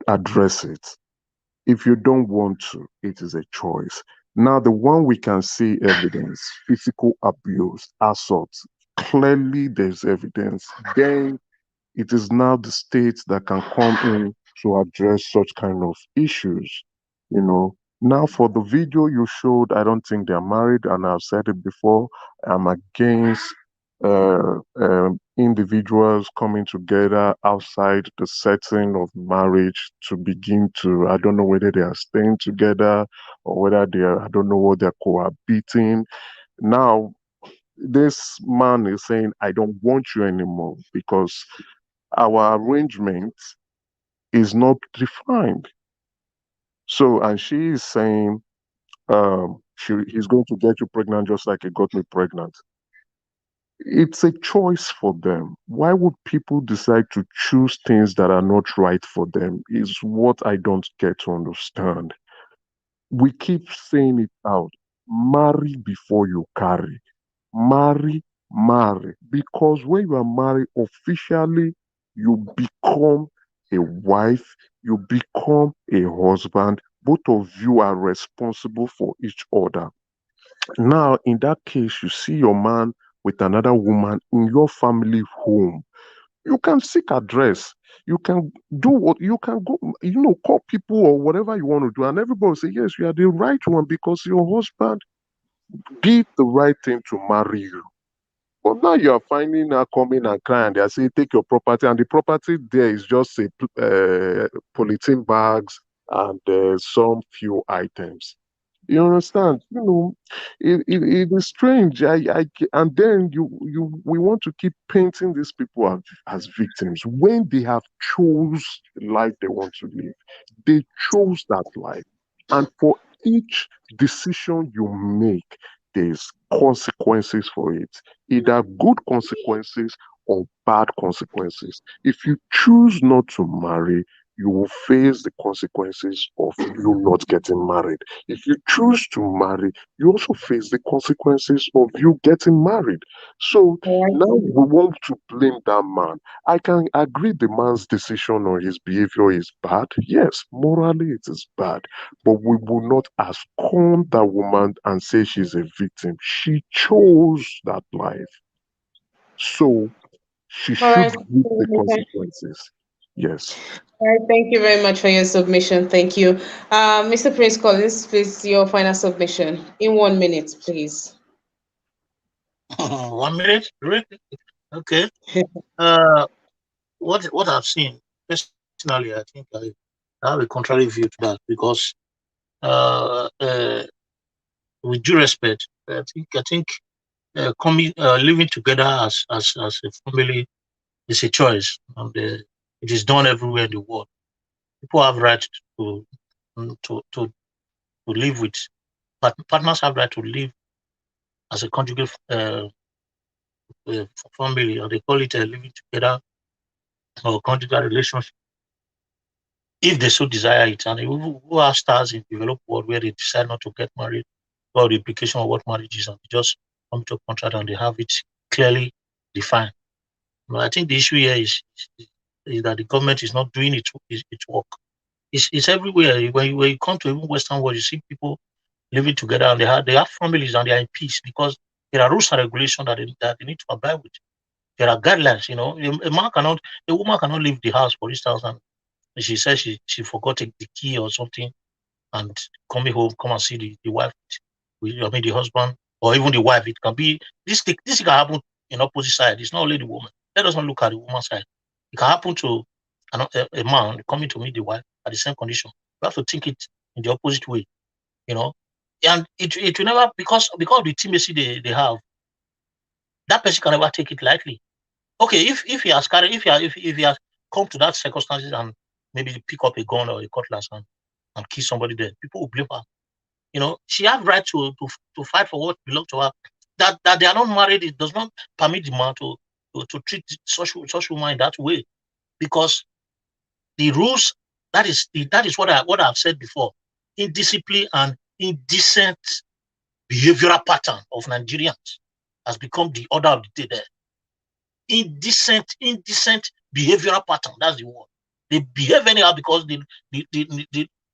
address it. If you don't want to, it is a choice. Now, the one we can see evidence, physical abuse, assault, clearly there's evidence. Then it is now the state that can come in to address such kind of issues. Now for the video you showed, I don't think they're married, and I've said it before. I'm against individuals coming together outside the setting of marriage to begin to, I don't know whether they are staying together or whether I don't know what they're cohabiting. Now, this man is saying, I don't want you anymore because our arrangement is not defined. So, and she is saying, he's going to get you pregnant just like he got me pregnant. It's a choice for them. Why would people decide to choose things that are not right for them? Is what I don't get to understand. We keep saying it out. Marry before you carry. Marry, marry. Because when you are married officially, you become a wife, you become a husband. Both of you are responsible for each other. Now, in that case, you see your man with another woman in your family home. You can seek address. You can do what you can go, call people or whatever you want to do, and everybody will say, yes, you are the right one because your husband did the right thing to marry you. But now you are finding her coming and crying. They are saying, take your property. And the property there is just a polythene bags and some few items. You understand? It is strange. And then we want to keep painting these people as victims when they have chose the life they want to live. They chose that life. And for each decision you make, there's consequences for it, either good consequences or bad consequences. If you choose not to marry, you will face the consequences of you not getting married. If you choose to marry, you also face the consequences of you getting married. So All right. now we want to blame that man. I can agree the man's decision or his behavior is bad. Yes, morally it is bad. But we will not ascon that woman and say she's a victim. She chose that life. So she All should right. reap the consequences. Yes. All right. Thank you very much for your submission. Thank you. Mr. Prince Collins, please, your final submission in 1 minute, please. 1 minute, really? Okay. What I've seen personally, I think I have a contrary view to that, because uh, uh, with due respect, I think coming living together as a family is a choice, and it is done everywhere in the world. People have right to live with, but partners have right to live as a conjugal family, or they call it living together or conjugal relationship. if they so desire it, and who are stars in developed world where they decide not to get married, or the implication of what marriage is, and they just come to a contract and they have it clearly defined. I think the issue here is that the government is not doing its work. It's everywhere. When you come to even Western world, you see people living together and they have families and they are in peace because there are rules and regulations that they need to abide with. There are guidelines. A woman cannot leave the house, for instance, and she says she forgot the key or something, and coming home, come and see the wife, the husband, or even the wife. It can be this can happen in opposite side. It's not only the woman. Let us not look at the woman's side. It can happen to a man coming to meet the wife at the same condition. You have to think it in the opposite way, and it will never, because of the intimacy they have, that person can never take it lightly. Okay, if he has carried, if he has come to that circumstances and maybe pick up a gun or a cutlass and kill somebody there, people will blame her. She has right to fight for what belongs to her. That they are not married, it does not permit the man to treat such woman in that way, because the rules, that is what I've said before. Indiscipline and indecent behavioral pattern of Nigerians has become the order of the day there. Indecent behavioral pattern, that's the word. They behave anyhow because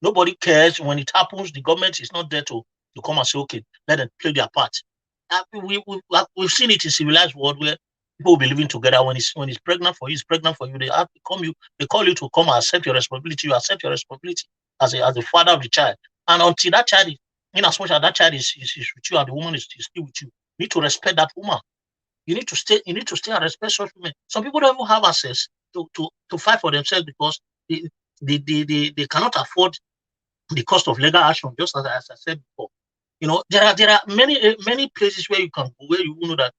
nobody cares. When it happens, the government is not there to come and say, okay, let them play their part. We've seen it in civilized world where people will be living together. When he's pregnant for you, he's pregnant for you. They call you to come and accept your responsibility. You accept your responsibility as a father of the child. And until that child in as much as that child is with you and the woman is still with you need to respect that woman. You need to stay and respect such women. Some people don't even have access to fight for themselves because they cannot afford the cost of legal action, just as I said before. There are many places where you can go where you know that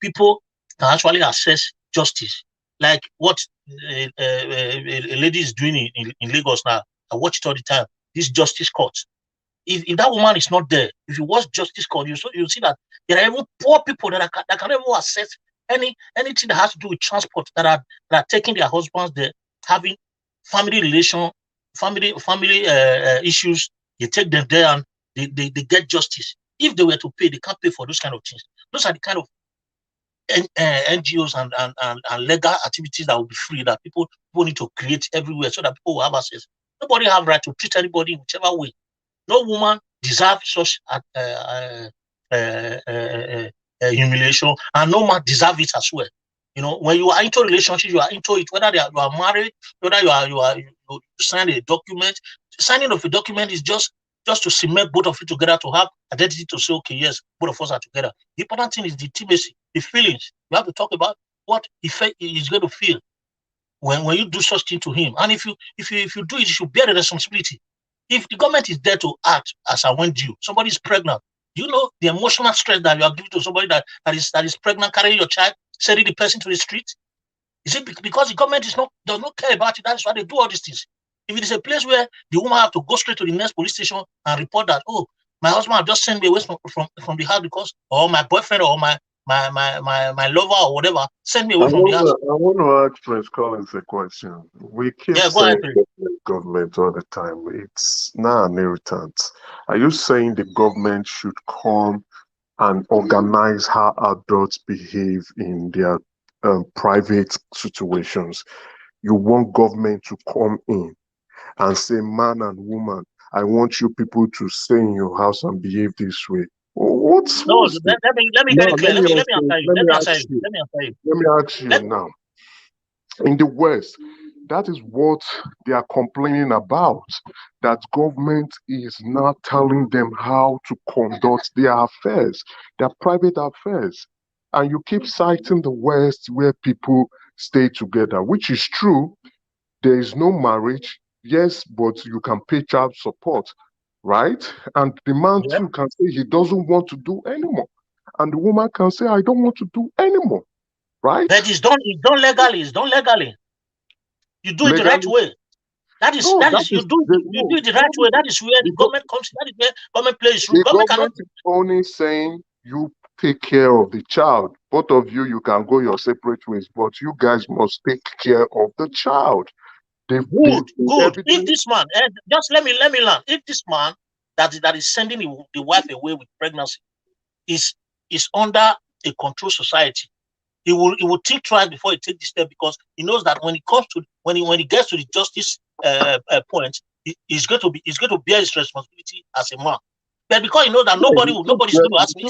people can actually access justice, like what a lady is doing in Lagos now. I watch it all the time. This justice court. If that woman is not there, if you watch justice court, you see that there are even poor people that can even access anything that has to do with transport, that are taking their husbands there, having family issues. They take them there and they get justice. If they were to pay, they can't pay for those kind of things. Those are the kind of NGOs and legal activities that will be free, that people need to create everywhere so that people will have access. Nobody have right to treat anybody in whichever way. No woman deserves such humiliation, and no man deserves it as well. When you are into a relationship, you are into it, whether you are married, whether you sign a document. Signing of a document is just to cement both of you together, to have identity, to say, okay, yes, both of us are together. The important thing is the intimacy, the feelings. You have to talk about what effect he's going to feel when you do such thing to him. And if you do it, you should bear the responsibility. If the government is there to act as I went due, somebody is pregnant, you know the emotional stress that you are giving to somebody that is pregnant, carrying your child, sending the person to the street. Is it because the government does not care about it? That's why they do all these things. If it is a place where the woman have to go straight to the next police station and report that, oh, my husband have just sent me away from the house because, or my boyfriend or my lover or whatever send me away from the house. I want to ask Prince Collins a question. We keep saying government all the time. It's now an irritant. Are you saying the government should come and organize how adults behave in their private situations? You want government to come in and say, man and woman, I want you people to stay in your house and behave this way. Let me get it clear. Let me answer you. Let me ask you now. In the West, that is what they are complaining about, that government is not telling them how to conduct their affairs, their private affairs. And you keep citing the West where people stay together, which is true. There is no marriage, yes, but you can pay child support, right? And the man too can say he doesn't want to do anymore. And the woman can say, I don't want to do anymore, right? But it's done legally. You do it the right way. You do it the right way. That is where the government comes. That is where government plays role. The government is only saying you take care of the child. Both of you can go your separate ways, but you guys must take care of the child. Good. If everything. this man, just let me learn. If this man that is sending the wife away with pregnancy is under a control society, he will think twice before he takes the step, because he knows that when he gets to the justice point, he's going to bear his responsibility as a man. But because he knows that nobody's going to ask me, he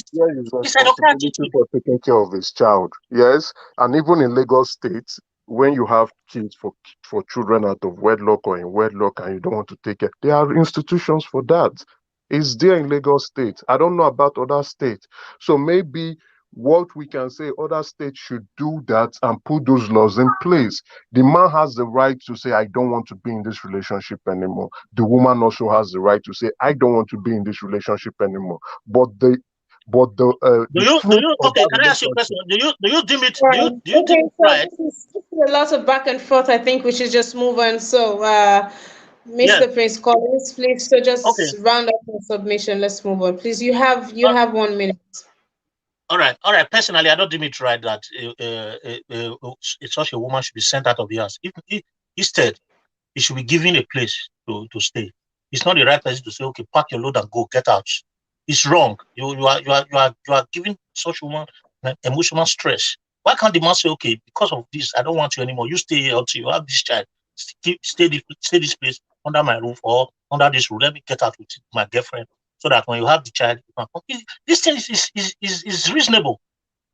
said, okay, responsibility for taking care of his child. Yes, and even in Lagos State, when you have kids for children out of wedlock or in wedlock and you don't want to take care, there are institutions for that. It's there in Lagos State. I don't know about other states. So maybe what we can say, other states should do that and put those laws in place. The man has the right to say, I don't want to be in this relationship anymore. The woman also has the right to say, I don't want to be in this relationship anymore. But the okay, can I ask you a question? Do you deem it right? This is a lot of back and forth. I think we should just move on. So Mr. Prince Collins, please, so just round up the submission. Let's move on. Please, you have 1 minute. All right. Personally, I don't deem it right that such a woman should be sent out of the house. Instead, he should be given a place to stay. It's not the right place to say, okay, pack your load and go, get out. It's wrong. You are giving such a woman emotional stress. Why can't the man say, okay, because of this, I don't want you anymore. You stay here until you have this child. Stay this place under my roof or under this roof. Let me get out with my girlfriend, so that when you have the child, this thing is reasonable.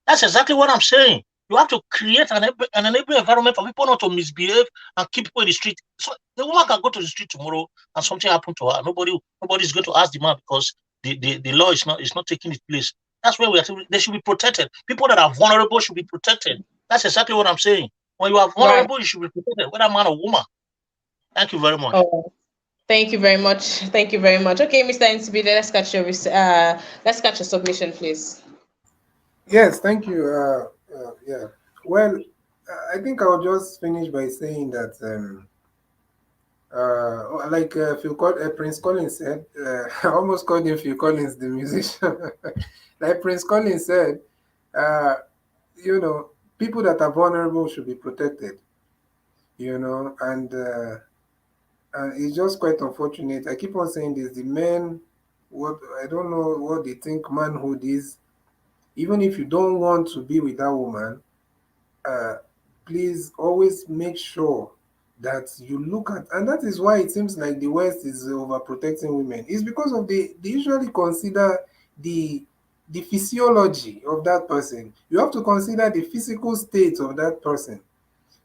That's exactly what I'm saying. You have to create an enabling environment for people not to misbehave and keep people in the street. So the woman can go to the street tomorrow and something happen to her. Nobody's going to ask the man, because the law is not taking its place. That's where they should be protected. People that are vulnerable should be protected. That's exactly what I'm saying. When you are vulnerable, you should be protected, whether man or woman. Thank you very much. Thank you very much. Thank you very much. Okay, Mr. Nsibide, let's catch your submission, please. Yes, thank you. Yeah. Well, I think I'll just finish by saying that, like Prince Collins said, I almost called him Phil Collins, the musician. Like Prince Collins said, people that are vulnerable should be protected. And it's just quite unfortunate. I keep on saying this: the men, I don't know what they think manhood is. Even if you don't want to be with that woman, please always make sure that you look at, and that is why it seems like the West is overprotecting women. It's because of they usually consider the physiology of that person. You have to consider the physical state of that person.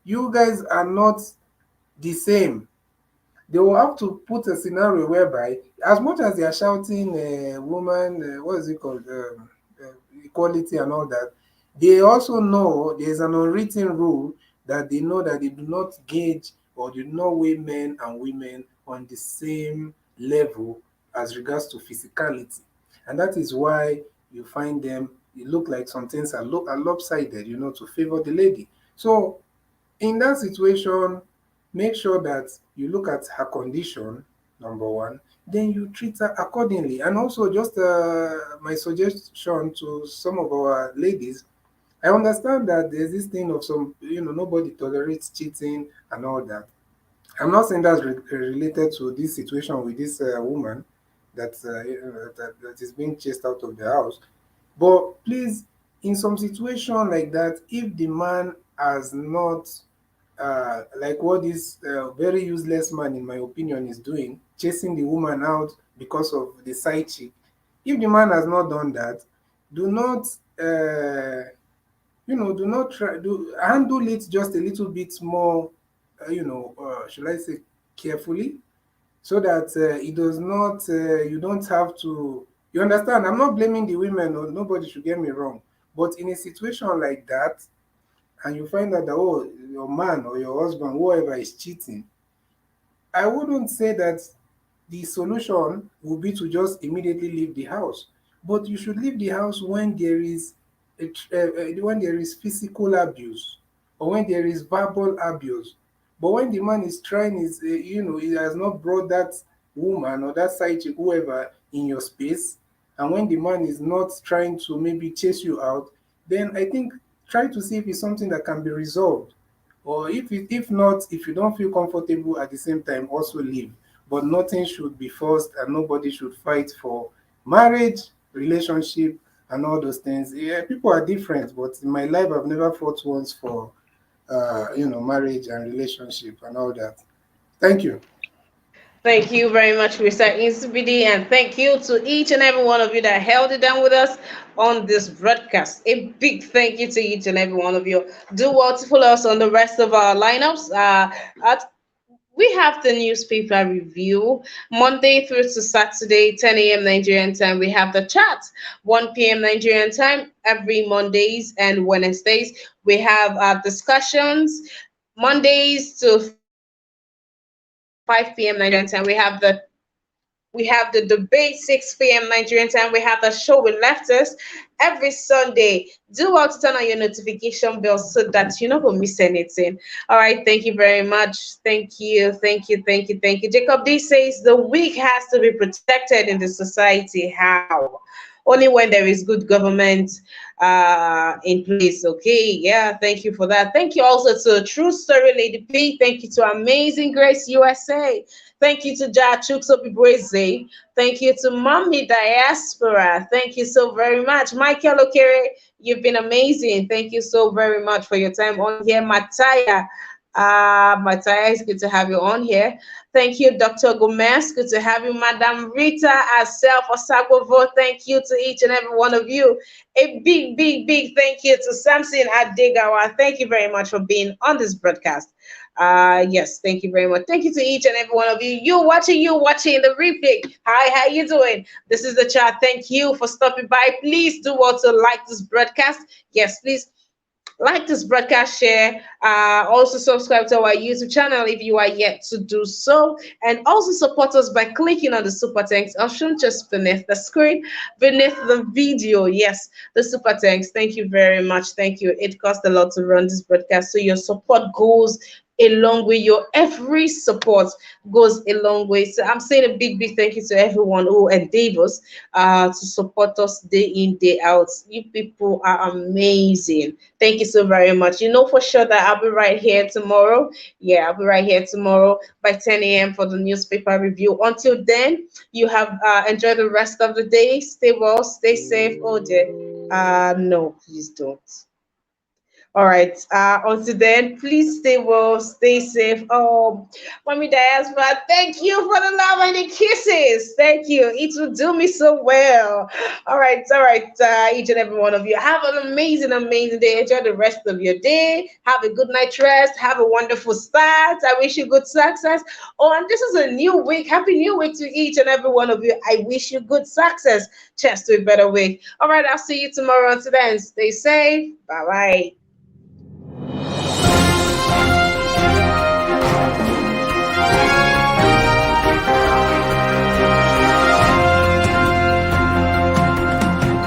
You guys are not the same. They will have to put a scenario whereby, as much as they are shouting, woman, what is it called, equality and all that, they also know there's an unwritten rule that they know that they do not gauge or do not weigh men and women on the same level as regards to physicality. And that is why you find them, it look like some things are lopsided, to favor the lady. So in that situation, make sure that you look at her condition, number one, then you treat her accordingly. And also, just my suggestion to some of our ladies, I understand that there's this thing of some, nobody tolerates cheating and all that. I'm not saying that's related to this situation with this woman that is being chased out of the house. But please, in some situation like that, if the man has not, like what this very useless man, in my opinion, is doing, chasing the woman out because of the side chick, if the man has not done that, do not, do not handle it just a little bit more, should I say, carefully, so that it does not, you don't have to, you understand? I'm not blaming the women, or nobody should get me wrong, but in a situation like that, and you find out that, oh, your man or your husband, whoever, is cheating, I wouldn't say that the solution would be to just immediately leave the house. But you should leave the house when there is when there is physical abuse or when there is verbal abuse. But when the man is trying, he has not brought that woman or that side chick, whoever, in your space, and when the man is not trying to maybe chase you out, then I think try to see if it's something that can be resolved. Or if not, if you don't feel comfortable at the same time, also leave. But nothing should be forced, and nobody should fight for marriage, relationship, and all those things. Yeah, people are different, but in my life, I've never fought once for, marriage and relationship and all that. Thank you. Thank you very much, Mr. Insubidi, and thank you to each and every one of you that held it down with us on this broadcast. A big thank you to each and every one of you. Do well to follow us on the rest of our lineups. At we have the newspaper review Monday through to Saturday, 10 a.m. Nigerian time. We have the chat, 1 p.m. Nigerian time, every Mondays and Wednesdays. We have discussions Mondays to 5 p.m. Nigerian time. We have the debate 6 p.m. Nigerian time. We have the show with lefters every Sunday. Do well to turn on your notification bell so that you're not going to miss anything. All right. Thank you very much. Thank you. Jacob D says the weak has to be protected in the society. How? Only when there is good government in place. Okay. Yeah. Thank you for that. Thank you also to True Story Lady P. Thank you to Amazing Grace USA. Thank you to Ja Chukso Bibweze. Thank you to Mommy Diaspora. Thank you so very much. Michael Okere, you've been amazing. Thank you so very much for your time on here. Mataya. Mataya, it's good to have you on here. Thank you, Dr. Gomez. Good to have you, Madam Rita herself, Osagovo. Thank you to each and every one of you. A big thank you to Samson Adegawa. Thank you very much for being on this broadcast. Yes, thank you very much. Thank you to each and every one of you. You watching the replay. Hi, how you doing? This is the chat. Thank you for stopping by. Please do also like this broadcast. Yes, please like this broadcast, share, also subscribe to our YouTube channel if you are yet to do so, and also support us by clicking on the super thanks option just beneath the screen, beneath the video. Yes, the super thanks. Thank you very much. Thank you. It costs a lot to run this broadcast, so your support goes a long way. Your every support goes a long way. So I'm saying a big thank you to everyone who endeavors to support us day in, day out. You people are amazing. Thank you so very much. You know for sure that I'll be right here tomorrow. Yeah, I'll be right here tomorrow by 10 a.m. for the newspaper review. Until then, you have enjoy the rest of the day. Stay well, stay safe. Oh dear. No, please don't. All right. Until then, please stay well, stay safe. Oh, Mommy Diaspora, thank you for the love and the kisses. Thank you. It will do me so well. All right. Each and every one of you. Have an amazing day. Enjoy the rest of your day. Have a good night rest. Have a wonderful start. I wish you good success. Oh, and this is a new week. Happy New Week to each and every one of you. I wish you good success. Cheers to a better week. All right. I'll see you tomorrow. Until then, stay safe. Bye bye.